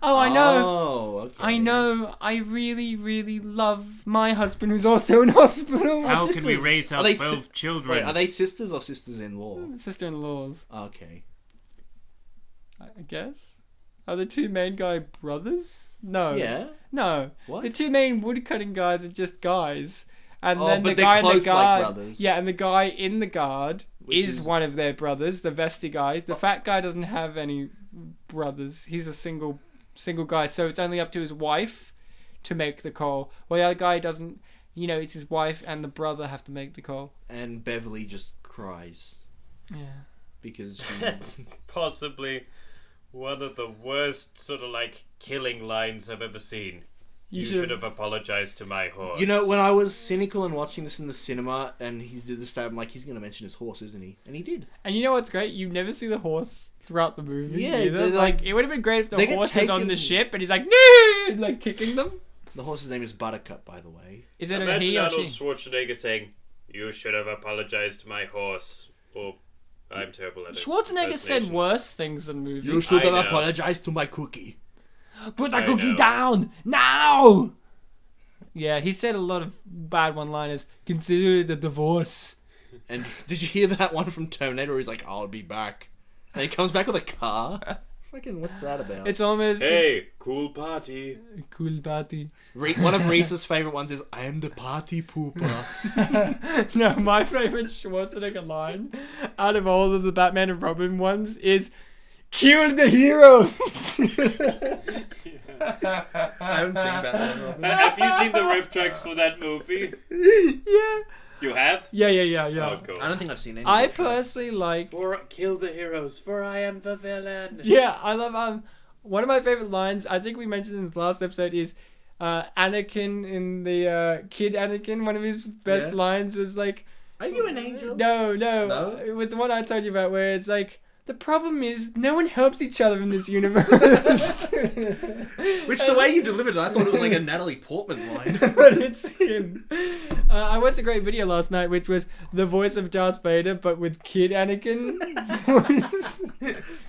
S1: Oh, I know.
S2: Oh, okay.
S1: I know. I really, really love my husband who's also in hospital.
S3: How can we raise our 12 children?
S2: Wait, are they sisters or sisters-in-law?
S1: Sister-in-laws.
S2: Okay.
S1: I guess. Are the two main guy brothers? No.
S2: Yeah.
S1: No.
S2: What?
S1: The two main woodcutting guys are just guys. And
S2: Oh,
S1: then
S2: but
S1: the
S2: they're
S1: guy in the
S2: close like
S1: guard,
S2: brothers.
S1: yeah, and the guy in the guard is
S2: is-
S1: one of their brothers, the vesty guy. The fat guy doesn't have any brothers. He's a single guy, so it's only up to his wife to make the call. Well, the other guy doesn't. It's his wife and the brother have to make the call.
S2: And Beverly just cries
S1: Yeah.
S2: because
S3: That's possibly one of the worst sort of like killing lines I've ever seen. You should have apologized to my horse.
S2: when I was cynical and watching this in the cinema and he did the stab, I'm like, he's going to mention his horse, isn't he? And he did.
S1: And you know what's great? You never see the horse throughout the movie.
S2: Yeah,
S1: either.
S2: like-
S1: It would have been great if the
S2: they get
S1: horse was on the
S2: taken-
S1: ship and he's like, no, like kicking them.
S2: The horse's name is Buttercup, by the way.
S1: Is it a
S3: Imagine
S1: he or
S3: Arnold
S1: she?
S3: Schwarzenegger saying, "You should have apologized to my horse." Or I'm terrible at it.
S1: Schwarzenegger said
S3: Impersonations.
S1: worse things than movies.
S2: You should have
S3: know.
S2: apologized to my cookie.
S1: Put
S3: I
S1: that cookie
S3: know.
S1: down now. Yeah, he said a lot of bad one-liners. Consider the divorce.
S2: And did you hear that one from Terminator where he's like, I'll be back. And he comes back with a car? Fucking, what's that about?
S1: It's almost
S3: Hey, cool party.
S1: a cool party.
S2: One of Reese's favourite ones is, I am the party pooper.
S1: No, my favorite Schwarzenegger line out of all of the Batman and Robin ones is "Kill the heroes."
S2: I haven't seen Batman and Robin.
S3: Have you seen the riff tracks for that movie?
S1: Yeah.
S3: You have?
S1: Yeah.
S3: Oh, cool.
S2: I don't think I've seen any.
S1: I
S2: of the tracks.
S1: personally like.
S3: Kill the heroes, for I am the villain.
S1: Yeah, I love one of my favorite lines. I think we mentioned in the last episode is Anakin in the Kid Anakin. One of his best
S2: Yeah.
S1: lines was like,
S2: Are you an angel?
S1: No.
S2: No?
S1: It was the one I told you about where it's like, The problem is, no one helps each other in this universe.
S2: Which, the way you delivered it, I thought it was like a Natalie Portman line.
S1: But it's him. I watched a great video last night, which was the voice of Darth Vader, but with kid Anakin.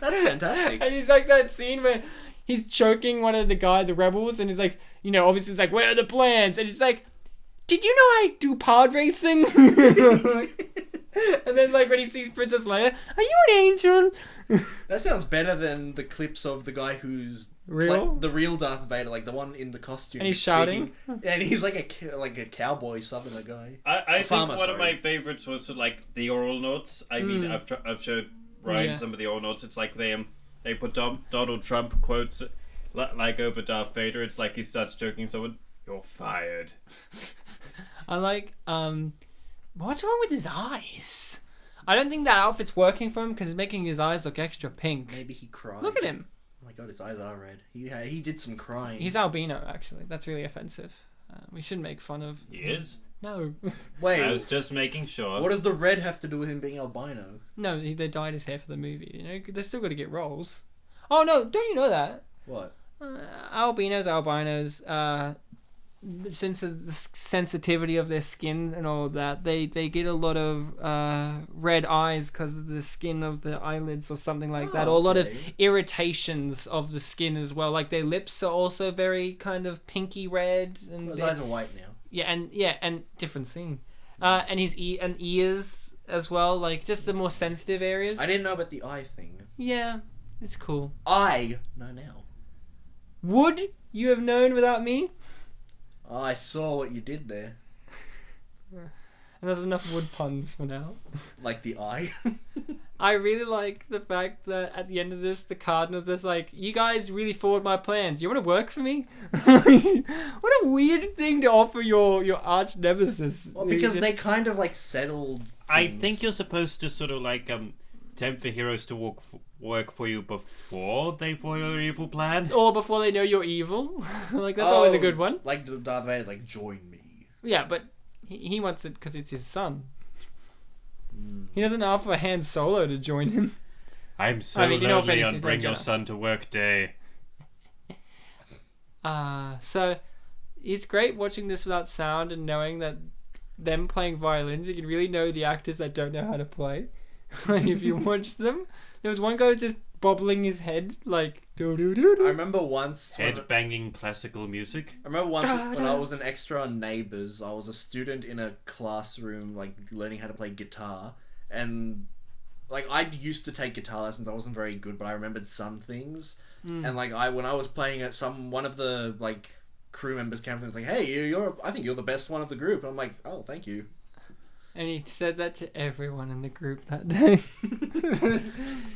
S2: That's fantastic.
S1: And he's like that scene where he's choking one of the guys, the rebels, and he's like, you know, obviously it's like, where are the plans? And he's like, did you know I do pod racing? And then, like, when he sees Princess Leia, are you an angel?
S2: That sounds better than the clips of the guy who's
S1: Real?
S2: the real Darth Vader, like the one in the costume.
S1: And he's
S2: speaking.
S1: shouting?
S2: Yeah, and he's like a cowboy southerner guy.
S3: I
S2: farmer,
S3: think one of my favorites was like the oral notes. I mean, I've showed Ryan some of the oral notes. It's like they put Donald Trump quotes like over Darth Vader. It's like he starts joking someone, "You're fired."
S1: I like, what's wrong with his eyes? I don't think that outfit's working for him because it's making his eyes look extra pink.
S2: Maybe he cried.
S1: Look at him.
S2: Oh my god, his eyes are red. He did some crying.
S1: He's albino, actually. That's really offensive. We shouldn't make fun of...
S3: He is?
S1: No.
S2: Wait,
S3: I was just making sure.
S2: what does the red have to do with him being albino?
S1: No, they dyed his hair for the movie. You know, they're still got to get roles. Oh, no, don't you know that?
S2: What?
S1: Albinos, since the sensitivity of their skin and all of that, they get a lot of red eyes because of the skin of the eyelids or something like that, or a lot of irritations of the skin as well. Like their lips are also very kind of pinky red, and
S2: His eyes are white now.
S1: and different scene. And his ears as well, like just the more sensitive areas.
S2: I didn't know about the eye thing.
S1: Yeah, it's cool.
S2: I know now.
S1: Would you have known without me?
S2: Oh, I saw what you did there.
S1: And there's enough wood puns for now.
S2: Like the eye.
S1: I really like the fact that at the end of this, the Cardinals just like, you guys really forward my plans. You want to work for me? What a weird thing to offer your arch nemesis.
S2: Well, because they kind of like settled things.
S3: I think you're supposed to sort of like tempt the heroes to work for you before they follow your evil plan.
S1: Or before they know you're evil. Like, that's always a good one.
S2: Like Darth Vader's like, join me.
S1: Yeah, but he wants it because it's his son. He doesn't offer Han Solo to join him.
S3: I'm so lonely on
S1: he's
S3: Bring
S1: no
S3: Your
S1: Jedi.
S3: Son to Work Day.
S1: So it's great watching this without sound and knowing that them playing violins, you can really know the actors that don't know how to play. Like, if you watch them, there was one guy just bobbling his head like do do do.
S2: I remember once
S3: Head-banging classical music.
S2: when I was an extra on Neighbours, I was a student in a classroom, like, learning how to play guitar. And, like, I used to take guitar lessons. I wasn't very good, but I remembered some things. And, like, when I was playing it, one of the, like, crew members came up and was like, hey, I think you're the best one of the group. And I'm like, oh, thank you.
S1: And he said that to everyone in the group that day.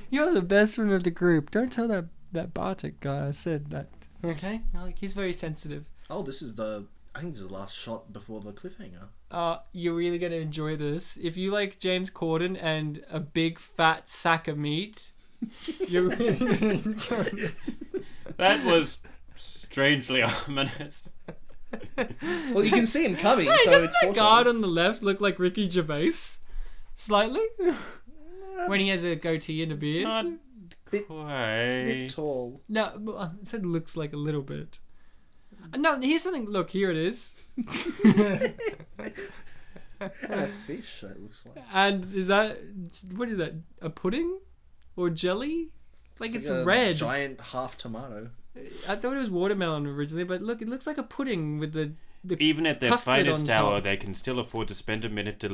S1: You're the best one of the group. Don't tell that Bartek guy I said that. Okay? Like, he's very sensitive.
S2: Oh, I think this is the last shot before the cliffhanger.
S1: You're really going to enjoy this. If you like James Corden and a big fat sack of meat, you're really going to enjoy this.
S3: That was strangely ominous.
S2: Well, you can see him coming,
S1: Hey,
S2: so
S1: doesn't
S2: it's
S1: that
S2: foreshadowing.
S1: guard on the left look like Ricky Gervais? Slightly? When he has a goatee and a beard?
S3: Not
S2: Bit
S3: quite.
S2: tall.
S1: No, I said looks like a little bit. No, here's something. Look, here it is.
S2: And a fish, it looks like.
S1: And what is that? A pudding? Or jelly? Like it's
S2: a
S1: red.
S2: giant half tomato.
S1: I thought it was watermelon originally, but look, it looks like a pudding with the
S3: Even at their
S1: custard
S3: finest
S1: on
S3: hour,
S1: top.
S3: they can still afford to spend a minute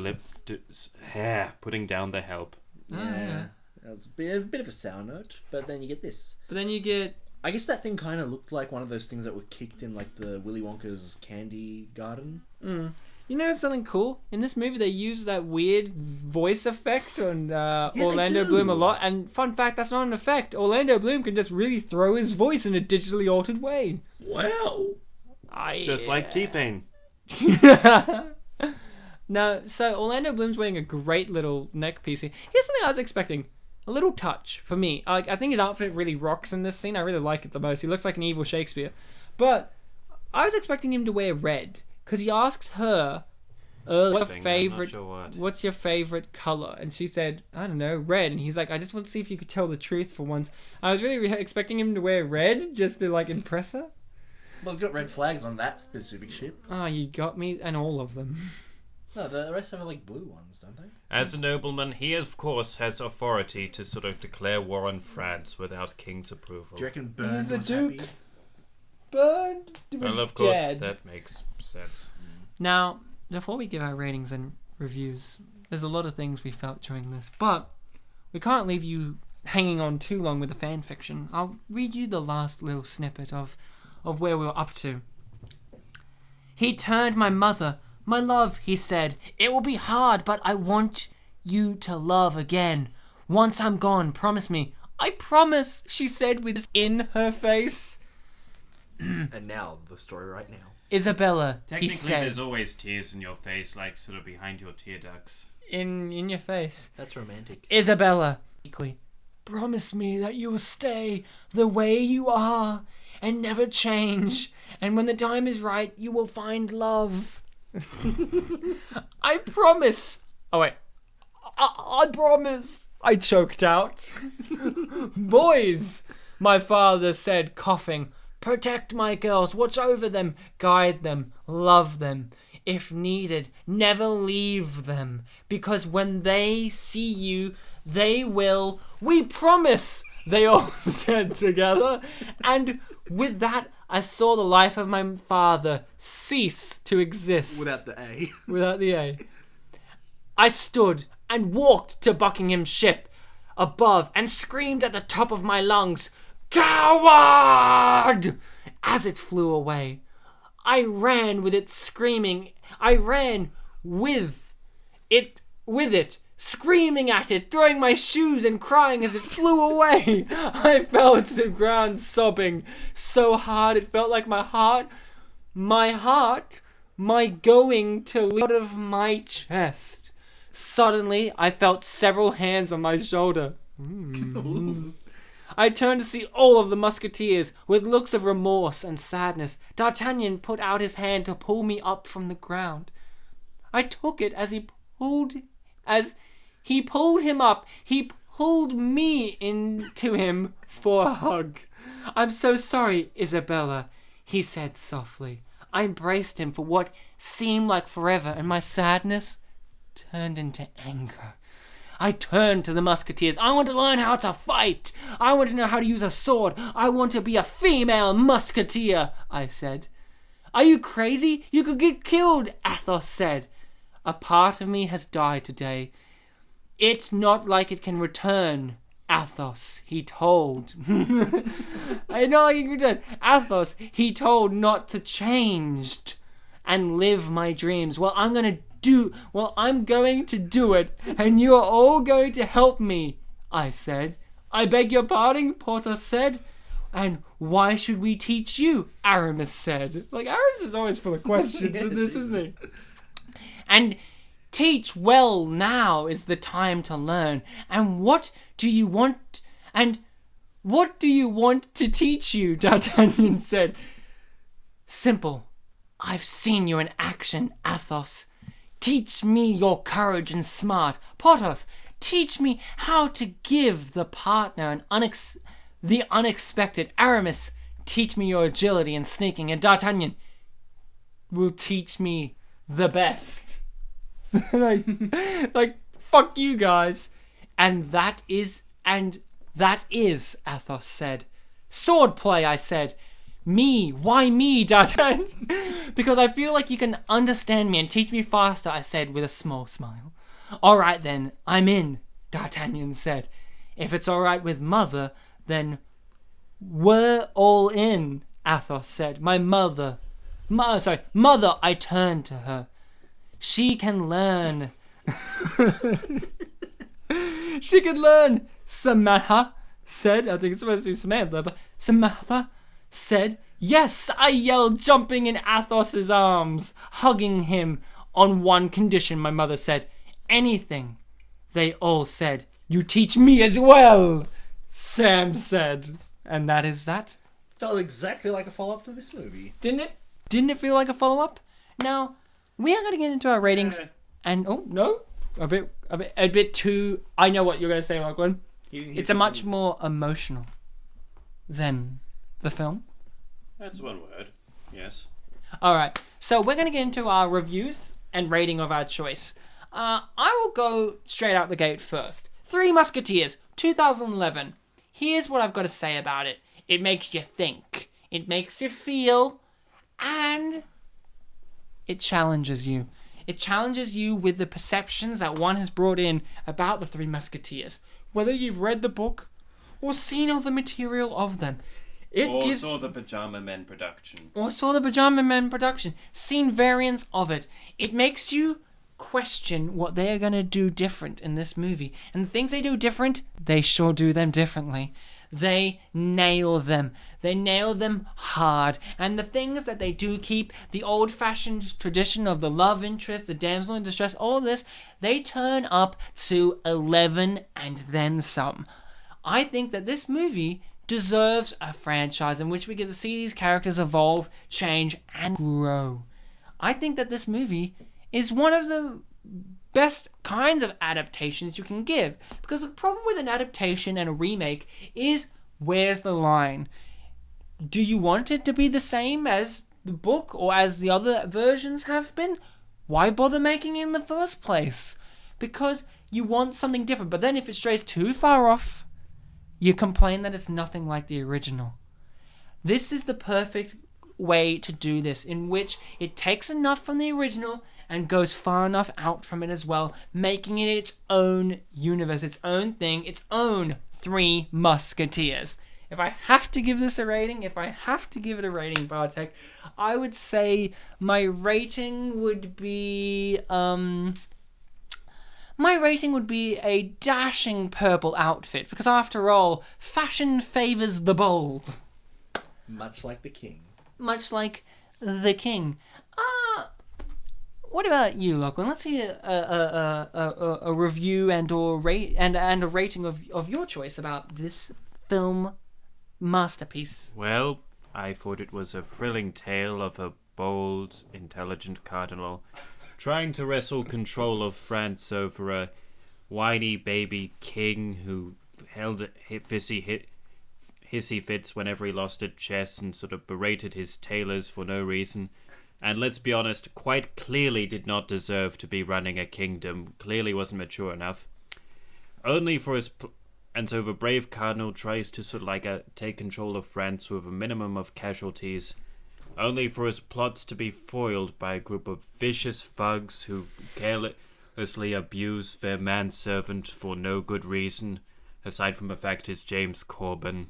S3: putting down the help.
S1: yeah.
S2: That's a bit of a sour note, but then you get this.
S1: But then you get...
S2: I guess that thing kind of looked like one of those things that were kicked in, like, the Willy Wonka's candy garden.
S1: You know something cool? In this movie, they use that weird voice effect on Orlando
S2: do.
S1: Bloom a lot. And fun fact, that's not an effect. Orlando Bloom can just really throw his voice in a digitally altered way.
S2: Wow.
S3: Just like T-Pain.
S1: No, so Orlando Bloom's wearing a great little neck piece here. Here's something I was expecting. A little touch for me. I think his outfit really rocks in this scene. I really like it the most. He looks like an evil Shakespeare. But I was expecting him to wear red. Because he asked her what's your
S3: Thing, I'm not
S1: favorite?
S3: sure what.
S1: What's your favorite color? And she said, I don't know, red. And he's like, I just want to see if you could tell the truth for once. I was really expecting him to wear red just to like impress her.
S2: Well, it's got red flags on that specific ship.
S1: Oh, you got me, and all of them.
S2: No, the rest have like blue ones, don't they?
S3: As a nobleman, he of course has authority to sort of declare war on France without king's approval.
S2: Do you reckon Byrne
S1: He's a
S2: was
S1: duke.
S2: happy?
S1: Bird was
S3: Well, of course,
S1: dead.
S3: that makes sense.
S1: Now, before we give our ratings and reviews, there's a lot of things we felt during this, but we can't leave you hanging on too long with the fan fiction. I'll read you the last little snippet of where we were up to. He turned my mother. My love, he said, it will be hard, but I want you to love again. Once I'm gone, promise me. I promise, she said with in her face.
S2: And now, the story right now.
S1: Isabella, he
S3: Technically,
S1: said.
S3: there's always tears in your face, like sort of behind your tear ducts.
S1: In your face.
S2: That's romantic.
S1: Isabella, promise me that you will stay the way you are and never change. And when the time is right, you will find love. I promise. Oh, wait. I promise. I choked out. Boys, my father said, coughing. Protect my girls, watch over them, guide them, love them. If needed, never leave them. Because when they see you, they will... We promise, they all said together. And with that, I saw the life of my father cease to exist.
S2: Without the A.
S1: Without the A. I stood and walked to Buckingham's ship above and screamed at the top of my lungs, "Coward!" as it flew away. I ran with it screaming. I ran with it, screaming at it, throwing my shoes and crying as it flew away. I fell to the ground sobbing so hard it felt like my going to leap out of my chest. Suddenly, I felt several hands on my shoulder. I turned to see all of the musketeers with looks of remorse and sadness. D'Artagnan put out his hand to pull me up from the ground. I took it as he pulled him up. He pulled me into him for a hug. I'm so sorry, Isabella, he said softly. I embraced him for what seemed like forever, and my sadness turned into anger. I turned to the musketeers. I want to learn how to fight. I want to know how to use a sword. I want to be a female musketeer, I said. Are you crazy? You could get killed, Athos said. A part of me has died today. It's not like it can return, Athos, he told. I know like it can return. Athos, he told not to change and live my dreams. Well, I'm going to do it, and you are all going to help me, I said. I beg your pardon, Porthos said. And why should we teach you? Aramis said. Like, Aramis is always full of questions in this, isn't he? And teach well, now is the time to learn. And what do you want to teach you? D'Artagnan said. Simple. I've seen you in action, Athos. Teach me your courage and smart. Porthos, teach me how to give the partner the unexpected. Aramis, teach me your agility and sneaking. And D'Artagnan will teach me the best. like, fuck you guys. And that is, Athos said. Swordplay, I said. Me? Why me, D'Artagnan? Because I feel like you can understand me and teach me faster, I said with a small smile. All right then, I'm in, D'Artagnan said. If it's all right with Mother, then we're all in, Athos said. Mother, I turned to her. She can learn. She can learn, Samantha said. I think it's supposed to be Samantha, but Samantha said. Yes, I yelled, jumping in Athos's arms, hugging him. On one condition, my mother said. Anything, they all said. You teach me as well, Sam said. And that is that.
S2: Felt exactly like a follow-up to this movie.
S1: Didn't it? Didn't it feel like a follow-up? Now, we are going to get into our ratings. And oh no, a bit too. I know what you're going to say, Lachlan. It's a much more emotional than the film.
S3: That's one word. Yes.
S1: All right, so we're going to get into our reviews and rating of our choice. I will go straight out the gate first. Three Musketeers, 2011. Here's what I've got to say about it. It makes you think. It makes you feel. And it challenges you. It challenges you with the perceptions that one has brought in about the Three Musketeers. Whether you've read the book or seen all the material of them.
S3: Saw the Pajama Men production.
S1: Seen variants of it. It makes you question what they are going to do different in this movie. And the things they do different, they sure do them differently. They nail them. They nail them hard. And the things that they do keep, the old-fashioned tradition of the love interest, the damsel in distress, all this, they turn up to 11 and then some. I think that this movie deserves a franchise in which we get to see these characters evolve, change, and grow. I think that this movie is one of the best kinds of adaptations you can give. Because the problem with an adaptation and a remake is, where's the line? Do you want it to be the same as the book or as the other versions have been? Why bother making it in the first place? Because you want something different. But then if it strays too far off, you complain that it's nothing like the original. This is the perfect way to do this, in which it takes enough from the original and goes far enough out from it as well, making it its own universe, its own thing, its own Three Musketeers. If I have to give this a rating, Bartek, I would say my rating would be a dashing purple outfit, because after all, fashion favours the bold.
S2: Much like the king.
S1: What about you, Lachlan? Let's see a review and a rating of your choice about this film masterpiece.
S3: Well, I thought it was a thrilling tale of a bold, intelligent cardinal trying to wrestle control of France over a whiny baby king who held hissy fits whenever he lost at chess and sort of berated his tailors for no reason. And let's be honest, quite clearly did not deserve to be running a kingdom, clearly wasn't mature enough. And so the brave cardinal tries to sort of take control of France with a minimum of casualties, only for his plots to be foiled by a group of vicious thugs who carelessly abuse their manservant for no good reason, aside from the fact it's James Corden,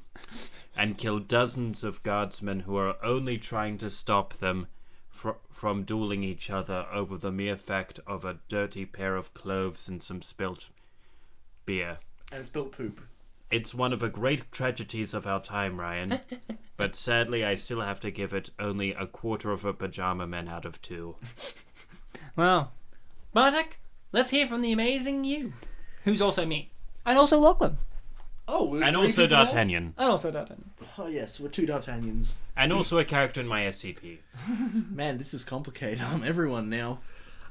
S3: and kill dozens of guardsmen who are only trying to stop them from dueling each other over the mere fact of a dirty pair of clothes and some spilt beer.
S2: And spilt poop.
S3: It's one of the great tragedies of our time, Ryan. But sadly, I still have to give it only a quarter of a Pajama Men out of 2.
S1: Well, Bartek, let's hear from the amazing you, who's also me, and also Lachlan.
S2: Oh,
S3: and also D'Artagnan.
S1: And also D'Artagnan.
S2: Oh yes, we're two D'Artagnans.
S3: And also a character in my SCP.
S2: Man, this is complicated. I'm everyone now.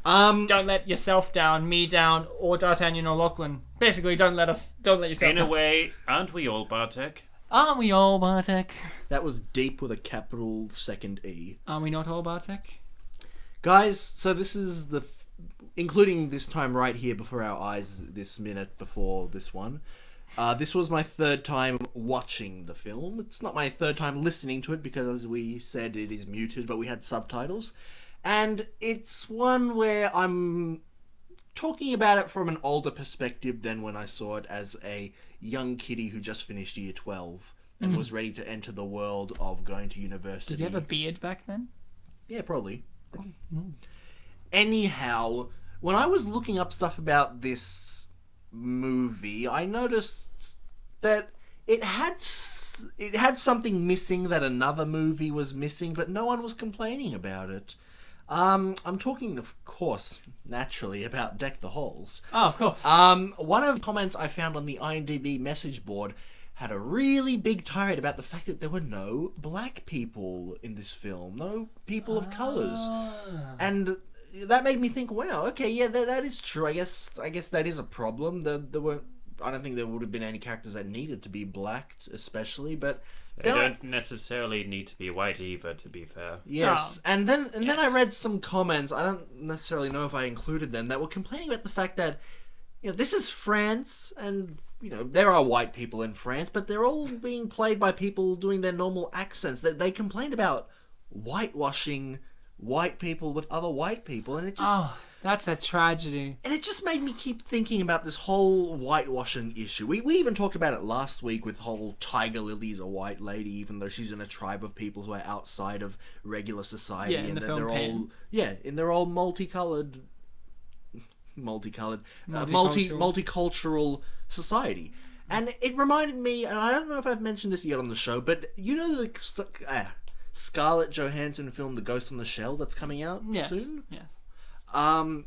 S1: Don't let yourself down, me down, or D'Artagnan or Lachlan. Basically, don't let yourself down.
S3: In a way, aren't we all, Bartek?
S1: Aren't we all, Bartek?
S2: That was deep with a capital second E.
S1: Are we not all, Bartek?
S2: Guys, so this is including this time right here before our eyes, this minute before this one. This was my third time watching the film. It's not my third time listening to it because, as we said, it is muted, but we had subtitles. And it's one where I'm talking about it from an older perspective than when I saw it as a young kiddie who just finished year 12 and was ready to enter the world of going to university.
S1: Did you have a beard back then?
S2: Yeah, probably. Anyhow, when I was looking up stuff about this movie, I noticed that it had something missing that another movie was missing, but no one was complaining about it. I'm talking, of course, naturally, about Deck the Halls.
S1: Oh, of course.
S2: One of the comments I found on the IMDb message board had a really big tirade about the fact that there were no black people in this film, no people of colours. And that made me think, wow, okay, yeah, that is true. I guess that is a problem. There weren't. I don't think there would have been any characters that needed to be black, especially, but
S3: They don't necessarily need to be white either, to be fair.
S2: yes. And then I read some comments. I don't necessarily know if I included them that were complaining about the fact that this is France, and there are white people in France, but they're all being played by people doing their normal accents. They complained about whitewashing white people with other white people, and it just
S1: that's a tragedy.
S2: And it just made me keep thinking about this whole whitewashing issue. We even talked about it last week with whole Tiger Lily's a white lady, even though she's in a tribe of people who are outside of regular society,
S1: in
S2: and
S1: the film
S2: they're
S1: Pan.
S2: they're all multicultural society. And it reminded me, and I don't know if I've mentioned this yet on the show, but the Scarlett Johansson film The Ghost in the Shell that's coming out soon?
S1: Yes.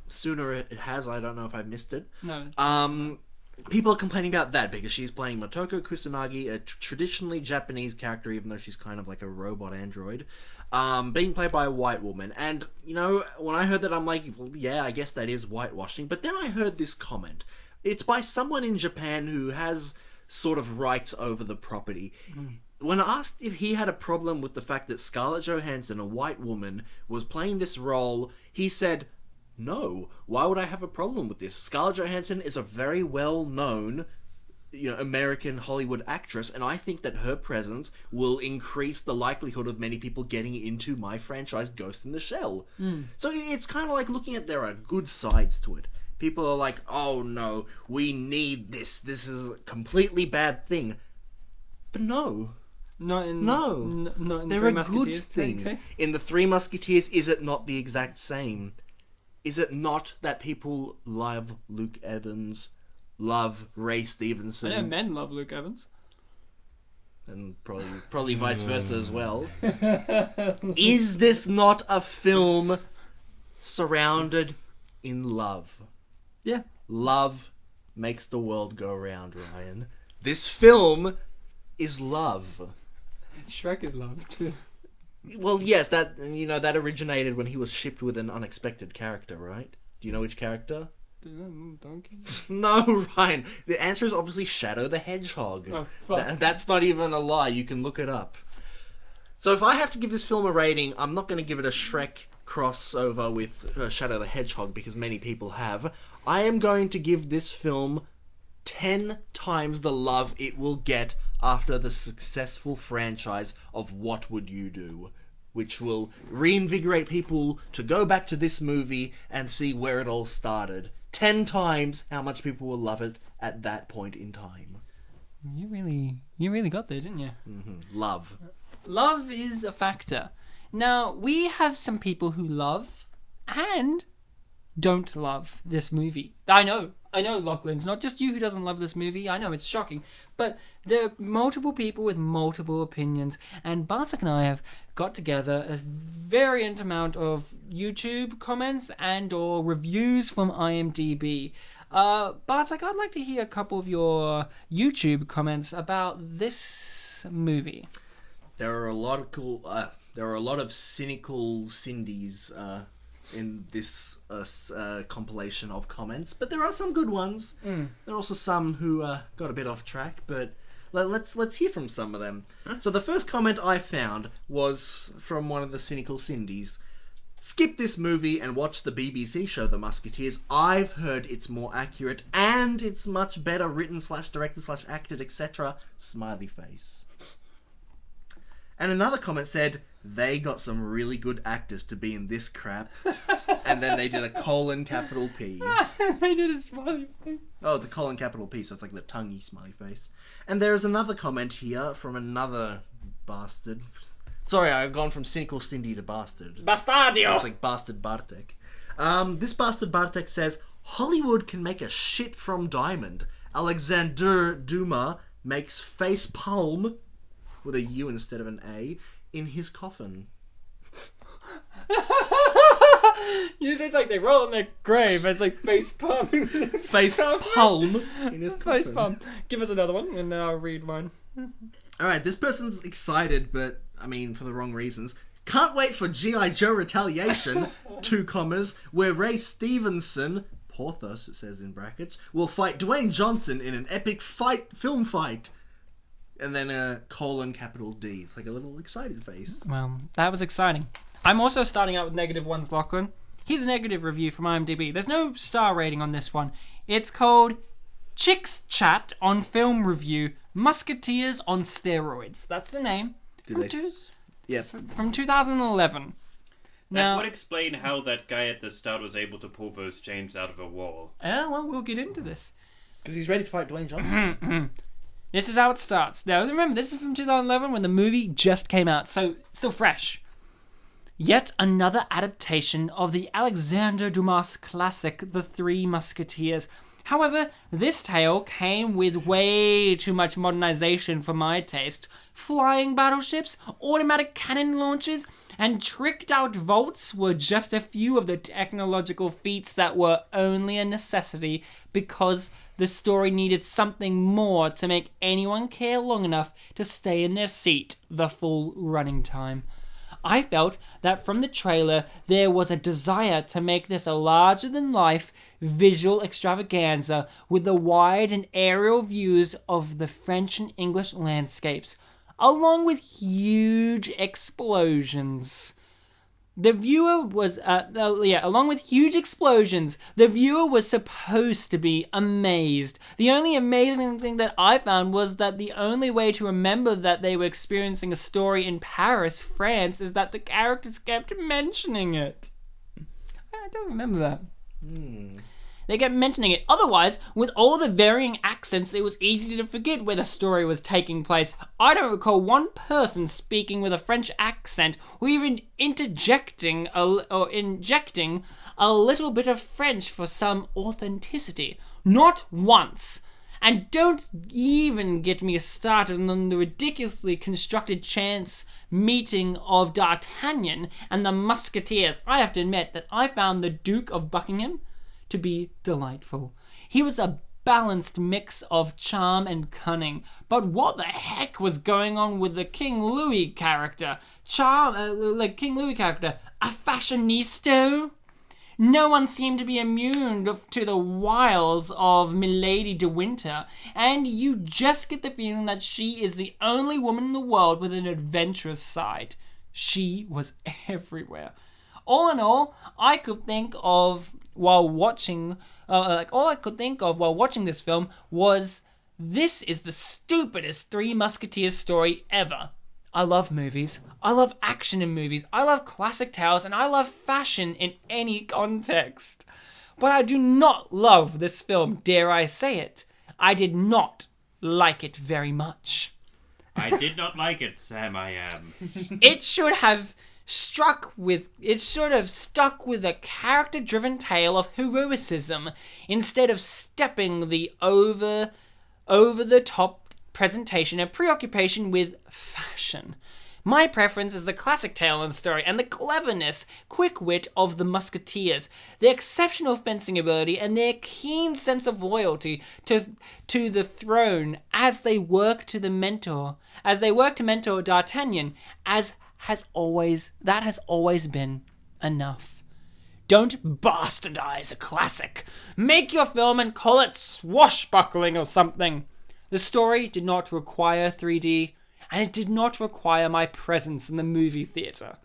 S2: Sooner it has. I don't know if I've missed it.
S1: No.
S2: People are complaining about that because she's playing Motoko Kusanagi, a traditionally Japanese character, even though she's kind of like a robot android, being played by a white woman. And, when I heard that, I'm like, well, yeah, I guess that is whitewashing. But then I heard this comment. It's by someone in Japan who has sort of rights over the property. When asked if he had a problem with the fact that Scarlett Johansson, a white woman, was playing this role, he said, no, why would I have a problem with this? Scarlett Johansson is a very well-known, American Hollywood actress, and I think that her presence will increase the likelihood of many people getting into my franchise, Ghost in the Shell. So it's kind of like looking at there are good sides to it. People are like, oh no, we need this. This is a completely bad thing. But no.
S1: Not in
S2: there
S1: Three
S2: are
S1: Musketeers,
S2: good things. In the Three Musketeers, is it not the exact same? Is it not that people love Luke Evans, love Ray Stevenson?
S1: I know men love Luke Evans.
S2: And probably vice versa as well. Is this not a film surrounded in love?
S1: Yeah.
S2: Love makes the world go round, Ryan. This film is love.
S1: Shrek is love too.
S2: Well, yes, that originated when he was shipped with an unexpected character, right? Do you know which character?
S1: Donkey?
S2: No, Ryan. The answer is obviously Shadow the Hedgehog.
S1: Oh, fuck.
S2: That's not even a lie. You can look it up. So if I have to give this film a rating, I'm not going to give it a Shrek crossover with Shadow the Hedgehog because many people have. I am going to give this film 10 times the love it will get after the successful franchise of What Would You Do, which will reinvigorate people to go back to this movie and see where it all started. 10 times how much people will love it at that point in time.
S1: You really got there, didn't you?
S2: Love.
S1: Love is a factor. Now, we have some people who love and don't love this movie. I know, Lachlan. It's not just you who doesn't love this movie. I know, it's shocking. But there are multiple people with multiple opinions. And Bartek and I have got together a variant amount of YouTube comments and or reviews from IMDb. Bartek, I'd like to hear a couple of your YouTube comments about this movie.
S2: There are a lot of cynical Cindy's in this compilation of comments, but there are some good ones. There are also some who got a bit off track, but let's hear from some of them. So the first comment I found was from one of the cynical Cindy's. Skip this movie and watch the BBC show The Musketeers. I've heard it's more accurate and it's much better written / directed / acted, etc. Smiley face. And another comment said, they got some really good actors to be in this crap. And then they did a colon capital P.
S1: They did a smiley face.
S2: Oh, it's a colon capital P, so it's like the tonguey smiley face. And there's another comment here from another bastard. Sorry, I've gone from cynical Cindy to bastard.
S1: Bastardio!
S2: It's like bastard Bartek. This bastard Bartek says, Hollywood can make a shit from diamond. Alexander Dumas makes face palm with a U instead of an A in his coffin.
S1: You say it's like they roll in their grave. It's like face palm.
S2: Face palm in his coffin.
S1: Face palm. Give us another one and then I'll read one.
S2: Alright, this person's excited, but, I mean, for the wrong reasons. Can't wait for G.I. Joe Retaliation, 2 commas, where Ray Stevenson, Porthos, it says in brackets, will fight Dwayne Johnson in an epic film fight. And then a colon capital D, like a little excited face.
S1: Well, that was exciting. I'm also starting out with negative ones, Lachlan. Here's a negative review from IMDb. There's no star rating on this one. It's called Chicks Chat on Film Review, Musketeers on Steroids. That's the name. From 2011.
S3: That would explain how that guy at the start was able to pull those chains out of a wall.
S1: Oh, well, we'll get into this.
S2: Because he's ready to fight Dwayne Johnson.
S1: This is how it starts. Now, remember, this is from 2011 when the movie just came out, so it's still fresh. Yet another adaptation of the Alexandre Dumas classic, The Three Musketeers. However, this tale came with way too much modernization for my taste. Flying battleships, automatic cannon launchers, and tricked-out vaults were just a few of the technological feats that were only a necessity because the story needed something more to make anyone care long enough to stay in their seat the full running time. I felt that from the trailer there was a desire to make this a larger-than-life visual extravaganza with the wide and aerial views of the French and English landscapes, along with huge explosions. The viewer was, along with huge explosions, the viewer was supposed to be amazed. The only amazing thing that I found was that the only way to remember that they were experiencing a story in Paris, France, is that the characters kept mentioning it. I don't remember that. They kept mentioning it. Otherwise, with all the varying accents, it was easy to forget where the story was taking place. I don't recall one person speaking with a French accent or even injecting a little bit of French for some authenticity. Not once. And don't even get me started on the ridiculously constructed chance meeting of D'Artagnan and the Musketeers. I have to admit that I found the Duke of Buckingham to be delightful. He was a balanced mix of charm and cunning. But what the heck was going on with the King Louis character? King Louis character, a fashionista? No one seemed to be immune to the wiles of Milady de Winter, and you just get the feeling that she is the only woman in the world with an adventurous side. She was everywhere. All in all, I could think of while watching this film was, this is the stupidest Three Musketeers story ever. I love movies. I love action in movies. I love classic tales, and I love fashion in any context. But I do not love this film, dare I say it. I did not like it very much.
S3: I did not like it, Sam, I am.
S1: It should have stuck with a character-driven tale of heroicism instead of stepping the over-the-top presentation and preoccupation with fashion. My preference is the classic tale and story and the cleverness, quick wit of the Musketeers, their exceptional fencing ability and their keen sense of loyalty to the throne as they work to mentor D'Artagnan, that has always been enough. Don't bastardize a classic. Make your film and call it Swashbuckling or something. The story did not require 3D, and it did not require my presence in the movie theatre.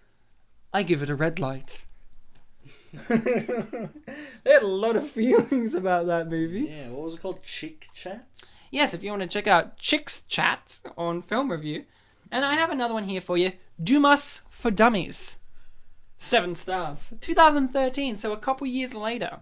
S1: I give it a red light. They had a lot of feelings about that movie.
S2: Yeah, what was it called? Chick Chats?
S1: Yes, if you want to check out Chicks Chat on Film Review. And I have another one here for you. Dumas for Dummies. 7 stars. 2013, so a couple years later.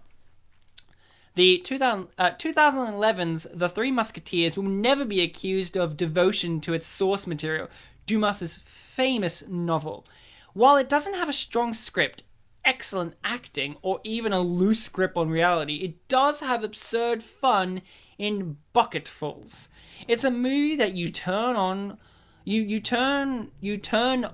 S1: The 2011's The Three Musketeers will never be accused of devotion to its source material, Dumas's famous novel. While it doesn't have a strong script, excellent acting, or even a loose grip on reality, it does have absurd fun in bucketfuls. It's a movie that you turn on, you turn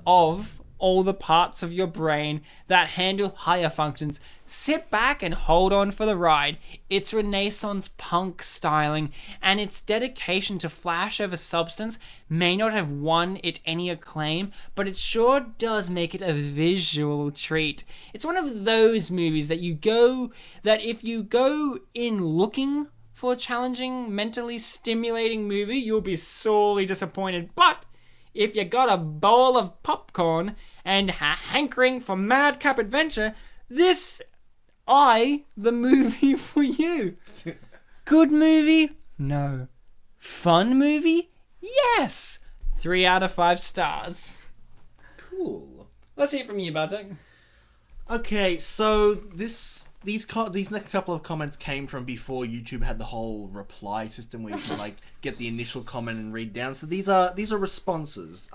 S1: off all the parts of your brain that handle higher functions. Sit back and hold on for the ride. Its Renaissance punk styling and its dedication to flash over substance may not have won it any acclaim, but it sure does make it a visual treat. It's one of those movies that if you go in looking for a challenging, mentally stimulating movie, you'll be sorely disappointed. But if you got a bowl of popcorn and a hankering for madcap adventure, the movie for you. Good movie? No. Fun movie? Yes. 3 out of 5 stars.
S2: Cool.
S1: Let's hear from you, Bartek.
S2: Okay, so these next couple of comments came from before YouTube had the whole reply system where you can like get the initial comment and read down. So these are responses.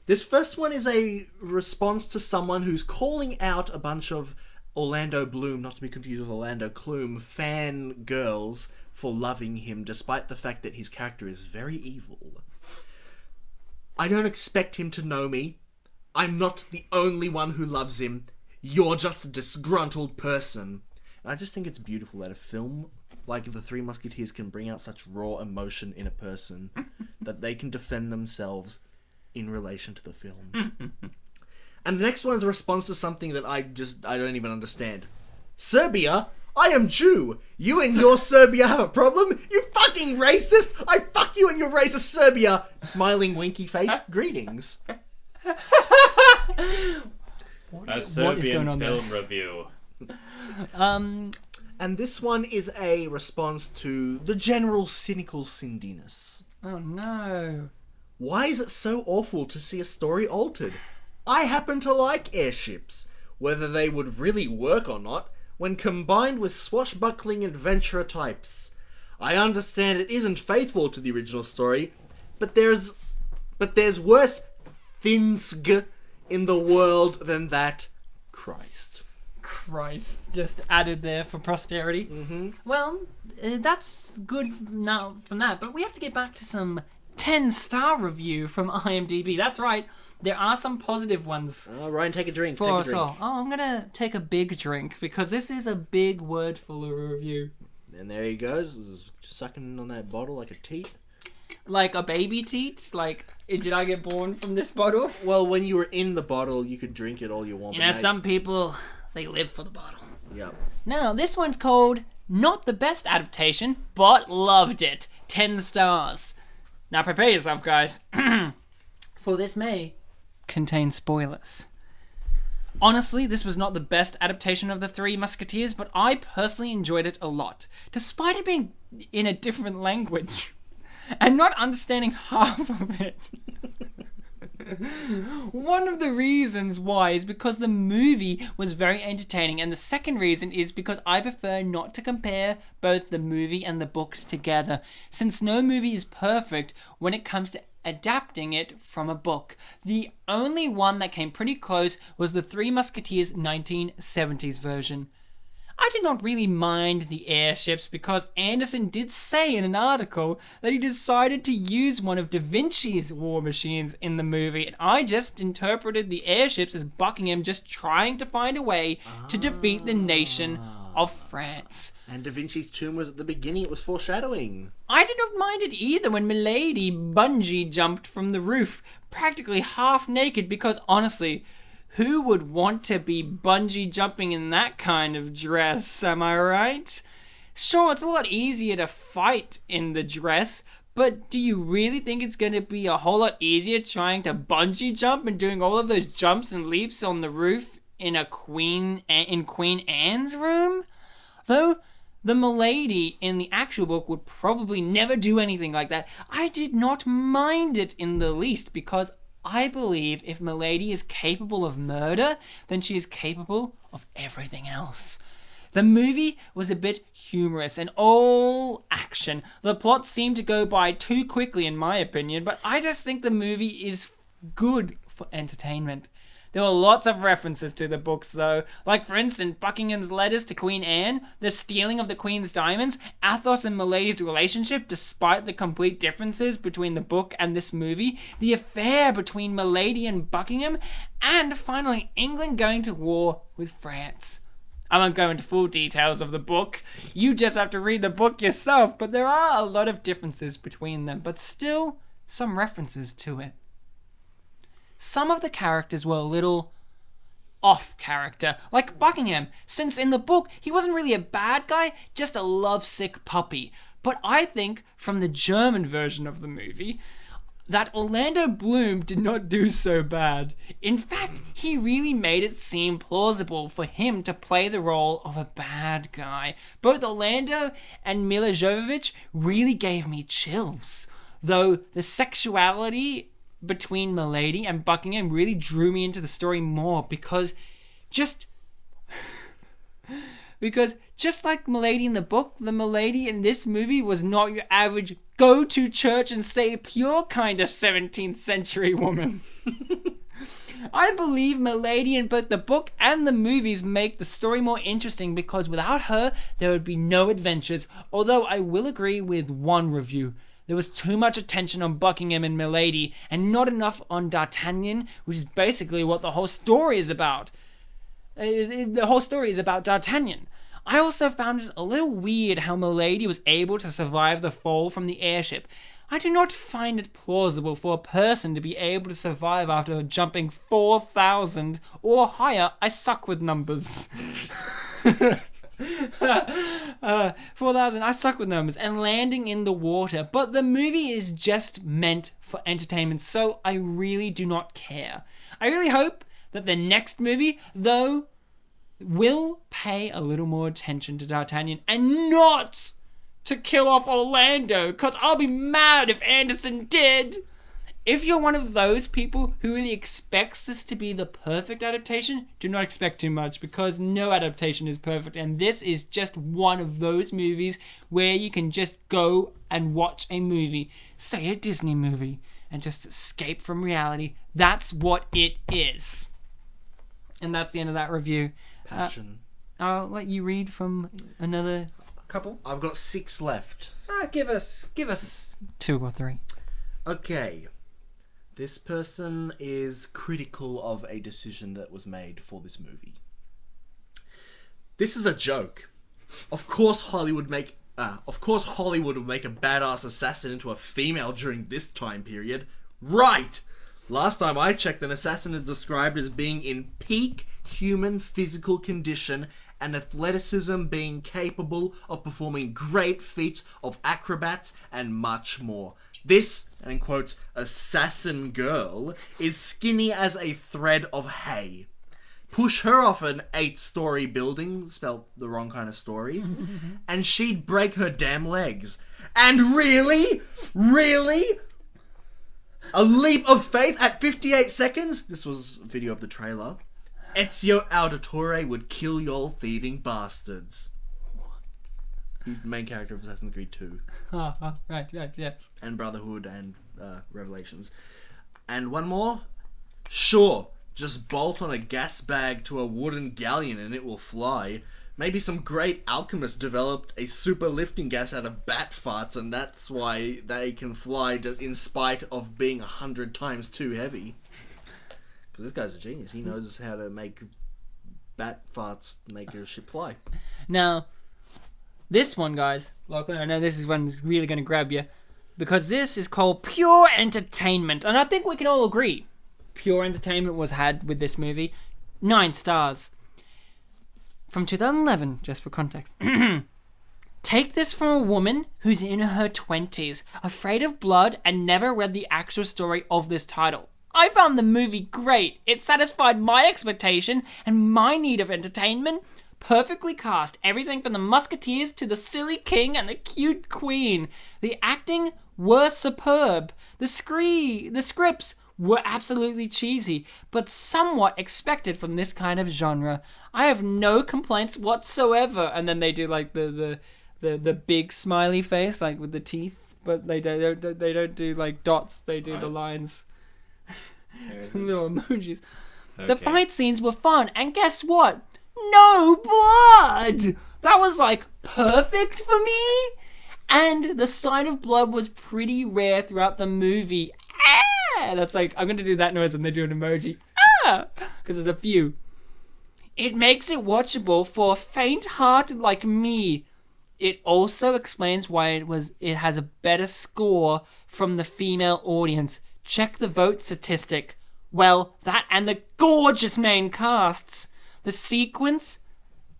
S2: This first one is a response to someone who's calling out a bunch of Orlando Bloom, not to be confused with Orlando Bloom, fan girls for loving him, despite the fact that his character is very evil. I don't expect him to know me. I'm not the only one who loves him. You're just a disgruntled person. And I just think it's beautiful that a film like The Three Musketeers can bring out such raw emotion in a person that they can defend themselves in relation to the film. And the next one is a response to something that I don't even understand. Serbia? I am Jew. You and your Serbia have a problem? You fucking racist! I fuck you and your racist Serbia! Smiling winky face, greetings.
S3: A Serbian film review.
S2: And this one is a response to the general cynical Cindiness.
S1: Oh no.
S2: Why is it so awful to see a story altered? I happen to like airships. Whether they would really work or not, when combined with swashbuckling adventurer types. I understand it isn't faithful to the original story, but there's worse Finsk in the world than that. Christ,
S1: just added there for posterity. Well, that's good now from that, but we have to get back to some 10-star review from IMDb. That's right, there are some positive ones.
S2: Ryan, take a drink.
S1: For us all. Oh, I'm gonna take a big drink because this is a big word full of review.
S2: And there he goes, sucking on that bottle like a teat.
S1: Like a baby teat? Like, did I get born from this bottle?
S2: Well, when you were in the bottle, you could drink it all you want.
S1: You know, some people, they live for the bottle.
S2: Yep.
S1: Now, this one's called Not the Best Adaptation, but Loved It. 10 stars. Now, prepare yourself, guys. For this may contain spoilers. Honestly, this was not the best adaptation of The Three Musketeers, but I personally enjoyed it a lot, despite it being in a different language and not understanding half of it. One of the reasons why is because the movie was very entertaining, and the second reason is because I prefer not to compare both the movie and the books together, since no movie is perfect when it comes to adapting it from a book. The only one that came pretty close was the Three Musketeers 1970s version. I did not really mind the airships because Anderson did say in an article that he decided to use one of Da Vinci's war machines in the movie, and I just interpreted the airships as Buckingham just trying to find a way to defeat the nation of France.
S2: And Da Vinci's tomb was at the beginning, it was foreshadowing.
S1: I did not mind it either when Milady bungee jumped from the roof, practically half naked, because honestly, who would want to be bungee jumping in that kind of dress, am I right? Sure, it's a lot easier to fight in the dress, but do you really think it's going to be a whole lot easier trying to bungee jump and doing all of those jumps and leaps on the roof in Queen Anne's room? Though the Milady in the actual book would probably never do anything like that. I did not mind it in the least because I believe if Milady is capable of murder, then she is capable of everything else. The movie was a bit humorous and all action. The plot seemed to go by too quickly in my opinion, but I just think the movie is good for entertainment. There were lots of references to the books, though. Like, for instance, Buckingham's letters to Queen Anne, the stealing of the Queen's diamonds, Athos and Milady's relationship, despite the complete differences between the book and this movie, the affair between Milady and Buckingham, and finally, England going to war with France. I won't go into full details of the book. You just have to read the book yourself, but there are a lot of differences between them, but still some references to it. Some of the characters were a little off character, like Buckingham, since in the book he wasn't really a bad guy, just a lovesick puppy. But I think from the German version of the movie, that Orlando Bloom did not do so bad. In fact, he really made it seem plausible for him to play the role of a bad guy. Both Orlando and Mila Jovovich really gave me chills, though the sexuality between Milady and Buckingham really drew me into the story more because just like Milady in the book, the Milady in this movie was not your average go to church and stay pure kind of 17th century woman. I believe Milady in both the book and the movies make the story more interesting because without her, there would be no adventures, although I will agree with one review. There was too much attention on Buckingham and Milady, and not enough on D'Artagnan, which is basically what the whole story is about. The whole story is about D'Artagnan. I also found it a little weird how Milady was able to survive the fall from the airship. I do not find it plausible for a person to be able to survive after jumping 4,000 or higher. I suck with numbers. 4,000, I suck with numbers, and landing in the water. But the movie is just meant for entertainment, so I really do not care. I really hope that the next movie, though, will pay a little more attention to D'Artagnan and not to kill off Orlando, because I'll be mad if Anderson did. If you're one of those people who really expects this to be the perfect adaptation, do not expect too much, because no adaptation is perfect, and this is just one of those movies where you can just go and watch a movie, say a Disney movie, and just escape from reality. That's what it is. And that's the end of that review.
S2: Passion.
S1: I'll let you read from another couple.
S2: I've got 6 left.
S1: Give us 2 or 3.
S2: Okay. This person is critical of a decision that was made for this movie. This is a joke. Of course Hollywood would make a badass assassin into a female during this time period. Right! Last time I checked, an assassin is described as being in peak human physical condition and athleticism, being capable of performing great feats of acrobats and much more. This, and in quotes, assassin girl, is skinny as a thread of hay. Push her off an 8-story building, spelled the wrong kind of story, and she'd break her damn legs. And really? A leap of faith at 58 seconds? This was a video of the trailer. Ezio Auditore would kill y'all thieving bastards. He's the main character of Assassin's Creed 2.
S1: Right, yes.
S2: And Brotherhood and Revelations. And one more? Sure, just bolt on a gas bag to a wooden galleon and it will fly. Maybe some great alchemist developed a super lifting gas out of bat farts, and that's why they can fly in spite of being 100 times too heavy. Because this guy's a genius. He knows how to make bat farts make a ship fly.
S1: Now, this one, guys, Lachlan, I know this is one that's really going to grab you, because this is called pure entertainment, and I think we can all agree pure entertainment was had with this movie. 9 stars. From 2011, just for context. Take this from a woman who's in her 20s, afraid of blood, and never read the actual story of this title. I found the movie great. It satisfied my expectation and my need of entertainment. Perfectly cast, everything from the Musketeers to the silly king and the cute queen. The acting were superb. The scripts were absolutely cheesy, but somewhat expected from this kind of genre. I have no complaints whatsoever. And then they do like the big smiley face, like with the teeth, but they don't do like dots. They do the lines, little emojis. The fight scenes were fun, and guess what? No blood! That was like perfect for me. And the sight of blood was pretty rare throughout the movie. That's like, I'm going to do that noise when they do an emoji. Because there's a few. It makes it watchable for a faint-hearted like me. It also explains why it has a better score from the female audience. Check the vote statistic. Well, that and the gorgeous main casts. The sequence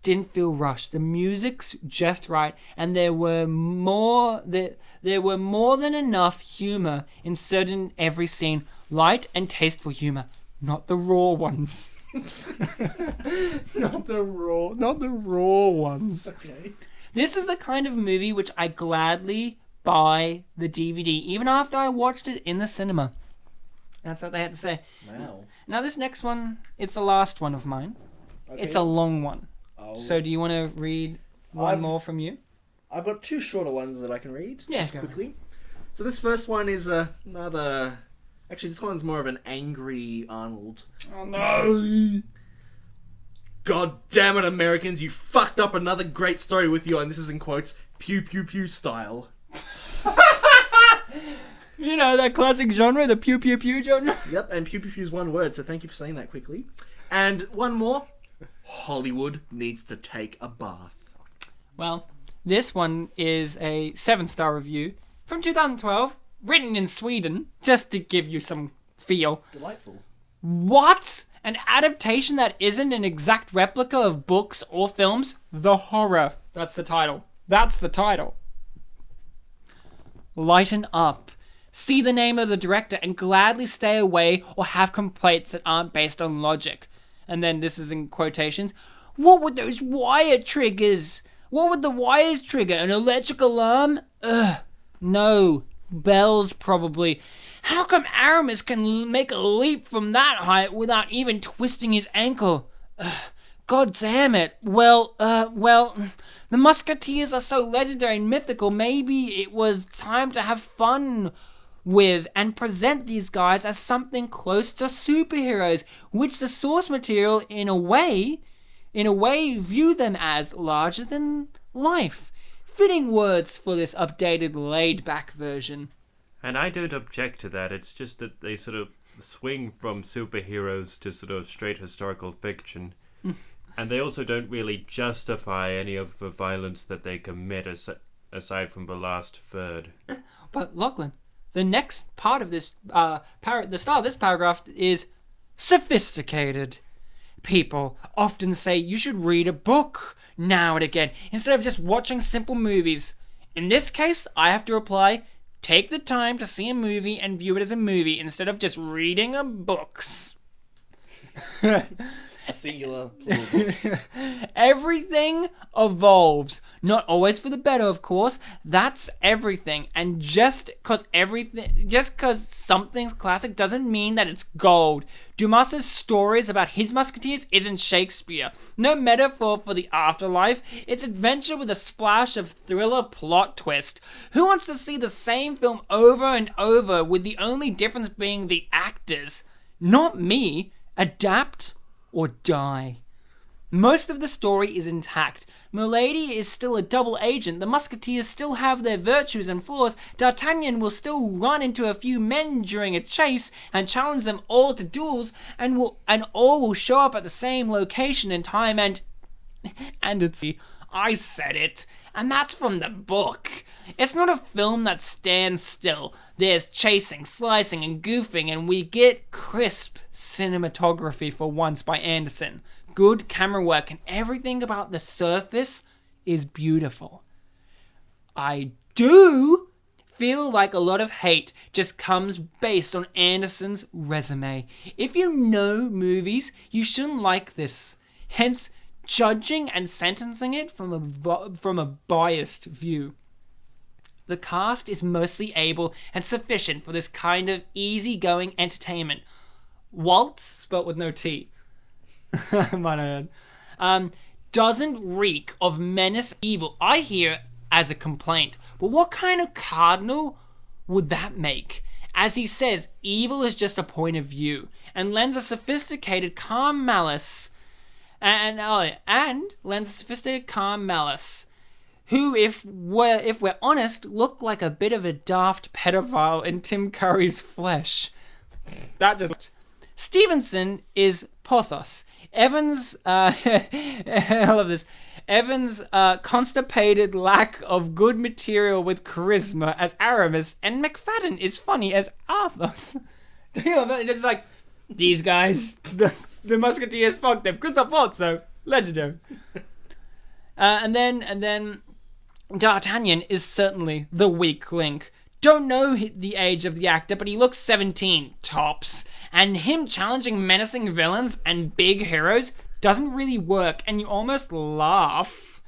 S1: didn't feel rushed. The music's just right, and there were more than enough humor inserted in every scene. Light and tasteful humor, not the raw ones. not the raw ones.
S2: Okay.
S1: This is the kind of movie which I gladly buy the DVD, even after I watched it in the cinema. That's what they had to say.
S2: Wow.
S1: Now this next one, it's the last one of mine.
S2: Okay.
S1: It's a long one.
S2: Oh.
S1: So do you want to read one more from you?
S2: I've got two shorter ones that I can read.
S1: Yeah,
S2: just
S1: go
S2: quickly. So this first one is another... Actually, this one's more of an angry Arnold.
S1: Oh no!
S2: God damn it, Americans! You fucked up another great story with your, and this is in quotes, pew pew pew style.
S1: You know, that classic genre, the pew pew pew genre?
S2: Yep, and pew pew pew is one word, so thank you for saying that quickly. And one more. Hollywood needs to take a bath.
S1: Well, this one is a 7-star review from 2012, written in Sweden, just to give you some feel.
S2: Delightful.
S1: What? An adaptation that isn't an exact replica of books or films? The Horror. That's the title. That's the title. Lighten up. See the name of the director and gladly stay away or have complaints that aren't based on logic. And then this is in quotations. What would those wire triggers? What would the wires trigger? An electric alarm? Ugh. No. Bells, probably. How come Aramis can make a leap from that height without even twisting his ankle? God damn it. Well, the Musketeers are so legendary and mythical, maybe it was time to have fun with and present these guys as something close to superheroes, which the source material, in a way, view them as larger than life. Fitting words for this updated, laid-back version.
S3: And I don't object to that. It's just that they sort of swing from superheroes to sort of straight historical fiction. And they also don't really justify any of the violence that they commit aside from the last third.
S1: But Lachlan, the next part of this, the start of this paragraph is sophisticated. People often say you should read a book now and again instead of just watching simple movies. In this case, I have to reply, take the time to see a movie and view it as a movie instead of just reading books.
S2: A singular plural books.
S1: Everything evolves. Not always for the better, of course. That's everything. And just because something's classic doesn't mean that it's gold. Dumas's stories about his musketeers isn't Shakespeare. No metaphor for the afterlife. It's adventure with a splash of thriller plot twist. Who wants to see the same film over and over with the only difference being the actors? Not me. Adapt or die. Most of the story is intact. Milady is still a double agent, the Musketeers still have their virtues and flaws, D'Artagnan will still run into a few men during a chase and challenge them all to duels, and all will show up at the same location and time and it's... I said it. And that's from the book. It's not a film that stands still. There's chasing, slicing, and goofing, and we get crisp cinematography for once by Anderson. Good camera work, and everything about the surface is beautiful. I do feel like a lot of hate just comes based on Anderson's resume. If you know movies, you shouldn't like this. Hence, judging and sentencing it from a biased view. The cast is mostly able and sufficient for this kind of easygoing entertainment. Waltz, spelt with no T, might I add, doesn't reek of menace evil. I hear as a complaint, but what kind of cardinal would that make? As he says, evil is just a point of view, and lends a sophisticated calm malice. And lends a sophisticated calm malice. Who, if we're honest, look like a bit of a daft pedophile in Tim Curry's flesh. That just... Stevenson is Porthos. Evans, I love this. Evans' constipated lack of good material with charisma as Aramis, and MacFadyen is funny as Athos. It's just like, these guys, the Musketeers fucked them. Christoph Waltz, though, legendary. And then D'Artagnan is certainly the weak link. Don't know the age of the actor, but he looks 17, tops. And him challenging menacing villains and big heroes doesn't really work, and you almost laugh.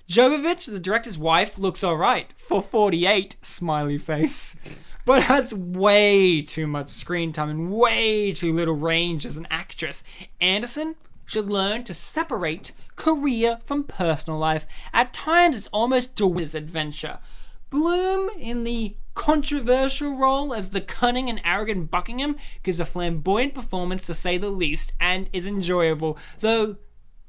S1: Jovovich, the director's wife, looks alright for 48, smiley face, but has way too much screen time and way too little range as an actress. Anderson should learn to separate career from personal life. At times, it's almost Dewey's adventure. Bloom, in the controversial role as the cunning and arrogant Buckingham, gives a flamboyant performance to say the least, and is enjoyable, though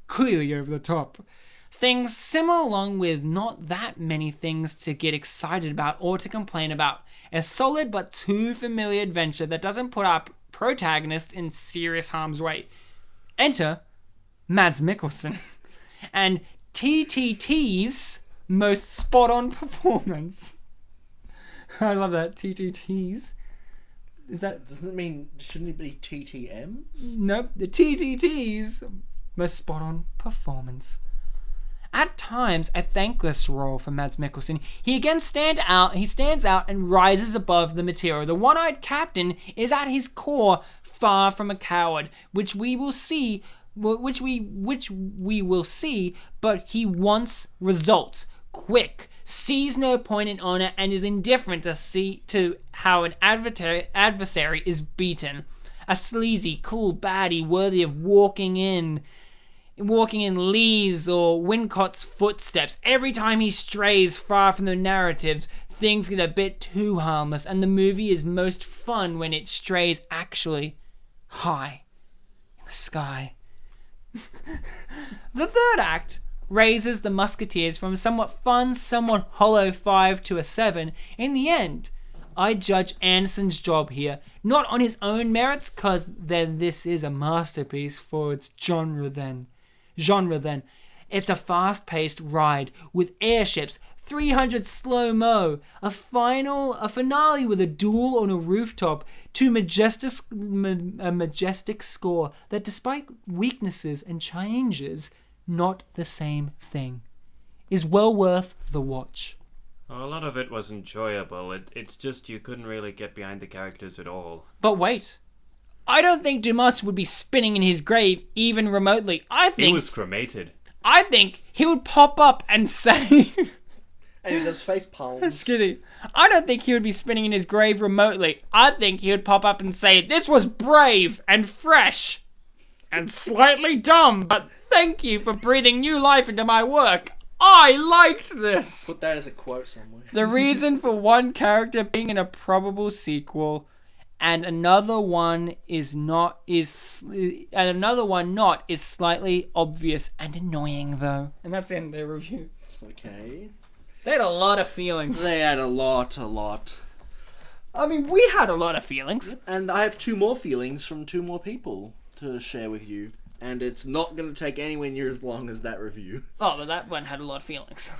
S1: clearly over the top. Things simmer along with not that many things to get excited about or to complain about. A solid but too familiar adventure that doesn't put our protagonist in serious harm's way. Enter Mads Mikkelsen and TTT's most spot-on performance. I love that. TTT's. Is that...
S2: Doesn't it mean... Shouldn't it be TTM's?
S1: Nope. The TTT's most spot-on performance. At times, a thankless role for Mads Mikkelsen. He stands out and rises above the material. The one-eyed captain is at his core far from a coward, which we will see, but he wants results. Quick, sees no point in honor, and is indifferent to how an adversary is beaten. A sleazy, cool baddie worthy of walking in Lee's or Wincott's footsteps. Every time he strays far from the narratives, things get a bit too harmless, and the movie is most fun when it strays actually high in the sky. The third act raises the Musketeers from a somewhat fun, somewhat hollow 5 to a 7. In the end, I judge Anderson's job here, not on his own merits, cause then this is a masterpiece for its genre then. It's a fast-paced ride with airships, 300 slow-mo, a finale with a duel on a rooftop, to a majestic score that, despite weaknesses and changes, not the same thing, is well worth the watch.
S3: A lot of it was enjoyable. It's just you couldn't really get behind the characters at all.
S1: But wait, I don't think Dumas would be spinning in his grave even remotely.
S3: He was cremated.
S1: I think he would pop up and say...
S2: And he does face palms.
S1: Skitty. I don't think he would be spinning in his grave remotely. I think he would pop up and say, "This was brave and fresh and slightly dumb, but thank you for breathing new life into my work. I liked this."
S2: Put that as a quote somewhere.
S1: The reason for one character being in a probable sequel and another one not is slightly obvious and annoying, though. And that's the end of their review.
S2: Okay.
S1: They had a lot of feelings.
S2: They had a lot.
S1: I mean, we had a lot of feelings.
S2: And I have 2 more feelings from 2 more people to share with you. And it's not going to take anywhere near as long as that review.
S1: Oh, but that one had a lot of feelings.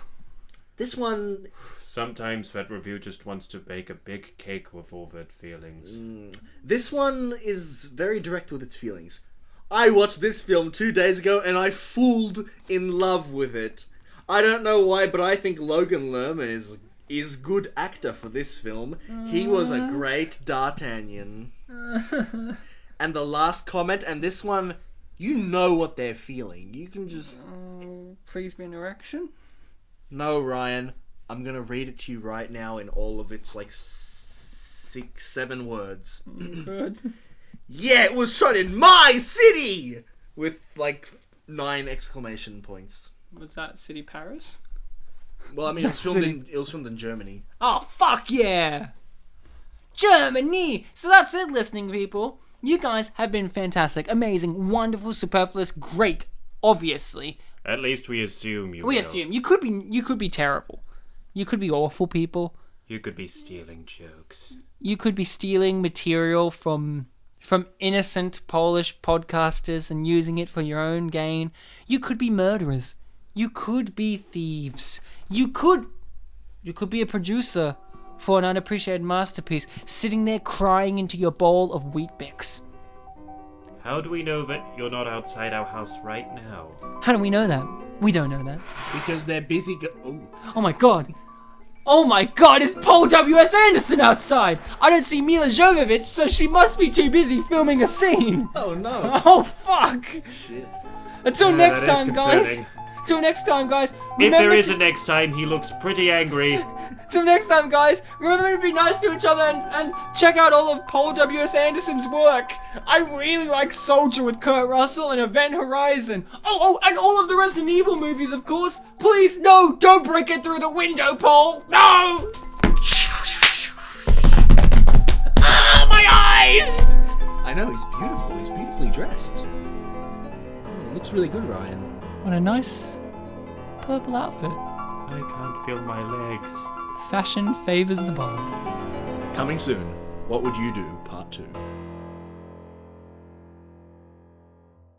S2: This one...
S3: Sometimes that review just wants to bake a big cake with all that feelings.
S2: This one is very direct with its feelings. I watched this film 2 days ago and I fooled in love with it. I don't know why, but I think Logan Lerman is good actor for this film. He was a great D'Artagnan. And the last comment, and this one, you know what they're feeling. You can just...
S1: Please be an erection?
S2: No, Ryan. I'm going to read it to you right now in all of its, 6-7 words.
S1: Good.
S2: Yeah, it was shot in my city! With, 9 exclamation points.
S1: Was that City Paris?
S2: Well, I mean, it was filmed in Germany.
S1: Oh, fuck yeah! Germany! So that's it, listening people. You guys have been fantastic, amazing, wonderful, superfluous, great, obviously.
S3: At least we assume you will.
S1: We assume. You could be terrible. You could be awful people.
S3: You could be stealing jokes.
S1: You could be stealing material from innocent Polish podcasters and using it for your own gain. You could be murderers. You could be thieves. You could be a producer for an unappreciated masterpiece, sitting there crying into your bowl of Weet-Bix.
S3: How do we know that you're not outside our house right now?
S1: How do we know that? We don't know that.
S2: Because they're busy
S1: Oh my god. Oh my god, it's Paul W.S. Anderson outside! I don't see Mila Jovovich, so she must be too busy filming a scene!
S2: Oh no.
S1: Oh fuck!
S2: Shit.
S1: Until
S3: Yeah,
S1: next
S3: that is
S1: time, guys!
S3: concerning.
S1: Till next time, guys!
S3: If there is a next time, he looks pretty angry.
S1: Till next time, guys! Remember to be nice to each other and check out all of Paul W.S. Anderson's work! I really like Soldier with Kurt Russell and Event Horizon! Oh, and all of the Resident Evil movies, of course! Please, no! Don't break it through the window, Paul! No! Ah, my eyes!
S2: I know, he's beautiful. He's beautifully dressed. Oh, it looks really good, Ryan.
S1: What a nice purple outfit.
S3: I can't feel my legs.
S1: Fashion favors the bold.
S2: Coming soon. What Would You Do? Part 2.